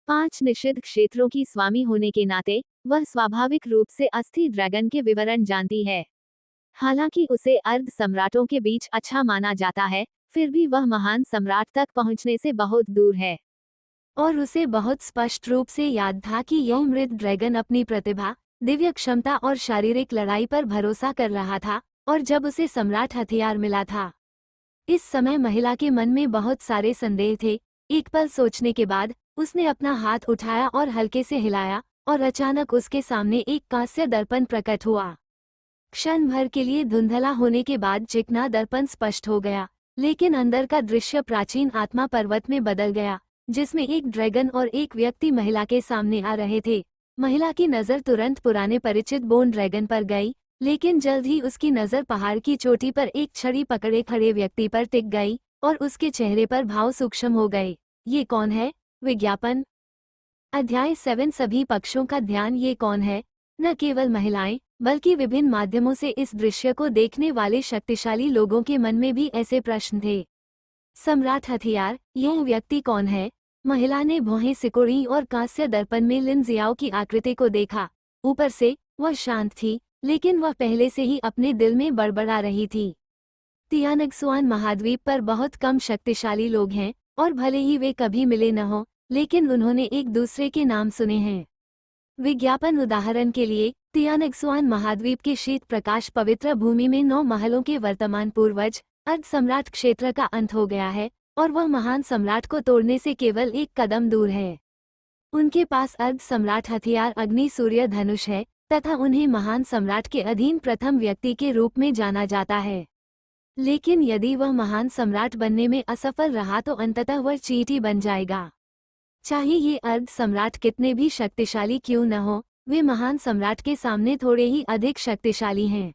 5 निषिद्ध क्षेत्रों की स्वामी होने के नाते वह स्वाभाविक रूप से अस्थि ड्रैगन के विवरण जानती है। हालांकि उसे अर्ध सम्राटों के बीच अच्छा माना जाता है, फिर भी वह महान सम्राट तक पहुंचने से बहुत दूर है। और उसे बहुत स्पष्ट रूप से याद था कि यह मृत ड्रैगन अपनी प्रतिभा, दिव्य क्षमता और शारीरिक लड़ाई पर भरोसा कर रहा था, और जब उसे सम्राट हथियार मिला था, इस समय महिला के मन में बहुत सारे संदेह थे। एक पल सोचने के बाद उसने अपना हाथ उठाया और हल्के से हिलाया, और अचानक उसके सामने एक कांस्य दर्पण प्रकट हुआ। क्षण भर के लिए धुंधला होने के बाद चिकना दर्पण स्पष्ट हो गया, लेकिन अंदर का दृश्य प्राचीन आत्मा पर्वत में बदल गया, जिसमें एक ड्रैगन और एक व्यक्ति महिला के सामने आ रहे थे। महिला की नज़र तुरंत पुराने परिचित बोन ड्रैगन पर गई, लेकिन जल्द ही उसकी नज़र पहाड़ की चोटी पर एक छड़ी पकड़े खड़े व्यक्ति पर टिक गई, और उसके चेहरे पर भाव सूक्ष्म हो गए। ये कौन है? विज्ञापन। अध्याय 7। सभी पक्षों का ध्यान। ये कौन है? न केवल महिलाएं, बल्कि विभिन्न माध्यमों से इस दृश्य को देखने वाले शक्तिशाली लोगों के मन में भी ऐसे प्रश्न थे। सम्राट हथियार, यह व्यक्ति कौन है? महिला ने भौहें सिकुड़ी और कांस्य दर्पण में लिन जियाओ की आकृति को देखा। ऊपर से वह शांत थी, लेकिन वह पहले से ही अपने दिल में बड़बड़ा रही थी। तियानगसुआन महाद्वीप पर बहुत कम शक्तिशाली लोग हैं, और भले ही वे कभी मिले न हों, लेकिन उन्होंने एक दूसरे के नाम सुने हैं। विज्ञापन। उदाहरण के लिए, तियानगसुआन महाद्वीप के शीत प्रकाश पवित्र भूमि में 9 महलों के वर्तमान पूर्वज अर्ध सम्राट क्षेत्र का अंत हो गया है, और वह महान सम्राट को तोड़ने से केवल एक कदम दूर है। उनके पास अर्ध सम्राट हथियार अग्नि सूर्य धनुष है, तथा उन्हें महान सम्राट के अधीन प्रथम व्यक्ति के रूप में जाना जाता है। लेकिन यदि वह महान सम्राट बनने में असफल रहा तो अंततः वह चींटी बन जाएगा। चाहे ये अर्ध सम्राट कितने भी शक्तिशाली क्यों न हो, वे महान सम्राट के सामने थोड़े ही अधिक शक्तिशाली हैं।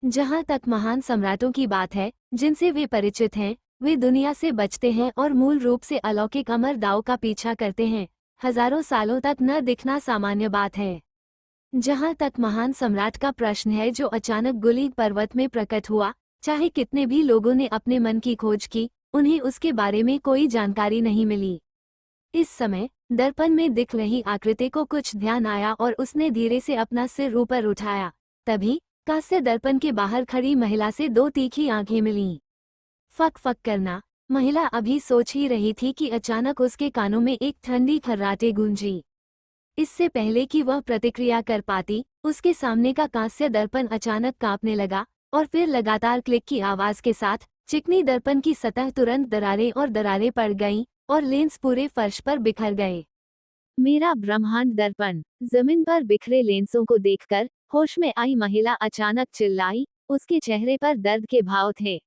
जहाँ तक महान सम्राटों की बात है, जिनसे वे परिचित हैं, वे दुनिया से बचते हैं और मूल रूप से अलौकिक अमर दाव का पीछा करते हैं। हजारों सालों तक न दिखना सामान्य बात है। जहाँ तक महान सम्राट का प्रश्न है जो अचानक गुलीग पर्वत में प्रकट हुआ, चाहे कितने भी लोगों ने अपने मन की खोज की, उन्हें उसके बारे में कोई जानकारी नहीं मिली। इस समय दर्पण में दिख रही आकृति को कुछ ध्यान आया और उसने धीरे से अपना सिर ऊपर उठाया। तभी कांस्य दर्पण के बाहर खड़ी महिला से 2 तीखी आंखें मिलीं। फक फक करना। महिला अभी सोच ही रही थी कि अचानक उसके कानों में एक ठंडी खर्राटे गूंजी। इससे पहले कि वह प्रतिक्रिया कर पाती, उसके सामने का कांस्य दर्पण अचानक कांपने लगा, और फिर लगातार क्लिक की आवाज के साथ चिकनी दर्पण की सतह तुरंत दरारें पड़ गईं, और लेंस पूरे फर्श पर बिखर गए। मेरा ब्रह्मांड दर्पण। जमीन पर बिखरे लेंसों को देखकर होश में आई महिला अचानक चिल्लाई। उसके चेहरे पर दर्द के भाव थे।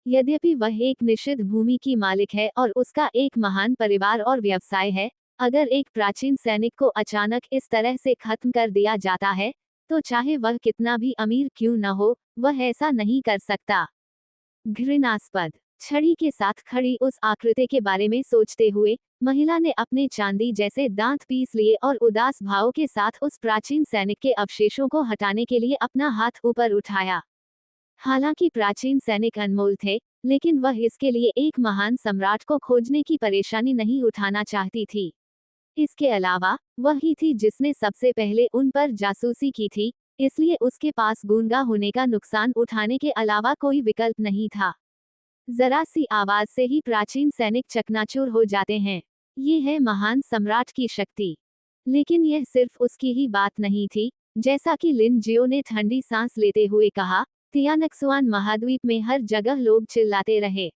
यद्यपि वह एक निषिद्ध भूमि की मालिक है और उसका एक महान परिवार और व्यवसाय है, अगर एक प्राचीन सैनिक को अचानक इस तरह से खत्म कर दिया जाता है, तो चाहे वह कितना भी अमीर क्यों न हो, वह ऐसा नहीं कर सकता। घृणास्पद। छड़ी के साथ खड़ी उस आकृति के बारे में सोचते हुए महिला ने अपने चांदी जैसे दांत पीस लिए और उदास भाव के साथ उस प्राचीन सैनिक के अवशेषों को हटाने के लिए अपना हाथ ऊपर उठाया। हालांकि प्राचीन सैनिक अनमोल थे, लेकिन वह इसके लिए एक महान सम्राट को खोजने की परेशानी नहीं उठाना चाहती थी। इसके अलावा वह ही थी जिसने सबसे पहले उन पर जासूसी की थी, इसलिए उसके पास गूंगा होने का नुकसान उठाने के अलावा कोई विकल्प नहीं था। जरा सी आवाज से ही प्राचीन सैनिक चकनाचूर हो जाते हैं। ये है महान सम्राट की शक्ति। लेकिन यह सिर्फ उसकी ही बात नहीं थी। जैसा कि लिन जियो ने ठंडी सांस लेते हुए कहा, तियानगसुआन महाद्वीप में हर जगह लोग चिल्लाते रहे।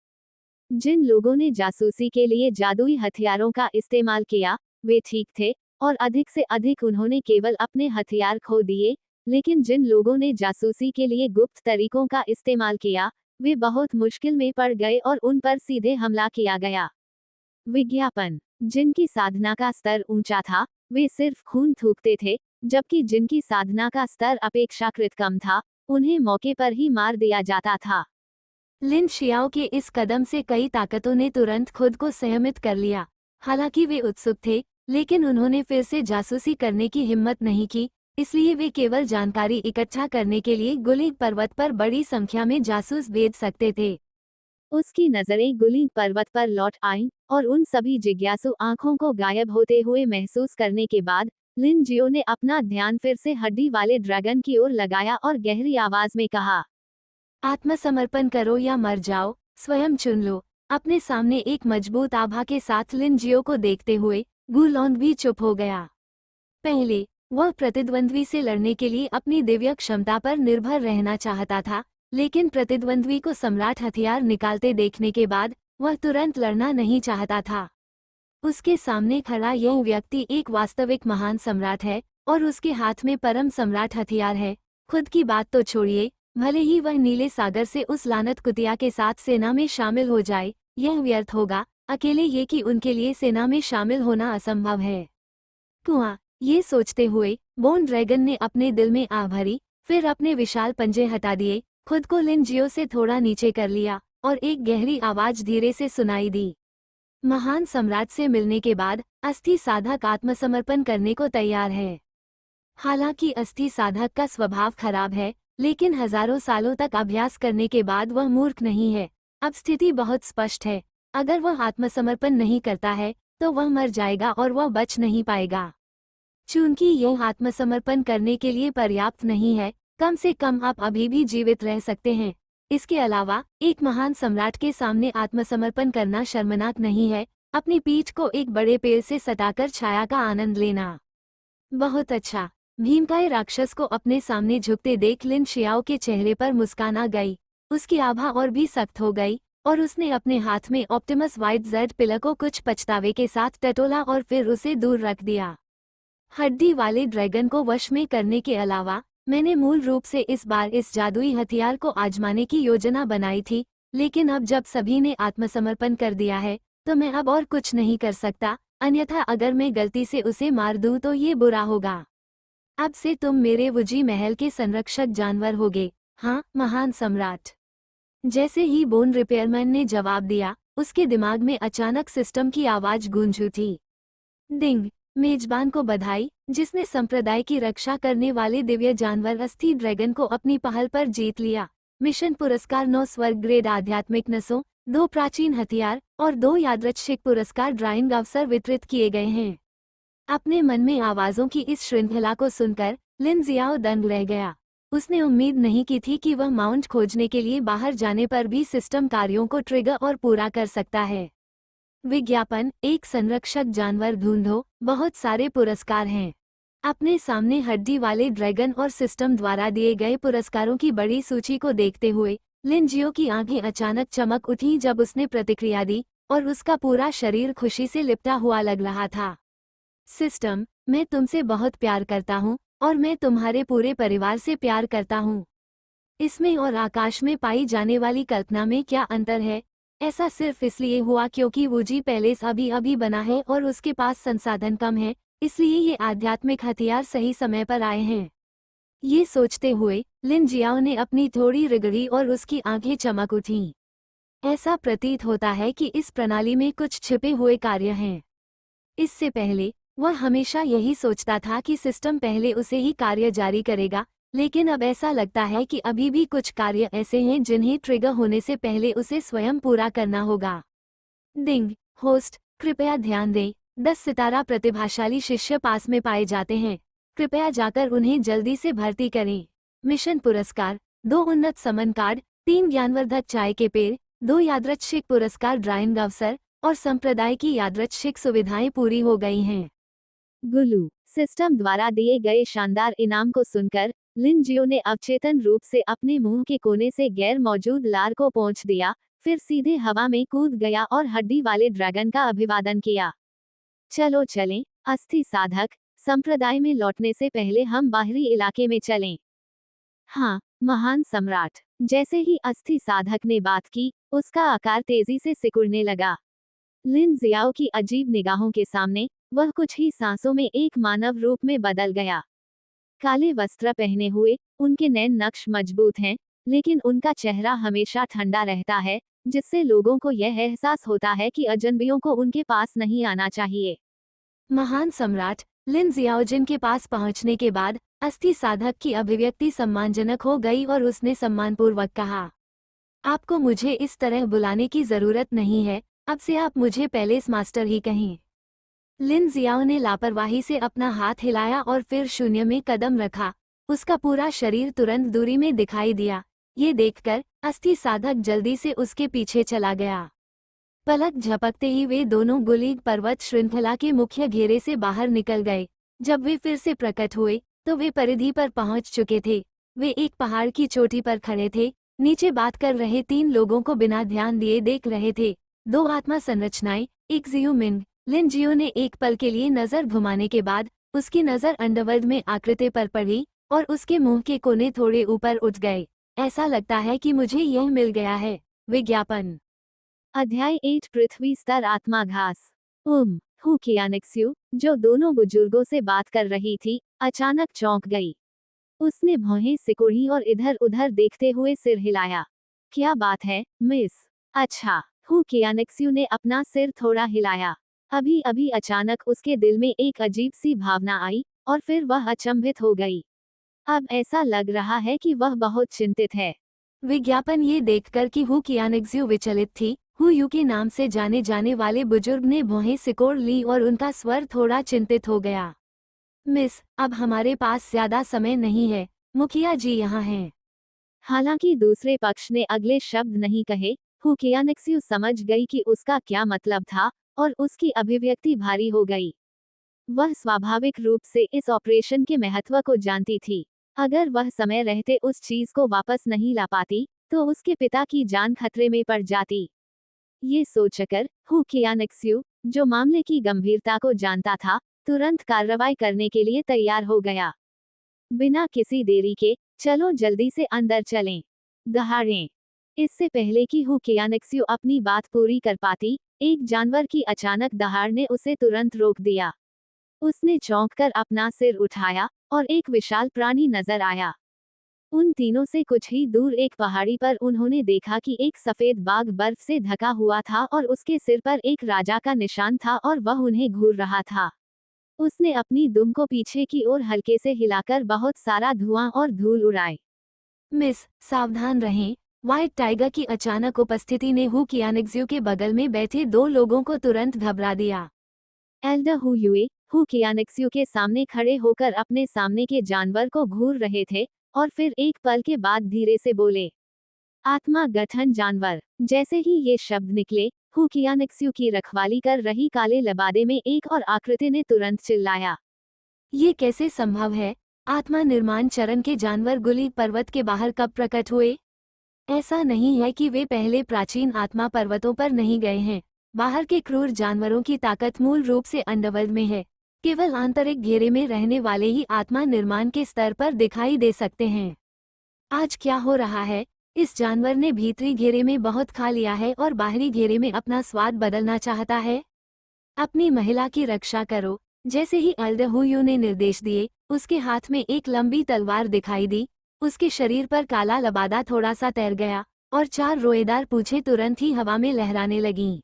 जिन लोगों ने जासूसी के लिए जादुई हथियारों का इस्तेमाल किया, वे ठीक थे, और अधिक से अधिक उन्होंने केवल अपने हथियार खो दिए। लेकिन जिन लोगों ने जासूसी के लिए गुप्त तरीकों का इस्तेमाल किया, वे बहुत मुश्किल में पड़ गए और उन पर सीधे हमला किया गया। विज्ञापन। जिनकी साधना का स्तर ऊंचा था वे सिर्फ खून थूकते थे, जबकि जिनकी साधना का स्तर अपेक्षाकृत कम था उन्हें मौके पर ही मार दिया जाता था। लिन शियाओ के इस कदम से कई ताकतों ने तुरंत खुद को संयमित कर लिया। हालांकि वे उत्सुक थे, लेकिन उन्होंने फिर से जासूसी करने की हिम्मत नहीं की, इसलिए वे केवल जानकारी इकट्ठा करने के लिए गुलिंग पर्वत पर बड़ी संख्या में जासूस भेज सकते थे। उसकी नजरें गुलिंग पर्वत पर लौट आईं, और उन सभी जिज्ञासु आंखों को गायब होते हुए महसूस करने के बाद लिन जियो ने अपना ध्यान फिर से हड्डी वाले ड्रैगन की ओर लगाया और गहरी आवाज में कहा, आत्मसमर्पण करो या मर जाओ, स्वयं चुन लो। अपने सामने एक मजबूत आभा के साथ लिन जियो को देखते हुए गुलौंग भी चुप हो गया। पहले वह प्रतिद्वंद्वी से लड़ने के लिए अपनी दिव्य क्षमता पर निर्भर रहना चाहता था, लेकिन प्रतिद्वंद्वी को सम्राट हथियार निकालते देखने के बाद वह तुरंत लड़ना नहीं चाहता था। उसके सामने खड़ा यह व्यक्ति एक वास्तविक महान सम्राट है और उसके हाथ में परम सम्राट हथियार है। खुद की बात तो छोड़िए, भले ही वह नीले सागर से उस लानत कुतिया के साथ सेना में शामिल हो जाए, यह व्यर्थ होगा। अकेले ये कि उनके लिए सेना में शामिल होना असंभव है। कुआं, ये सोचते हुए बोन ड्रैगन ने अपने दिल में आह भरी, फिर अपने विशाल पंजे हटा दिए, खुद को लिन जियो से थोड़ा नीचे कर लिया और एक गहरी आवाज धीरे से सुनाई दी। महान सम्राट से मिलने के बाद अस्थि साधक आत्मसमर्पण करने को तैयार है। हालांकि अस्थि साधक का स्वभाव खराब है, लेकिन हजारों सालों तक अभ्यास करने के बाद वह मूर्ख नहीं है। अब स्थिति बहुत स्पष्ट है, अगर वह आत्मसमर्पण नहीं करता है तो वह मर जाएगा और वह बच नहीं पाएगा। चूंकि यह आत्मसमर्पण करने के लिए पर्याप्त नहीं है, कम से कम आप अभी भी जीवित रह सकते हैं। इसके अलावा एक महान सम्राट के सामने आत्मसमर्पण करना शर्मनाक नहीं है, अपनी पीठ को एक बड़े पेड़ से सटाकर छाया का आनंद लेना। बहुत अच्छा। भीमकाय राक्षस को अपने सामने झुकते देख लिन शियाओ के चेहरे पर मुस्कान आ गई। उसकी आभा और भी सख्त हो गई और उसने अपने हाथ में ऑप्टिमस वाइट जेड पिलर को कुछ पछतावे के साथ टटोला और फिर उसे दूर रख दिया। हड्डी वाले ड्रैगन को वश में करने के अलावा मैंने मूल रूप से इस बार इस जादुई हथियार को आजमाने की योजना बनाई थी, लेकिन अब जब सभी ने आत्मसमर्पण कर दिया है तो मैं अब और कुछ नहीं कर सकता, अन्यथा अगर मैं गलती से उसे मार दूं तो ये बुरा होगा। अब से तुम मेरे वुजी महल के संरक्षक जानवर होगे। हाँ, महान सम्राट। जैसे ही बोन रिपेयरमैन ने जवाब दिया, उसके दिमाग में अचानक सिस्टम की आवाज गूंज उठी। डिंग। मेजबान को बधाई, जिसने संप्रदाय की रक्षा करने वाले दिव्य जानवर अस्थि ड्रैगन को अपनी पहल पर जीत लिया। मिशन पुरस्कार 9 स्वर्ग ग्रेड आध्यात्मिक नसों, 2 प्राचीन हथियार और 2 यादृच्छिक पुरस्कार ड्राइंग अवसर वितरित किए गए हैं। अपने मन में आवाजों की इस श्रृंखला को सुनकर लिन जियाओ दंग रह गया। उसने उम्मीद नहीं की थी कि वह माउंट खोजने के लिए बाहर जाने पर भी सिस्टम कार्यों को ट्रिगर और पूरा कर सकता है। विज्ञापन, एक संरक्षक जानवर ढूंढो, बहुत सारे पुरस्कार हैं। अपने सामने हड्डी वाले ड्रैगन और सिस्टम द्वारा दिए गए पुरस्कारों की बड़ी सूची को देखते हुए लिन जियो की आंखें अचानक चमक उठी जब उसने प्रतिक्रिया दी और उसका पूरा शरीर खुशी से लिपटा हुआ लग रहा था। सिस्टम, मैं तुमसे बहुत प्यार करता हूँ और मैं तुम्हारे पूरे परिवार से प्यार करता हूँ। इसमें और आकाश में पाई जाने वाली कल्पना में क्या अंतर है? ऐसा सिर्फ इसलिए हुआ क्योंकि वुजी पैलेस अभी अभी बना है और उसके पास संसाधन कम है, इसलिए ये आध्यात्मिक हथियार सही समय पर आए हैं। ये सोचते हुए लिन जियाओ ने अपनी थोड़ी रिगड़ी और उसकी आंखें चमक उठीं। ऐसा प्रतीत होता है कि इस प्रणाली में कुछ छिपे हुए कार्य हैं। इससे पहले वह हमेशा यही सोचता था कि सिस्टम पहले उसे ही कार्य जारी करेगा, लेकिन अब ऐसा लगता है कि अभी भी कुछ कार्य ऐसे हैं जिन्हें ट्रिगर होने से पहले उसे स्वयं पूरा करना होगा। डिंग। होस्ट, कृपया ध्यान दें, 10 सितारा प्रतिभाशाली शिष्य पास में पाए जाते हैं। कृपया जाकर उन्हें जल्दी से भर्ती करें। मिशन पुरस्कार, 2 उन्नत समन कार्ड, 3 ज्ञानवर्धक चाय के पेड़, 2 यादृच्छिक पुरस्कार ड्राइंग अवसर और संप्रदाय की यादृच्छिक सुविधाएं पूरी हो गई हैं। गुलू। सिस्टम द्वारा दिए गए शानदार इनाम को सुनकर लिन जियो ने अवचेतन रूप से अपने मुंह के कोने से गैर मौजूद लार को पोंछ दिया, फिर सीधे हवा में कूद गया और हड्डी वाले ड्रैगन का अभिवादन किया। चलो चलें, अस्थि साधक, संप्रदाय में लौटने से पहले हम बाहरी इलाके में चलें। हाँ, महान सम्राट। जैसे ही अस्थि साधक ने बात की, उसका आकार तेजी से सिकुड़ने लगा। लिन जियाओ की अजीब निगाहों के सामने वह कुछ ही सांसों में एक मानव रूप में बदल गया। काले वस्त्र पहने हुए, उनके नैन नक्श मजबूत हैं, लेकिन उनका चेहरा हमेशा ठंडा रहता है, जिससे लोगों को यह एहसास होता है कि अजनबियों को उनके पास नहीं आना चाहिए। महान सम्राट लिन जियाओजिन के पास पहुंचने के बाद अस्थि साधक की अभिव्यक्ति सम्मानजनक हो गई और उसने सम्मानपूर्वक कहा, आपको मुझे इस तरह बुलाने की जरूरत नहीं है, अब से आप मुझे पैलेस मास्टर ही कहें। लिन जियाओ ने लापरवाही से अपना हाथ हिलाया और फिर शून्य में कदम रखा। उसका पूरा शरीर तुरंत दूरी में दिखाई दिया। ये देखकर अस्थि साधक जल्दी से उसके पीछे चला गया। पलक झपकते ही वे दोनों गुलीग पर्वत श्रृंखला के मुख्य घेरे से बाहर निकल गए। जब वे फिर से प्रकट हुए तो वे परिधि पर पहुंच चुके थे। वे एक पहाड़ की चोटी पर खड़े थे, नीचे बात कर रहे 3 लोगों को बिना ध्यान दिए देख रहे थे। 2 आत्मा संरचनाएं, एक जियो मिंग। लिन जियो ने एक पल के लिए नजर घुमाने के बाद उसकी नजर अंडरवर्ल्ड में आकृति पर पड़ी और उसके मुंह के कोने थोड़े ऊपर उठ गए। ऐसा लगता है कि मुझे यह मिल गया है। विज्ञापन। अध्याय 8 पृथ्वी स्तर आत्माघास। हु कियानिक्स्यू, जो दोनों बुजुर्गों से बात कर रही थी, अचानक चौंक गई। उसने भौहें सिकुड़ी और इधर उधर देखते हुए सिर हिलाया। क्या बात है, मिस? अच्छा। हु कियानिक्स्यू ने अपना सिर थोड़ा हिलाया। अभी अभी अचानक उसके दिल में एक अजीब सी भावना आई और फिर वह अचंभित हो गई। अब ऐसा लग रहा है कि वह बहुत चिंतित है। विज्ञापन। ये देखकर कि हु कियानिक्स्यू विचलित थी, हु यू के नाम से जाने जाने वाले बुजुर्ग ने भौहें सिकोड़ ली और उनका स्वर थोड़ा चिंतित हो गया। मिस, अब हमारे पास ज्यादा समय नहीं है, मुखिया जी यहाँ हैं। हालांकि दूसरे पक्ष ने अगले शब्द नहीं कहे, हु कियानिक्स्यू समझ गई कि उसका क्या मतलब था और उसकी अभिव्यक्ति भारी हो गई। वह स्वाभाविक रूप से इस ऑपरेशन के महत्व को जानती थी। अगर वह समय रहते उस चीज को वापस नहीं ला पाती तो उसके पिता की जान खतरे में पड़ जाती। ये सोचकर हु कियानिक्स्यू, जो मामले की गंभीरता को जानता था, तुरंत कार्रवाई करने के लिए तैयार हो गया। बिना किसी देरी के, चलो जल्दी से अंदर चलें। दहाड़ें। इससे पहले कि हु कियानिक्स्यू अपनी बात पूरी कर पाती, एक जानवर की अचानक दहाड़ ने उसे तुरंत रोक दिया। उसने चौंककर अपना सिर उठाया और एक विशाल प्राणी नजर आया। उन तीनों से कुछ ही दूर एक पहाड़ी पर उन्होंने देखा कि एक सफेद बाघ बर्फ से ढका हुआ था और उसके सिर पर एक राजा का निशान था और वह उन्हें घूर रहा था। उसने अपनी दुम को पीछे की ओर हल्के से हिलाकर बहुत सारा धुआं और धूल उड़ाए। मिस, सावधान रहें। व्हाइट टाइगर की अचानक उपस्थिति ने हु कियानिक्स्यू के बगल में बैठे 2 लोगों को तुरंत घबरा दिया। एल्डर हु युए, हु कियानिक्स्यू के सामने खड़े होकर अपने सामने के जानवर को घूर रहे थे और फिर एक पल के बाद धीरे से बोले, आत्मा गठन जानवर। जैसे ही ये शब्द निकले, हु कियानिक्स्यू की रखवाली कर रही काले लबादे में एक और आकृति ने तुरंत चिल्लाया, ये कैसे संभव है? आत्मा निर्माण चरण के जानवर गुली पर्वत के बाहर कब प्रकट हुए? ऐसा नहीं है कि वे पहले प्राचीन आत्मा पर्वतों पर नहीं गए हैं। बाहर के क्रूर जानवरों की ताकत मूल रूप से अंडरवर्ल्ड में है। केवल आंतरिक घेरे में रहने वाले ही आत्मा निर्माण के स्तर पर दिखाई दे सकते हैं। आज क्या हो रहा है? इस जानवर ने भीतरी घेरे में बहुत खा लिया है और बाहरी घेरे में अपना स्वाद बदलना चाहता है। अपनी महिला की रक्षा करो। जैसे ही एल्डर हु यू ने निर्देश दिए, उसके हाथ में एक लंबी तलवार दिखाई दी। उसके शरीर पर काला लबादा थोड़ा सा तैर गया और 4 रोएदार पूंछें तुरंत ही हवा में लहराने लगीं।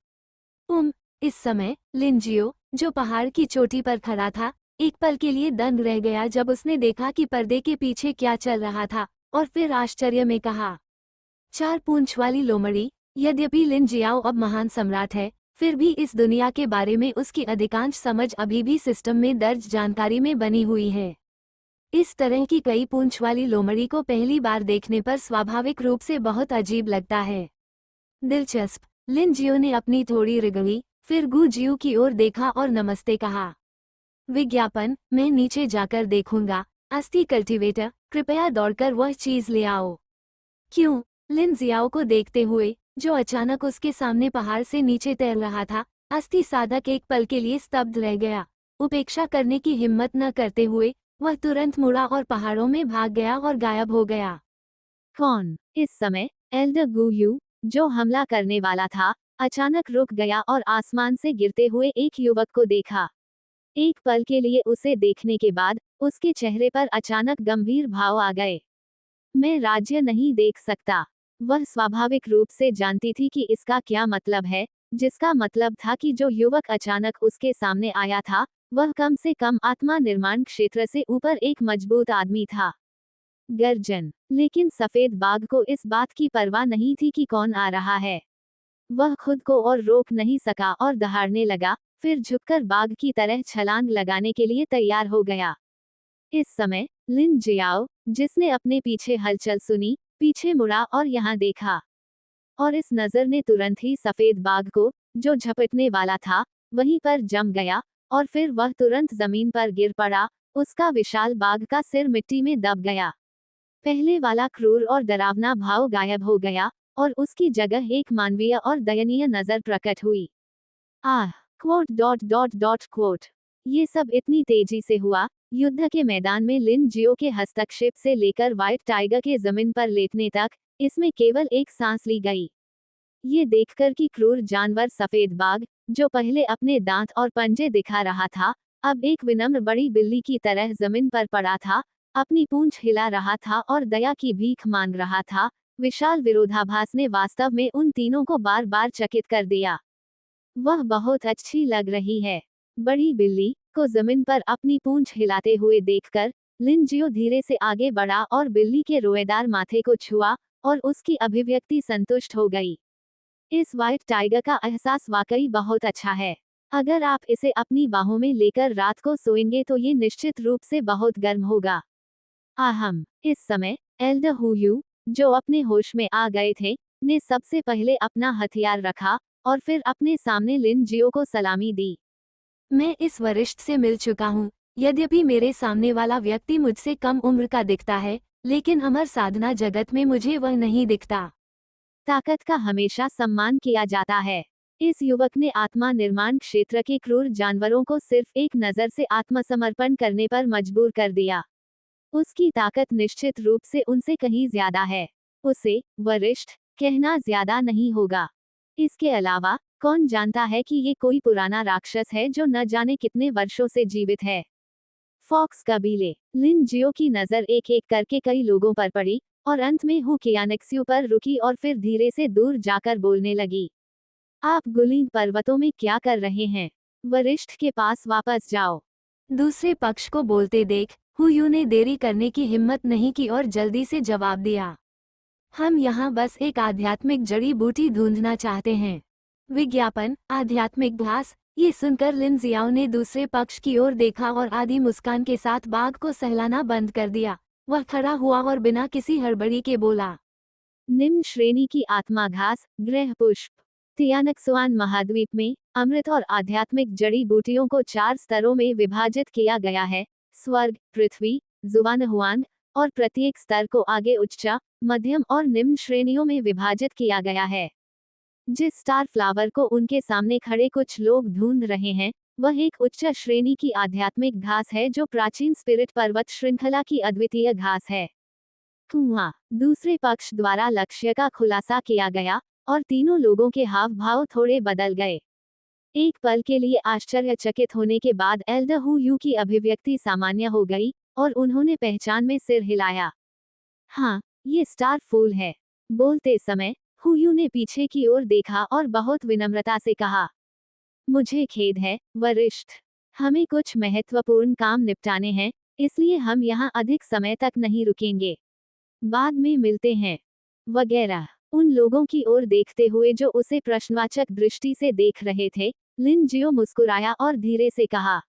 इस समय लिन जियो, जो पहाड़ की चोटी पर खड़ा था, एक पल के लिए दंग रह गया जब उसने देखा कि पर्दे के पीछे क्या चल रहा था, और फिर आश्चर्य में कहा, 4 पूंछ वाली लोमड़ी। यद्यपि लिन जियाओ अब महान सम्राट है, फिर भी इस दुनिया के बारे में उसकी अधिकांश समझ अभी भी सिस्टम में दर्ज जानकारी में बनी हुई है। इस तरह की कई पूंछ वाली लोमड़ी को पहली बार देखने पर स्वाभाविक रूप से बहुत अजीब लगता है। दिलचस्प। लिन जियो ने अपनी थोड़ी रिगड़ी, फिर गु जियो की ओर देखा और नमस्ते कहा। विज्ञापन। मैं नीचे जाकर देखूंगा। अस्थि कल्टीवेटर, कृपया दौड़कर वह चीज ले आओ। क्यों? लिन जियाओ को देखते हुए, जो अचानक उसके सामने पहाड़ से नीचे तैर रहा था, अस्थि साधक एक पल के लिए स्तब्ध रह गया। उपेक्षा करने की हिम्मत न करते हुए वह तुरंत मुड़ा और पहाड़ों में भाग गया और गायब हो गया। कौन? इस समय एल्डर गु यू, जो हमला करने वाला था, अचानक रुक गया और आसमान से गिरते हुए एक युवक को देखा। एक पल के लिए उसे देखने के बाद उसके चेहरे पर अचानक गंभीर भाव आ गए। मैं राज्य नहीं देख सकता। वह स्वाभाविक रूप से जानती थी कि इसका क्या मतलब है, जिसका मतलब था कि जो युवक अचानक उसके सामने आया था, वह कम से कम आत्मा निर्माण क्षेत्र से ऊपर एक मजबूत आदमी था। गर्जन। लेकिन सफेद बाघ को इस बात की परवाह नहीं थी कि कौन आ रहा है। वह खुद को और रोक नहीं सका और दहाड़ने लगा, फिर झुककर बाघ की तरह छलांग लगाने के लिए तैयार हो गया। इस समय लिन जियाओ, जिसने अपने पीछे हलचल सुनी, पीछे मुड़ा और यहाँ देखा। और इस नजर ने तुरंत ही सफेद बाघ को, जो झपटने वाला था, वहीं पर जम गया, और फिर वह तुरंत जमीन पर गिर पड़ा। उसका विशाल बाघ का सिर मिट्टी में दब गया। पहले वाला क्रूर और डरावना भाव गायब हो गया, और उसकी जगह एक मानवीय और दयनीय नजर प्रकट हुई। आह! क्वोट। ये सब इतनी तेजी से हुआ। युद्ध के मैदान में लिन जियो के हस्तक्षेप से लेकर व्हाइट टाइगर के जमीन पर लेटने तक, इसमें केवल एक सांस ली गई। ये देखकर कि क्रूर जानवर सफेद बाघ, जो पहले अपने दांत और पंजे दिखा रहा था, अब एक विनम्र बड़ी बिल्ली की तरह जमीन पर पड़ा था, अपनी पूंछ हिला रहा था और दया की भीख मांग रहा था। विशाल विरोधाभास ने वास्तव में उन तीनों को बार बार चकित कर दिया। वह बहुत अच्छी लग रही है। बड़ी बिल्ली को जमीन पर अपनी पूंछ हिलाते हुए देखकर लिन जियो धीरे से आगे बढ़ा और बिल्ली के रोएदार माथे को छुआ, और उसकी अभिव्यक्ति संतुष्ट हो गई। इस व्हाइट टाइगर का एहसास वाकई बहुत अच्छा है। अगर आप इसे अपनी बाहों में लेकर रात को सोएंगे तो ये निश्चित रूप से बहुत गर्म होगा। आहम। इस समय एल्डर हुयू, जो अपने होश में आ गए थे, ने सबसे पहले अपना हथियार रखा और फिर अपने सामने लिन जियो को सलामी दी। मैं इस वरिष्ठ से मिल चुका हूँ। यद्यपि मेरे सामने वाला व्यक्ति मुझसे कम उम्र का दिखता है, लेकिन अमर साधना जगत में मुझे वह नहीं दिखता। ताकत का हमेशा सम्मान किया जाता है। इस युवक ने आत्मा निर्माण क्षेत्र के क्रूर जानवरों को सिर्फ एक नजर से आत्मसमर्पण करने पर मजबूर कर दिया। उसकी ताकत निश्चित रूप से उनसे कहीं ज्यादा है। उसे वरिष्ठ कहना ज्यादा नहीं होगा। इसके अलावा कौन जानता है कि ये कोई पुराना राक्षस है जो न जाने कितने वर्षों से जीवित है। फॉक्स कबीले। लिन जियो की नजर एक एक करके कई लोगों पर पड़ी, और अंत में हु कियानक्स्यू पर रुकी और फिर धीरे से दूर जाकर बोलने लगी। आप गुलिंग पर्वतों में क्या कर रहे हैं? वरिष्ठ के पास वापस जाओ। दूसरे पक्ष को बोलते देख हुयू ने देरी करने की हिम्मत नहीं की और जल्दी से जवाब दिया। हम यहाँ बस एक आध्यात्मिक जड़ी बूटी ढूंढना चाहते हैं। विज्ञापन, आध्यात्मिक घास। ये सुनकर लिन जियाओ ने दूसरे पक्ष की ओर देखा और आधी मुस्कान के साथ बाघ को सहलाना बंद कर दिया। वह खड़ा हुआ और बिना किसी हड़बड़ी के बोला, निम्न श्रेणी की आत्मा घास, ग्रह पुष्प। तियानक्सुआन महाद्वीप में अमृत और आध्यात्मिक जड़ी बूटियों को 4 स्तरों में विभाजित किया गया है: स्वर्ग, पृथ्वी, जुवानहुआंग, और प्रत्येक स्तर को आगे उच्च, मध्यम और निम्न श्रेणियों में विभाजित किया गया है। जिस स्टार फ्लावर को उनके सामने खड़े कुछ लोग ढूंढ रहे हैं, वह एक उच्च श्रेणी की आध्यात्मिक घास है जो प्राचीन स्पिरिट पर्वत श्रृंखला की अद्वितीय घास है। कुआं। दूसरे पक्ष द्वारा लक्ष्य का खुलासा किया गया, और तीनों लोगों के हाव भाव थोड़े बदल गए। एक पल के लिए आश्चर्यचकित होने के बाद एल्डर हुयू की अभिव्यक्ति सामान्य हो गई, और उन्होंने पहचान में सिर हिलाया। हाँ, ये स्टार फूल है। बोलते समय हुयू ने पीछे की ओर देखा और बहुत विनम्रता से कहा, मुझे खेद है, वरिष्ठ। हमें कुछ महत्वपूर्ण काम निपटाने हैं, इसलिए हम यहाँ अधिक समय तक नहीं रुकेंगे। बाद में मिलते हैं। वगैरह। उन लोगों की ओर देखते हुए जो उसे प्रश्नवाचक दृष्टि से देख रहे थे, लिन जियो मुस्कुराया और धीरे से कहा,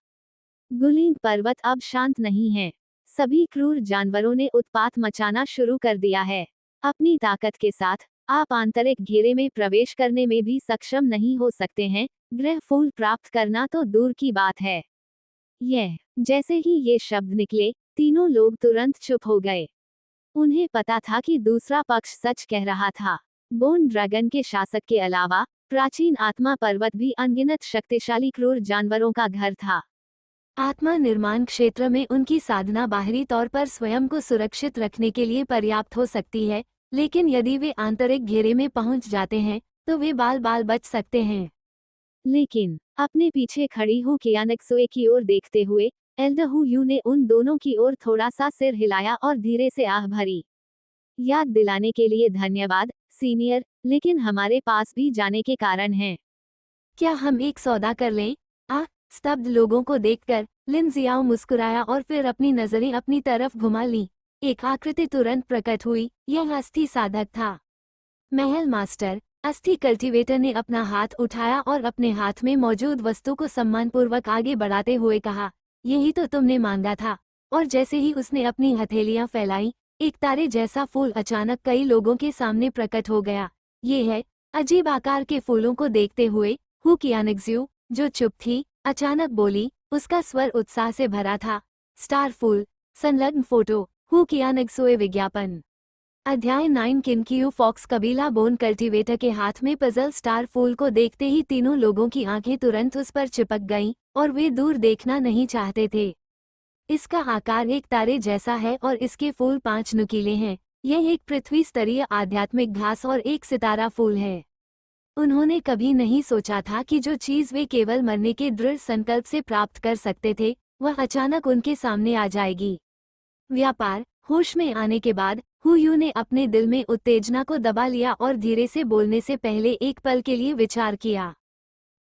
गुलिंग पर्वत अब शांत नहीं है। सभी क्रूर जानवरों ने उत्पात मचाना शुरू कर दिया है। अपनी ताकत के साथ आप आंतरिक घेरे में प्रवेश करने में भी सक्षम नहीं हो सकते हैं, ग्रह फूल प्राप्त करना तो दूर की बात है। जैसे ही ये शब्द निकले, तीनों लोग तुरंत चुप हो गए। उन्हें पता था कि दूसरा पक्ष सच कह रहा था। बोन ड्रैगन के शासक के अलावा प्राचीन आत्मा पर्वत भी अनगिनत शक्तिशाली क्रूर जानवरों का घर था। आत्मा निर्माण क्षेत्र में उनकी साधना बाहरी तौर पर स्वयं को सुरक्षित रखने के लिए पर्याप्त हो सकती है, लेकिन यदि वे आंतरिक घेरे में पहुंच जाते हैं, तो वे बाल बाल बच सकते हैं। लेकिन अपने पीछे खड़ी हु कियानक्सुए की ओर देखते हुए एल्डर हु यू ने उन दोनों की ओर थोड़ा सा सिर हिलाया और धीरे से आह भरी। याद दिलाने के लिए धन्यवाद सीनियर, लेकिन हमारे पास भी जाने के कारण हैं। क्या हम एक सौदा कर लें? स्तब्ध लोगों को देखकर लिन जियाओ मुस्कुराया और फिर अपनी नजरें अपनी तरफ घुमा ली। एक आकृति तुरंत प्रकट हुई, यह अस्थि साधक था। महल मास्टर, अस्थि कल्टीवेटर ने अपना हाथ उठाया और अपने हाथ में मौजूद वस्तु को सम्मानपूर्वक आगे बढ़ाते हुए कहा, यही तो तुमने मांगा था। और जैसे ही उसने अपनी हथेलियां फैलाई, एक तारे जैसा फूल अचानक कई लोगों के सामने प्रकट हो गया। ये है। अजीब आकार के फूलों को देखते हुए हु कियानक्सू, जो चुप थी, अचानक बोली, उसका स्वर उत्साह से भरा था। स्टार फूल, संलग्न फोटो, हु कियानक्सुए विज्ञापन। अध्याय 9 किनकियू फॉक्स कबीला बोन कल्टीवेटर के हाथ में पजल स्टार फूल को देखते ही तीनों लोगों की आंखें तुरंत उस पर चिपक गईं और वे दूर देखना नहीं चाहते थे। इसका आकार एक तारे जैसा है और इसके फूल 5 नुकीले हैं। यह एक पृथ्वी स्तरीय आध्यात्मिक घास और एक सितारा फूल है। उन्होंने कभी नहीं सोचा था कि जो चीज वे केवल मरने के दृढ़ संकल्प से प्राप्त कर सकते थे, वह अचानक उनके सामने आ जाएगी। व्यापार। होश में आने के बाद हु यू ने अपने दिल में उत्तेजना को दबा लिया और धीरे से बोलने से पहले एक पल के लिए विचार किया।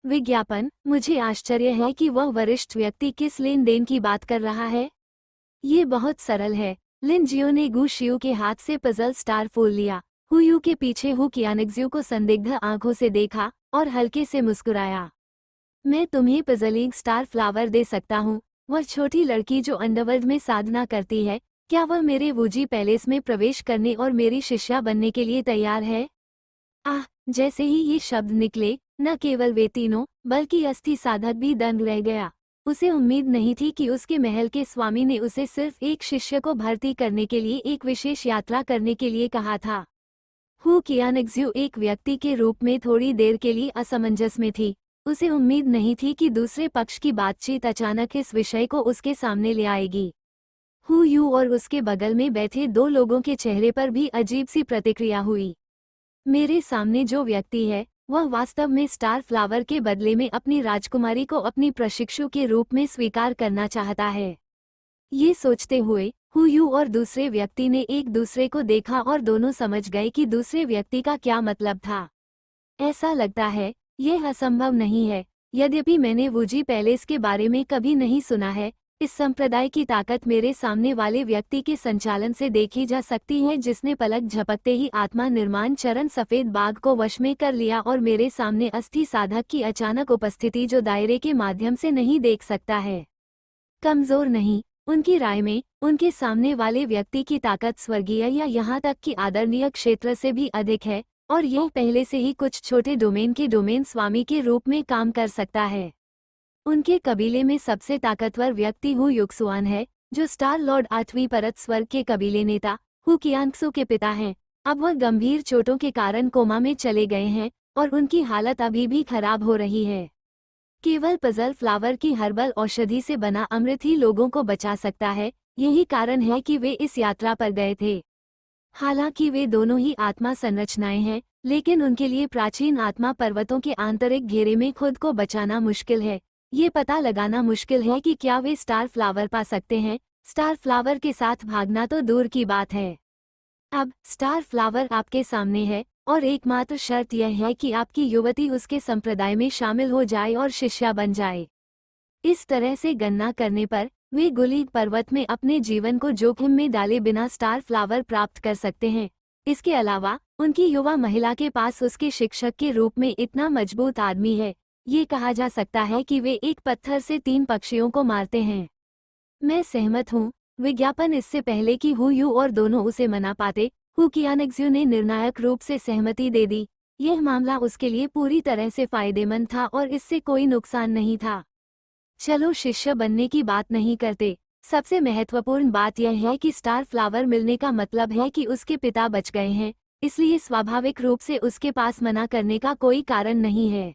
विज्ञापन। मुझे आश्चर्य है कि वह वरिष्ठ व्यक्ति किस लेन देन की बात कर रहा है। ये बहुत सरल है। लिन जियो ने गु शियू के हाथ से पजल स्टार फूल लिया, हु यू के पीछे हु कियानक्सू को संदिग्ध आंखों से देखा और हल्के से मुस्कुराया। मैं तुम्हें पजलिंग स्टार फ्लावर दे सकता हूँ। वह छोटी लड़की जो अंडरवर्ल्ड में साधना करती है, क्या वह मेरे वूजी पैलेस में प्रवेश करने और मेरी शिष्या बनने के लिए तैयार है? जैसे ही ये शब्द निकले, न केवल वे तीनों बल्कि अस्थि साधक भी दंग रह गया। उसे उम्मीद नहीं थी कि उसके महल के स्वामी ने उसे सिर्फ एक शिष्य को भर्ती करने के लिए एक विशेष यात्रा करने के लिए कहा था। हु कियानक्सू एक व्यक्ति के रूप में थोड़ी देर के लिए असमंजस में थी। उसे उम्मीद नहीं थी कि दूसरे पक्ष की बातचीत अचानक इस विषय को उसके सामने ले आएगी। हु यू और उसके बगल में बैठे दो लोगों के चेहरे पर भी अजीब सी प्रतिक्रिया हुई। मेरे सामने जो व्यक्ति है, वह वास्तव में स्टार फ्लावर के बदले में अपनी राजकुमारी को अपनी प्रशिक्षु के रूप में स्वीकार करना चाहता है। ये सोचते हुए हु यू और दूसरे व्यक्ति ने एक दूसरे को देखा और दोनों समझ गए कि दूसरे व्यक्ति का क्या मतलब था। ऐसा लगता है, यह असंभव नहीं है। यद्यपि मैंने वूजी पैलेस के बारे में कभी नहीं सुना है, इस संप्रदाय की ताकत मेरे सामने वाले व्यक्ति के संचालन से देखी जा सकती है, जिसने पलक झपकते ही आत्मा निर्माण चरण सफेद बाघ को वश में कर लिया और मेरे सामने अस्थि साधक की अचानक उपस्थिति जो दायरे के माध्यम से नहीं देख सकता है। कमजोर नहीं, उनकी राय में उनके सामने वाले व्यक्ति की ताकत स्वर्गीय या यहाँ तक कि आदरणीय क्षेत्र से भी अधिक है, और यह पहले से ही कुछ छोटे डोमेन के डोमेन स्वामी के रूप में काम कर सकता है। उनके कबीले में सबसे ताकतवर व्यक्ति हु युक्सुआन है, जो स्टार लॉर्ड 8वीं परत स्वर्ग के कबीले नेता हु कियानक्सू के पिता हैं। अब वह गंभीर चोटों के कारण कोमा में चले गए हैं और उनकी हालत अभी भी खराब हो रही है। केवल पजल फ्लावर की हर्बल औषधि से बना अमृत ही लोगों को बचा सकता है। यही कारण है कि वे इस यात्रा पर गए थे। हालांकि वे दोनों ही आत्मा संरचनाएं हैं, लेकिन उनके लिए प्राचीन आत्मा पर्वतों के आंतरिक घेरे में खुद को बचाना मुश्किल है। ये पता लगाना मुश्किल है कि क्या वे स्टार फ्लावर पा सकते हैं। स्टार फ्लावर के साथ भागना तो दूर की बात है। अब स्टार फ्लावर आपके सामने है और एकमात्र शर्त यह है कि आपकी युवती उसके संप्रदाय में शामिल हो जाए और शिष्या बन जाए। इस तरह से गणना करने पर वे गुलीग पर्वत में अपने जीवन को जोखिम में डाले बिना स्टार फ्लावर प्राप्त कर सकते हैं। इसके अलावा उनकी युवा महिला के पास उसके शिक्षक के रूप में इतना मजबूत आदमी है। ये कहा जा सकता है कि वे एक पत्थर से 3 पक्षियों को मारते हैं। मैं सहमत हूँ। विज्ञापन इससे पहले कि हु यू और दोनों उसे मना पाते, हु कियानक्सू ने निर्णायक रूप से सहमति दे दी। यह मामला उसके लिए पूरी तरह से फायदेमंद था और इससे कोई नुकसान नहीं था। चलो शिष्य बनने की बात नहीं करते। सबसे महत्वपूर्ण बात यह है कि स्टार फ्लावर मिलने का मतलब है कि उसके पिता बच गए हैं, इसलिए स्वाभाविक रूप से उसके पास मना करने का कोई कारण नहीं है।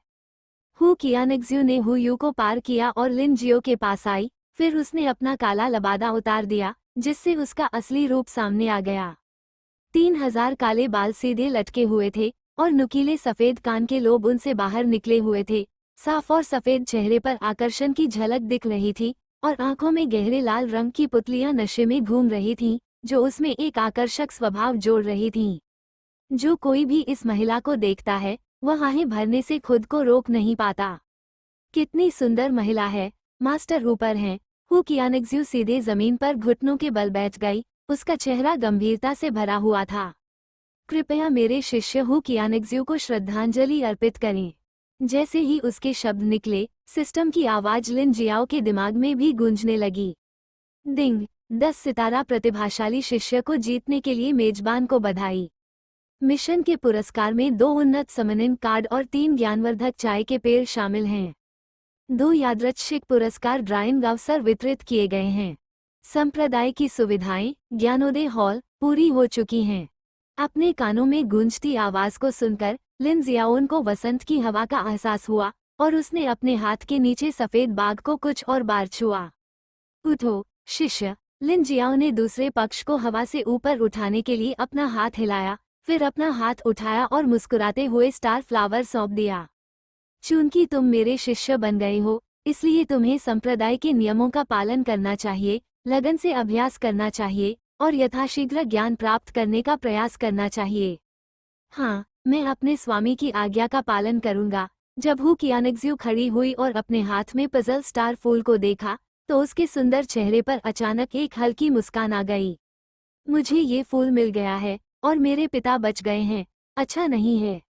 हु कियानक्सू ने हु यू को पार किया और लिन जियो के पास आई। फिर उसने अपना काला लबादा उतार दिया, जिससे उसका असली रूप सामने आ गया। 3000 काले बाल सीधे लटके हुए थे और नुकीले सफेद कान के लोब उनसे बाहर निकले हुए थे। साफ और सफेद चेहरे पर आकर्षण की झलक दिख रही थी और आंखों में गहरे लाल रंग की पुतलियां नशे में घूम रही थीं, जो उसमें एक आकर्षक स्वभाव जोड़ रही थीं। जो कोई भी इस महिला को देखता है वह आहें भरने से खुद को रोक नहीं पाता। कितनी सुंदर महिला है, मास्टर ऊपर हैं। हु कियानग्ज्यू सीधे जमीन पर घुटनों के बल बैठ गई। उसका चेहरा गंभीरता से भरा हुआ था। कृपया मेरे शिष्य हु कियानग्ज्यू को श्रद्धांजलि अर्पित करें। जैसे ही उसके शब्द निकले, सिस्टम की आवाज लिन जियाओ के दिमाग में भी गूंजने लगी। डिंग, 10 सितारा प्रतिभाशाली शिष्य को जीतने के लिए मेजबान को बधाई। मिशन के पुरस्कार में 2 उन्नत समनिन कार्ड और 3 ज्ञानवर्धक चाय के पेड़ शामिल हैं। 2 यादृच्छिक पुरस्कार ड्राइंग अवसर वितरित किए गए हैं। संप्रदाय की सुविधाएं, ज्ञानोदय हॉल पूरी हो चुकी हैं। अपने कानों में गूंजती आवाज को सुनकर लिन जियाओन को वसंत की हवा का एहसास हुआ और उसने अपने हाथ के नीचे सफेद बाग को कुछ और बार छुआ। उठो, शिष्य। लिन जियाओ ने दूसरे पक्ष को हवा से ऊपर उठाने के लिए अपना हाथ हिलाया, फिर अपना हाथ उठाया और मुस्कुराते हुए स्टार फ्लावर सौंप दिया। चूंकि तुम मेरे शिष्य बन गए हो, इसलिए तुम्हें संप्रदाय के नियमों का पालन करना चाहिए, लगन से अभ्यास करना चाहिए और यथाशीघ्र ज्ञान प्राप्त करने का प्रयास करना चाहिए। हाँ, मैं अपने स्वामी की आज्ञा का पालन करूंगा। जब हु कियानग्ज्यू खड़ी हुई और अपने हाथ में पजल स्टार फूल को देखा, तो उसके सुंदर चेहरे पर अचानक एक हल्की मुस्कान आ गई। मुझे ये फूल मिल गया है और मेरे पिता बच गए हैं, अच्छा नहीं है?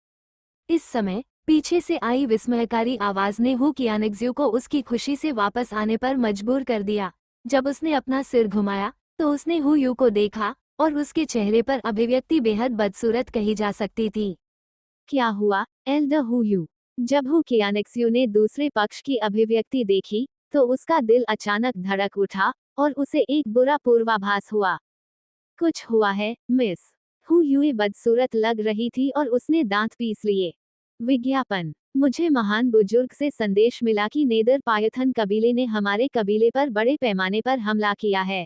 इस समय पीछे से आई विस्मयकारी आवाज ने हु कियानग्ज्यू को उसकी खुशी से वापस आने पर मजबूर कर दिया। जब उसने अपना सिर घुमाया तो उसने हु यू को देखा और उसके चेहरे पर अभिव्यक्ति बेहद बदसूरत कही जा सकती थी। क्या हुआ, एल्डर हु यू? जब हु कियानग्ज्यू ने दूसरे पक्ष की अभिव्यक्ति देखी, तो उसका दिल अचानक धड़क उठा और उसे एक बुरा पूर्वाभास हुआ। कुछ हुआ है, मिस? हु यू बदसूरत लग रही थी और उसने दांत पीस लिए। विज्ञापन। मुझे महान बुजुर्ग से संदेश मिला कि नेदर पायथन कबीले ने हमारे कबीले पर बड़े पैमाने पर हमला किया है।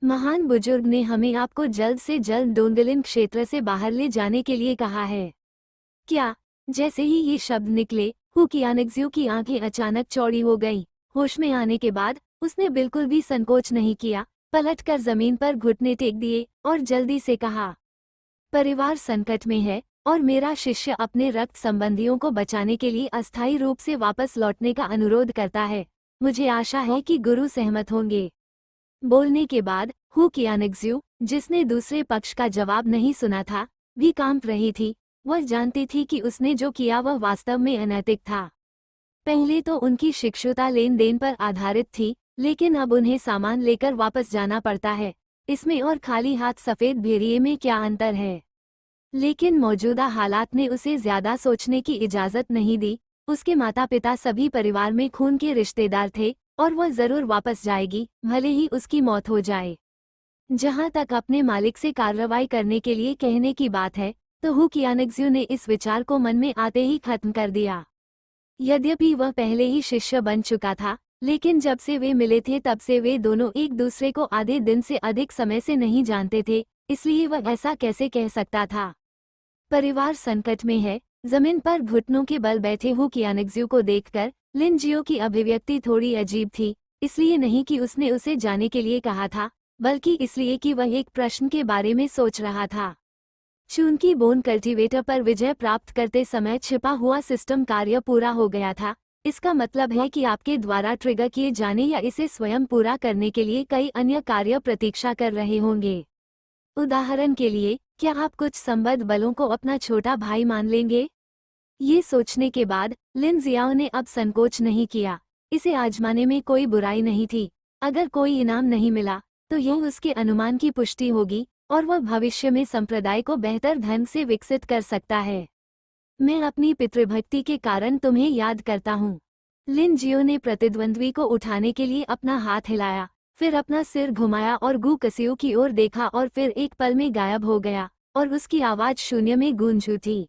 महान बुजुर्ग ने हमें आपको जल्द से जल्द डोंगलिन क्षेत्र से बाहर ले जाने के लिए कहा है। क्या? जैसे ही ये शब्द निकले, हु कियानग्ज्यू की आंखें अचानक चौड़ी हो गईं। होश में आने के बाद उसने बिल्कुल भी संकोच नहीं किया, पलटकर जमीन पर घुटने टेक दिए और जल्दी से कहा, परिवार संकट में है और मेरा शिष्य अपने रक्त संबंधियों को बचाने के लिए अस्थायी रूप से वापस लौटने का अनुरोध करता है। मुझे आशा है कि गुरु सहमत होंगे। बोलने के बाद हु कियानग्ज्यू, जिसने दूसरे पक्ष का जवाब नहीं सुना था, भी कांप रही थी। वह जानती थी कि उसने जो किया वह वास्तव में अनैतिक था। पहले तो उनकी शिक्षुता लेन देन पर आधारित थी, लेकिन अब उन्हें सामान लेकर वापस जाना पड़ता है। इसमें और खाली हाथ सफेद भेड़िए में क्या अंतर है? लेकिन मौजूदा हालात ने उसे ज्यादा सोचने की इजाजत नहीं दी। उसके माता पिता सभी परिवार में खून के रिश्तेदार थे और वह जरूर वापस जाएगी, भले ही उसकी मौत हो जाए। जहां तक अपने मालिक से कार्रवाई करने के लिए कहने की बात है, तो हु कियानग्ज्यू ने इस विचार को मन में आते ही खत्म कर दिया। यद्यपि वह पहले ही शिष्य बन चुका था, लेकिन जब से वे मिले थे तब से वे दोनों एक दूसरे को आधे दिन से अधिक समय से नहीं जानते थे, इसलिए वह ऐसा कैसे कह सकता था? परिवार संकट में है। जमीन पर घुटनों के बल बैठे हु कियानग्ज्यू को देखकर लिन जियो की अभिव्यक्ति थोड़ी अजीब थी, इसलिए नहीं कि उसने उसे जाने के लिए कहा था, बल्कि इसलिए कि वह एक प्रश्न के बारे में सोच रहा था। चूंकि बोन कल्टीवेटर पर विजय प्राप्त करते समय छिपा हुआ सिस्टम कार्य पूरा हो गया था, इसका मतलब है कि आपके द्वारा ट्रिगर किए जाने या इसे स्वयं पूरा करने के लिए कई अन्य कार्य प्रतीक्षा कर रहे होंगे। उदाहरण के लिए, क्या आप कुछ संबद्ध बलों को अपना छोटा भाई मान लेंगे? ये सोचने के बाद लिन जियाओ ने अब संकोच नहीं किया। इसे आजमाने में कोई बुराई नहीं थी। अगर कोई इनाम नहीं मिला तो यह उसके अनुमान की पुष्टि होगी और वह भविष्य में संप्रदाय को बेहतर ढंग से विकसित कर सकता है। मैं अपनी पितृभक्ति के कारण तुम्हें याद करता हूँ। लिन जियो ने प्रतिद्वंद्वी को उठाने के लिए अपना हाथ हिलाया, फिर अपना सिर घुमाया और गू कसियो की ओर देखा और फिर एक पल में गायब हो गया और उसकी आवाज शून्य में गूंज उठी।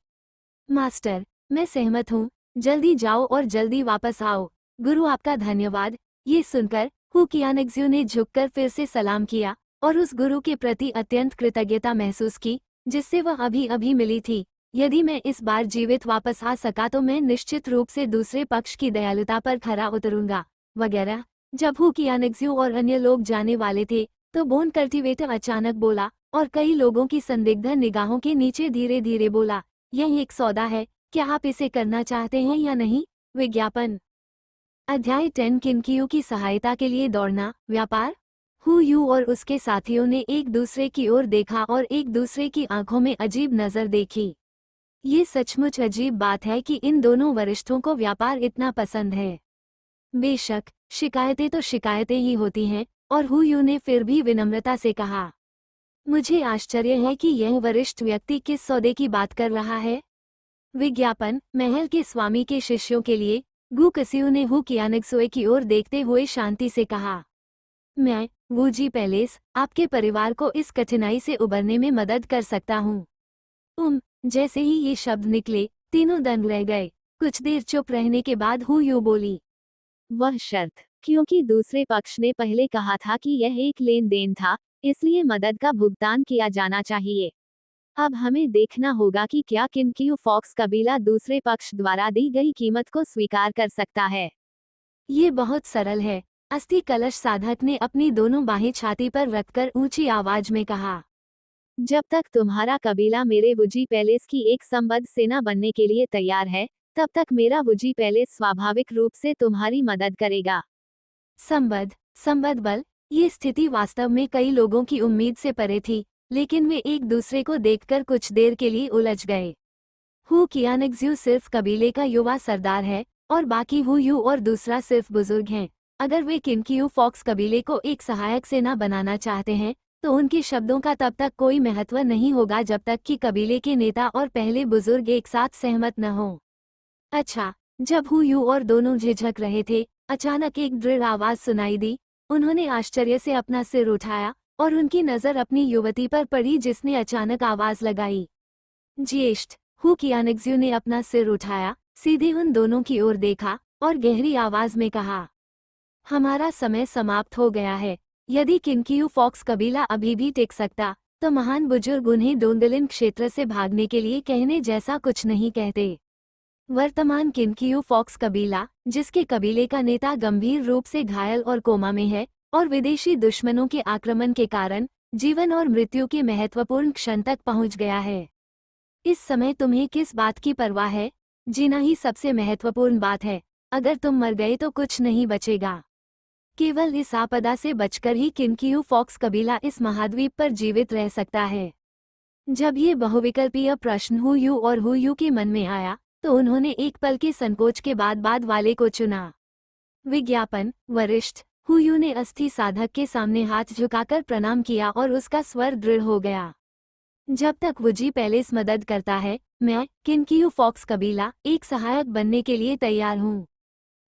मास्टर, मैं सहमत हूँ, जल्दी जाओ और जल्दी वापस आओ। गुरु आपका धन्यवाद। ये सुनकर हु कियानग्ज्यू ने झुककर फिर से सलाम किया और उस गुरु के प्रति अत्यंत कृतज्ञता महसूस की, जिससे वह अभी अभी मिली थी। यदि मैं इस बार जीवित वापस आ सका तो मैं निश्चित रूप से दूसरे पक्ष की दयालुता पर खरा उतरूंगा, वगैरह। जब हु कियानग्जू और अन्य लोग जाने वाले थे तो बोन कल्टीवेटर अचानक बोला और कई लोगों की संदिग्ध निगाहों के नीचे धीरे धीरे बोला, यह एक सौदा है, क्या आप इसे करना चाहते हैं या नहीं? विज्ञापन। अध्याय 10 किनकियू की सहायता के लिए दौड़ना, व्यापार। हु यू और उसके साथियों ने एक दूसरे की ओर देखा और एक दूसरे की आंखों में अजीब नजर देखी। ये सचमुच अजीब बात है कि इन दोनों वरिष्ठों को व्यापार इतना पसंद है। बेशक शिकायतें तो शिकायतें ही होती हैं, और हु यू ने फिर भी विनम्रता से कहा, मुझे आश्चर्य है कि यह वरिष्ठ व्यक्ति किस सौदे की बात कर रहा है। विज्ञापन। महल के स्वामी के शिष्यों के लिए। गु कसियू ने हु कियानग्सुए की ओर देखते हुए शांति से कहा, मैं, वूजी पैलेस, आपके परिवार को इस कठिनाई से उबरने में मदद कर सकता हूँ। जैसे ही ये शब्द निकले तीनों दंग रह गए। कुछ देर चुप रहने के बाद हु यू बोली, वह शर्त, क्योंकि दूसरे पक्ष ने पहले कहा था कि यह एक लेन देन था, इसलिए मदद का भुगतान किया जाना चाहिए। अब हमें देखना होगा कि क्या किनकियू फॉक्स कबीला दूसरे पक्ष द्वारा दी गई कीमत को स्वीकार कर सकता है। ये बहुत सरल है, अस्थि कलश साधक ने अपनी दोनों बाहें छाती पर रखकर ऊंची आवाज में कहा, जब तक तुम्हारा कबीला मेरे वुजी पैलेस की एक संबद्ध सेना बनने के लिए तैयार है, तब तक मेरा वुजी पैलेस स्वाभाविक रूप से तुम्हारी मदद करेगा। संबद्ध बल। ये स्थिति वास्तव में कई लोगों की उम्मीद से परे थी, लेकिन वे एक दूसरे को देखकर कुछ देर के लिए उलझ गए। हु कियानग्जू सिर्फ कबीले का युवा सरदार है और बाकी हु यू और दूसरा सिर्फ बुजुर्ग हैं। अगर वे किनकियू फॉक्स कबीले को एक सहायक सेना बनाना चाहते हैं तो उनके शब्दों का तब तक कोई महत्व नहीं होगा जब तक कि कबीले के नेता और पहले बुजुर्ग एक साथ सहमत न हों। अच्छा। जब हु यू और दोनों झिझक रहे थे, अचानक एक दृढ़ आवाज सुनाई दी। उन्होंने आश्चर्य से अपना सिर उठाया और उनकी नजर अपनी युवती पर पड़ी जिसने अचानक आवाज लगाई, ज्येष्ठ। हु कियानग्जू ने अपना सिर उठाया, सीधे उन दोनों की ओर देखा और गहरी आवाज में कहा, हमारा समय समाप्त हो गया है। यदि किनकियू फॉक्स कबीला अभी भी टिक सकता तो महान बुजुर्ग उन्हें डोंगलिन क्षेत्र से भागने के लिए कहने जैसा कुछ नहीं कहते। वर्तमान किनकियू फॉक्स कबीला, जिसके कबीले का नेता गंभीर रूप से घायल और कोमा में है और विदेशी दुश्मनों के आक्रमण के कारण जीवन और मृत्यु के महत्वपूर्ण क्षण तक पहुंच गया है। इस समय तुम्हें किस बात की परवाह है? जीना ही सबसे महत्वपूर्ण बात है। अगर तुम मर गए तो कुछ नहीं बचेगा। केवल इस आपदा से बचकर ही किनकियू फॉक्स कबीला इस महाद्वीप पर जीवित रह सकता है। जब ये बहुविकल्पीय प्रश्न हु यू और हु यू के मन में आया तो उन्होंने एक पल के संकोच के बाद वाले को चुना। विज्ञापन। वरिष्ठ। हु यू ने अस्थि साधक के सामने हाथ झुकाकर प्रणाम किया और उसका स्वर दृढ़ हो गया। जब तक वुजी पैलेस मदद करता है, मैं, किनकियू फॉक्स कबीला, एक सहायक बनने के लिए तैयार हूँ।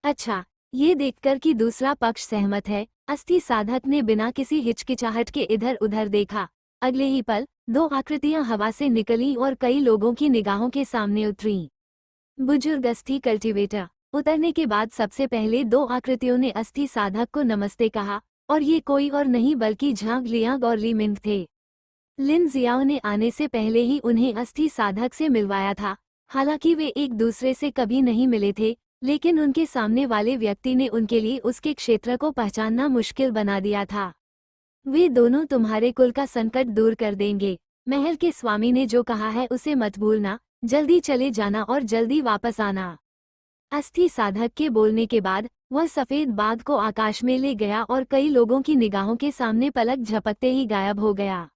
अच्छा। ये देखकर कि दूसरा पक्ष सहमत है, अस्थि साधक ने बिना किसी हिचकिचाहट के इधर उधर देखा। अगले ही पल दो आकृतियां हवा से निकलीं और कई लोगों की निगाहों के सामने उतरीं। बुजुर्ग अस्थि कल्टीवेटर। उतरने के बाद सबसे पहले दो आकृतियों ने अस्थि साधक को नमस्ते कहा, और ये कोई और नहीं बल्कि झांग लियांग और ली मिंग थे। लिन जियाओ ने आने से पहले ही उन्हें अस्थि साधक से मिलवाया था। हालांकि वे एक दूसरे से कभी नहीं मिले थे, लेकिन उनके सामने वाले व्यक्ति ने उनके लिए उसके क्षेत्र को पहचानना मुश्किल बना दिया था। वे दोनों तुम्हारे कुल का संकट दूर कर देंगे। महल के स्वामी ने जो कहा है उसे मत भूलना। जल्दी चले जाना और जल्दी वापस आना। अस्थि साधक के बोलने के बाद वह सफेद बाघ को आकाश में ले गया और कई लोगों की निगाहों के सामने पलक झपकते ही गायब हो गया।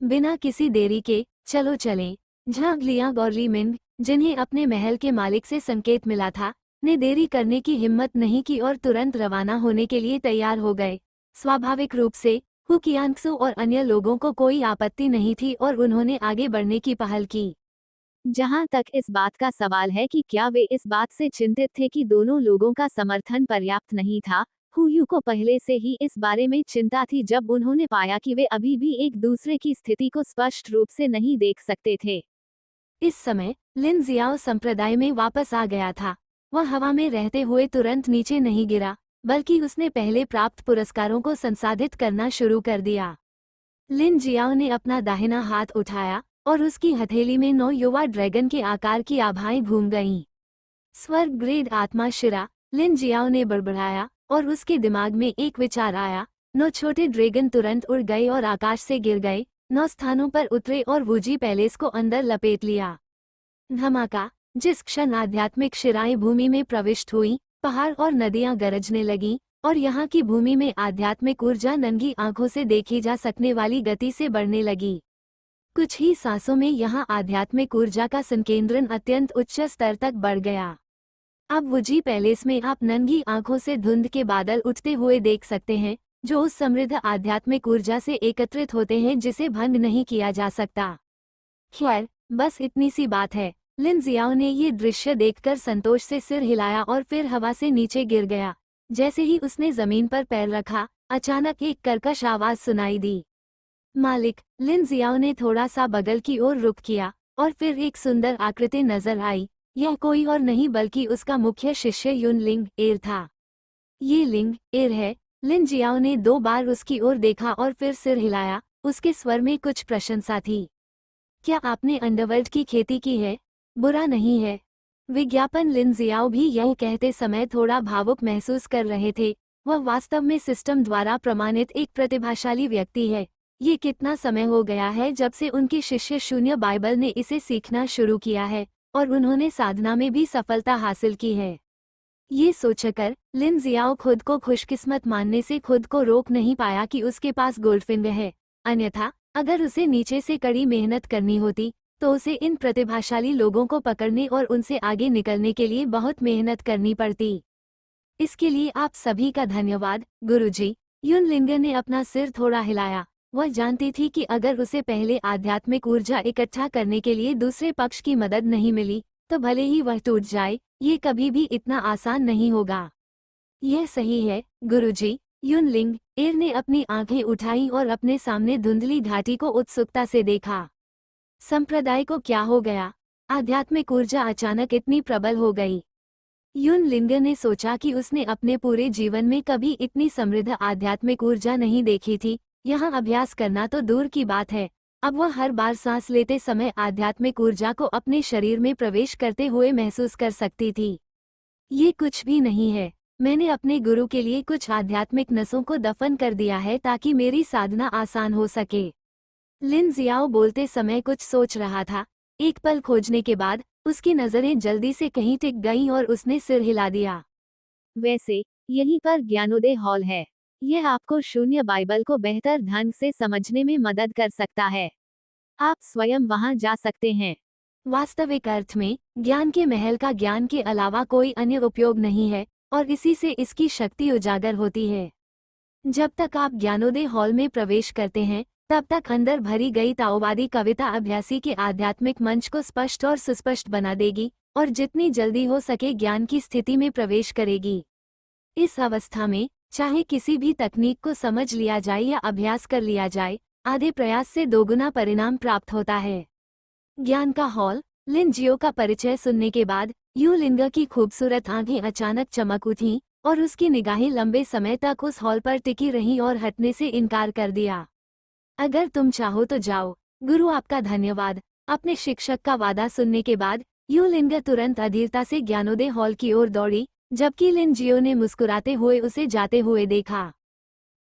बिना किसी देरी के चलो चलें। झांग लियांग और ली मिंग, जिन्हें अपने महल के मालिक से संकेत मिला था, ने देरी करने की हिम्मत नहीं की और तुरंत रवाना होने के लिए तैयार हो गए। स्वाभाविक रूप से हु कियांग्सू और अन्य लोगों को कोई आपत्ति नहीं थी और उन्होंने आगे बढ़ने की पहल की। जहां तक इस बात का सवाल है कि क्या वे इस बात से चिंतित थे कि दोनों लोगों का समर्थन पर्याप्त नहीं था, हु यू को पहले से ही इस बारे में चिंता थी जब उन्होंने पाया कि वे अभी भी एक दूसरे की स्थिति को स्पष्ट रूप से नहीं देख सकते थे। इस समय लिन जियाओ संप्रदाय में वापस आ गया था। वह हवा में रहते हुए तुरंत नीचे नहीं गिरा, बल्कि उसने पहले प्राप्त पुरस्कारों को संसाधित करना शुरू कर दिया। लिन जियाओ ने अपना दाहिना हाथ उठाया और उसकी हथेली में 9 युवा ड्रैगन के आकार की आभाएं घूम गईं। स्वर्ग ग्रेड आत्मा शिरा, लिन जियाओ ने बड़बड़ाया, और उसके दिमाग में एक विचार आया। 9 छोटे ड्रैगन तुरंत उड़ गए और आकाश से गिर गए, 9 स्थानों पर उतरे और वूजी पैलेस को अंदर लपेट लिया। धमाका। जिस क्षण आध्यात्मिक शिराएं भूमि में प्रविष्ट हुई, पहाड़ और नदियां गरजने लगीं, और यहाँ की भूमि में आध्यात्मिक ऊर्जा नंगी आंखों से देखी जा सकने वाली गति से बढ़ने लगी। कुछ ही सांसों में यहाँ आध्यात्मिक ऊर्जा का संकेंद्रण अत्यंत उच्च स्तर तक बढ़ गया। अब वुजी पैलेस में आप नंगी आंखों से धुंध के बादल उठते हुए देख सकते हैं, जो उस समृद्ध आध्यात्मिक ऊर्जा से एकत्रित होते हैं जिसे भंग नहीं किया जा सकता। खैर, बस इतनी सी बात है। लिन जियाओ ने ये दृश्य देखकर संतोष से सिर हिलाया और फिर हवा से नीचे गिर गया। जैसे ही उसने जमीन पर पैर रखा, अचानक एक कर्कश आवाज सुनाई दी। मालिक, लिन जियाओ ने थोड़ा सा बगल की ओर रुख किया, और फिर एक सुंदर आकृति नजर आई। यह कोई और नहीं बल्कि उसका मुख्य शिष्य युन लिंग एर था। ये लिंग एर है। लिन जियाओ ने 2 बार उसकी ओर देखा और फिर सिर हिलाया। उसके स्वर में कुछ प्रशंसा थी। क्या आपने अंडरवर्ल्ड की खेती की है? बुरा नहीं है। विज्ञापन। लिन जियाओ भी यह कहते समय थोड़ा भावुक महसूस कर रहे थे। वह वास्तव में सिस्टम द्वारा प्रमाणित एक प्रतिभाशाली व्यक्ति है। ये कितना समय हो गया है जब से उनके शिष्य शून्य बाइबल ने इसे सीखना शुरू किया है, और उन्होंने साधना में भी सफलता हासिल की है। ये सोचकर लिन जियाओ खुद को खुशकिस्मत मानने से खुद को रोक नहीं पाया कि उसके पास गोल्डफिंगर है। अन्यथा अगर उसे नीचे से कड़ी मेहनत करनी होती, तो उसे इन प्रतिभाशाली लोगों को पकड़ने और उनसे आगे निकलने के लिए बहुत मेहनत करनी पड़ती। इसके लिए आप सभी का धन्यवाद, गुरुजी। युन लिंगर ने अपना सिर थोड़ा हिलाया। वह जानती थी कि अगर उसे पहले आध्यात्मिक ऊर्जा इकट्ठा करने के लिए दूसरे पक्ष की मदद नहीं मिली, तो भले ही वह टूट जाए, ये कभी भी इतना आसान नहीं होगा। यह सही है, गुरुजी। युन लिंग एर ने अपनी आंखें उठाई और अपने सामने धुंधली घाटी को उत्सुकता से देखा। संप्रदाय को क्या हो गया? आध्यात्मिक ऊर्जा अचानक इतनी प्रबल हो गई। युन लिंगर ने सोचा कि उसने अपने पूरे जीवन में कभी इतनी समृद्ध आध्यात्मिक ऊर्जा नहीं देखी थी। यहाँ अभ्यास करना तो दूर की बात है, अब वह हर बार सांस लेते समय आध्यात्मिक ऊर्जा को अपने शरीर में प्रवेश करते हुए महसूस कर सकती थी। ये कुछ भी नहीं है। मैंने अपने गुरु के लिए कुछ आध्यात्मिक नसों को दफन कर दिया है ताकि मेरी साधना आसान हो सके। लिन जियाओ बोलते समय कुछ सोच रहा था। एक पल खोजने के बाद उसकी नजरें जल्दी से कहीं टिक गईं और उसने सिर हिला दिया। वैसे यहीं पर ज्ञानोदय हॉल है। यह आपको शून्य बाइबल को बेहतर ढंग से समझने में मदद कर सकता है। आप स्वयं वहां जा सकते हैं। वास्तविक अर्थ में ज्ञान के महल का ज्ञान के अलावा कोई अन्य उपयोग नहीं है, और इसी से इसकी शक्ति उजागर होती है। जब तक आप ज्ञानोदय हॉल में प्रवेश करते हैं, तब तक अंदर भरी गई ताओवादी कविता अभ्यासी के आध्यात्मिक मंच को स्पष्ट और सुस्पष्ट बना देगी, और जितनी जल्दी हो सके ज्ञान की स्थिति में प्रवेश करेगी। इस अवस्था में चाहे किसी भी तकनीक को समझ लिया जाए या अभ्यास कर लिया जाए, आधे प्रयास से दोगुना परिणाम प्राप्त होता है। ज्ञान का हॉल। लिन जियो का परिचय सुनने के बाद यू लिंगर की खूबसूरत आंखें अचानक चमक उठीं, और उसकी निगाहें लंबे समय तक उस हॉल पर टिकी रहीं और हटने से इनकार कर दिया। अगर तुम चाहो तो जाओ, गुरु आपका धन्यवाद। अपने शिक्षक का वादा सुनने के बाद यू लिंगर तुरंत अधीरता से ज्ञानोदय हॉल की ओर दौड़ी, जबकि लिन जियो ने मुस्कुराते हुए उसे जाते हुए देखा।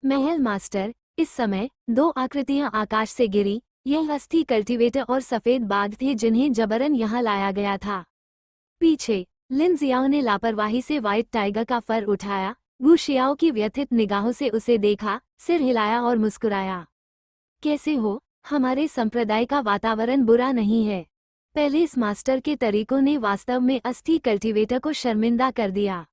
महल मास्टर। इस समय 2 आकृतियां आकाश से गिरी। यह अस्थि कल्टीवेटर और सफेद बाघ थे जिन्हें जबरन यहाँ लाया गया था। पीछे लिन जियाओ ने लापरवाही से व्हाइट टाइगर का फर उठाया, वू शियाओ की व्यथित निगाहों से उसे देखा, सिर हिलाया और मुस्कुराया। कैसे हो? हमारे संप्रदाय का वातावरण बुरा नहीं है। पहले इस मास्टर के तरीकों ने वास्तव में अस्थि कल्टीवेटर को शर्मिंदा कर दिया।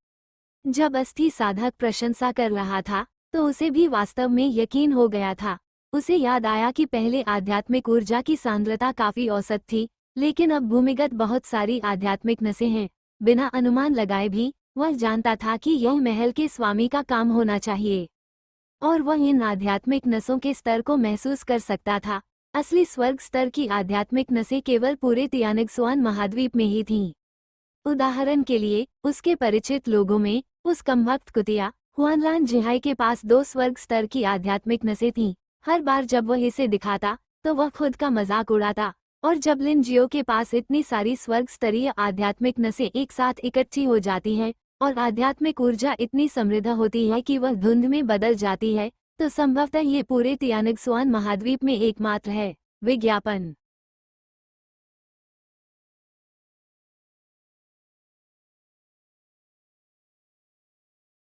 जब अस्थि साधक प्रशंसा कर रहा था, तो उसे भी वास्तव में यकीन हो गया था। उसे याद आया कि पहले आध्यात्मिक ऊर्जा की सांद्रता काफी औसत थी, लेकिन अब भूमिगत बहुत सारी आध्यात्मिक नसें हैं। बिना अनुमान लगाए भी वह जानता था कि यह महल के स्वामी का काम होना चाहिए, और वह इन आध्यात्मिक नसों के स्तर को महसूस कर सकता था। असली स्वर्ग स्तर की आध्यात्मिक नसें केवल पूरे तियानगसुआन महाद्वीप में ही थीं। उदाहरण के लिए, उसके परिचित लोगों में उस कमबख्त कुतिया हुआनलान जिहाई के पास 2 स्वर्ग स्तर की आध्यात्मिक नसें थीं। हर बार जब वह इसे दिखाता, तो वह खुद का मजाक उड़ाता। और जब लिन जियो के पास इतनी सारी स्वर्ग स्तरीय आध्यात्मिक नसें एक साथ इकट्ठी हो जाती हैं और आध्यात्मिक ऊर्जा इतनी समृद्ध होती है कि वह धुंध में बदल जाती है, तो संभवतः ये पूरे तियानगसुआन महाद्वीप में एकमात्र है। विज्ञापन।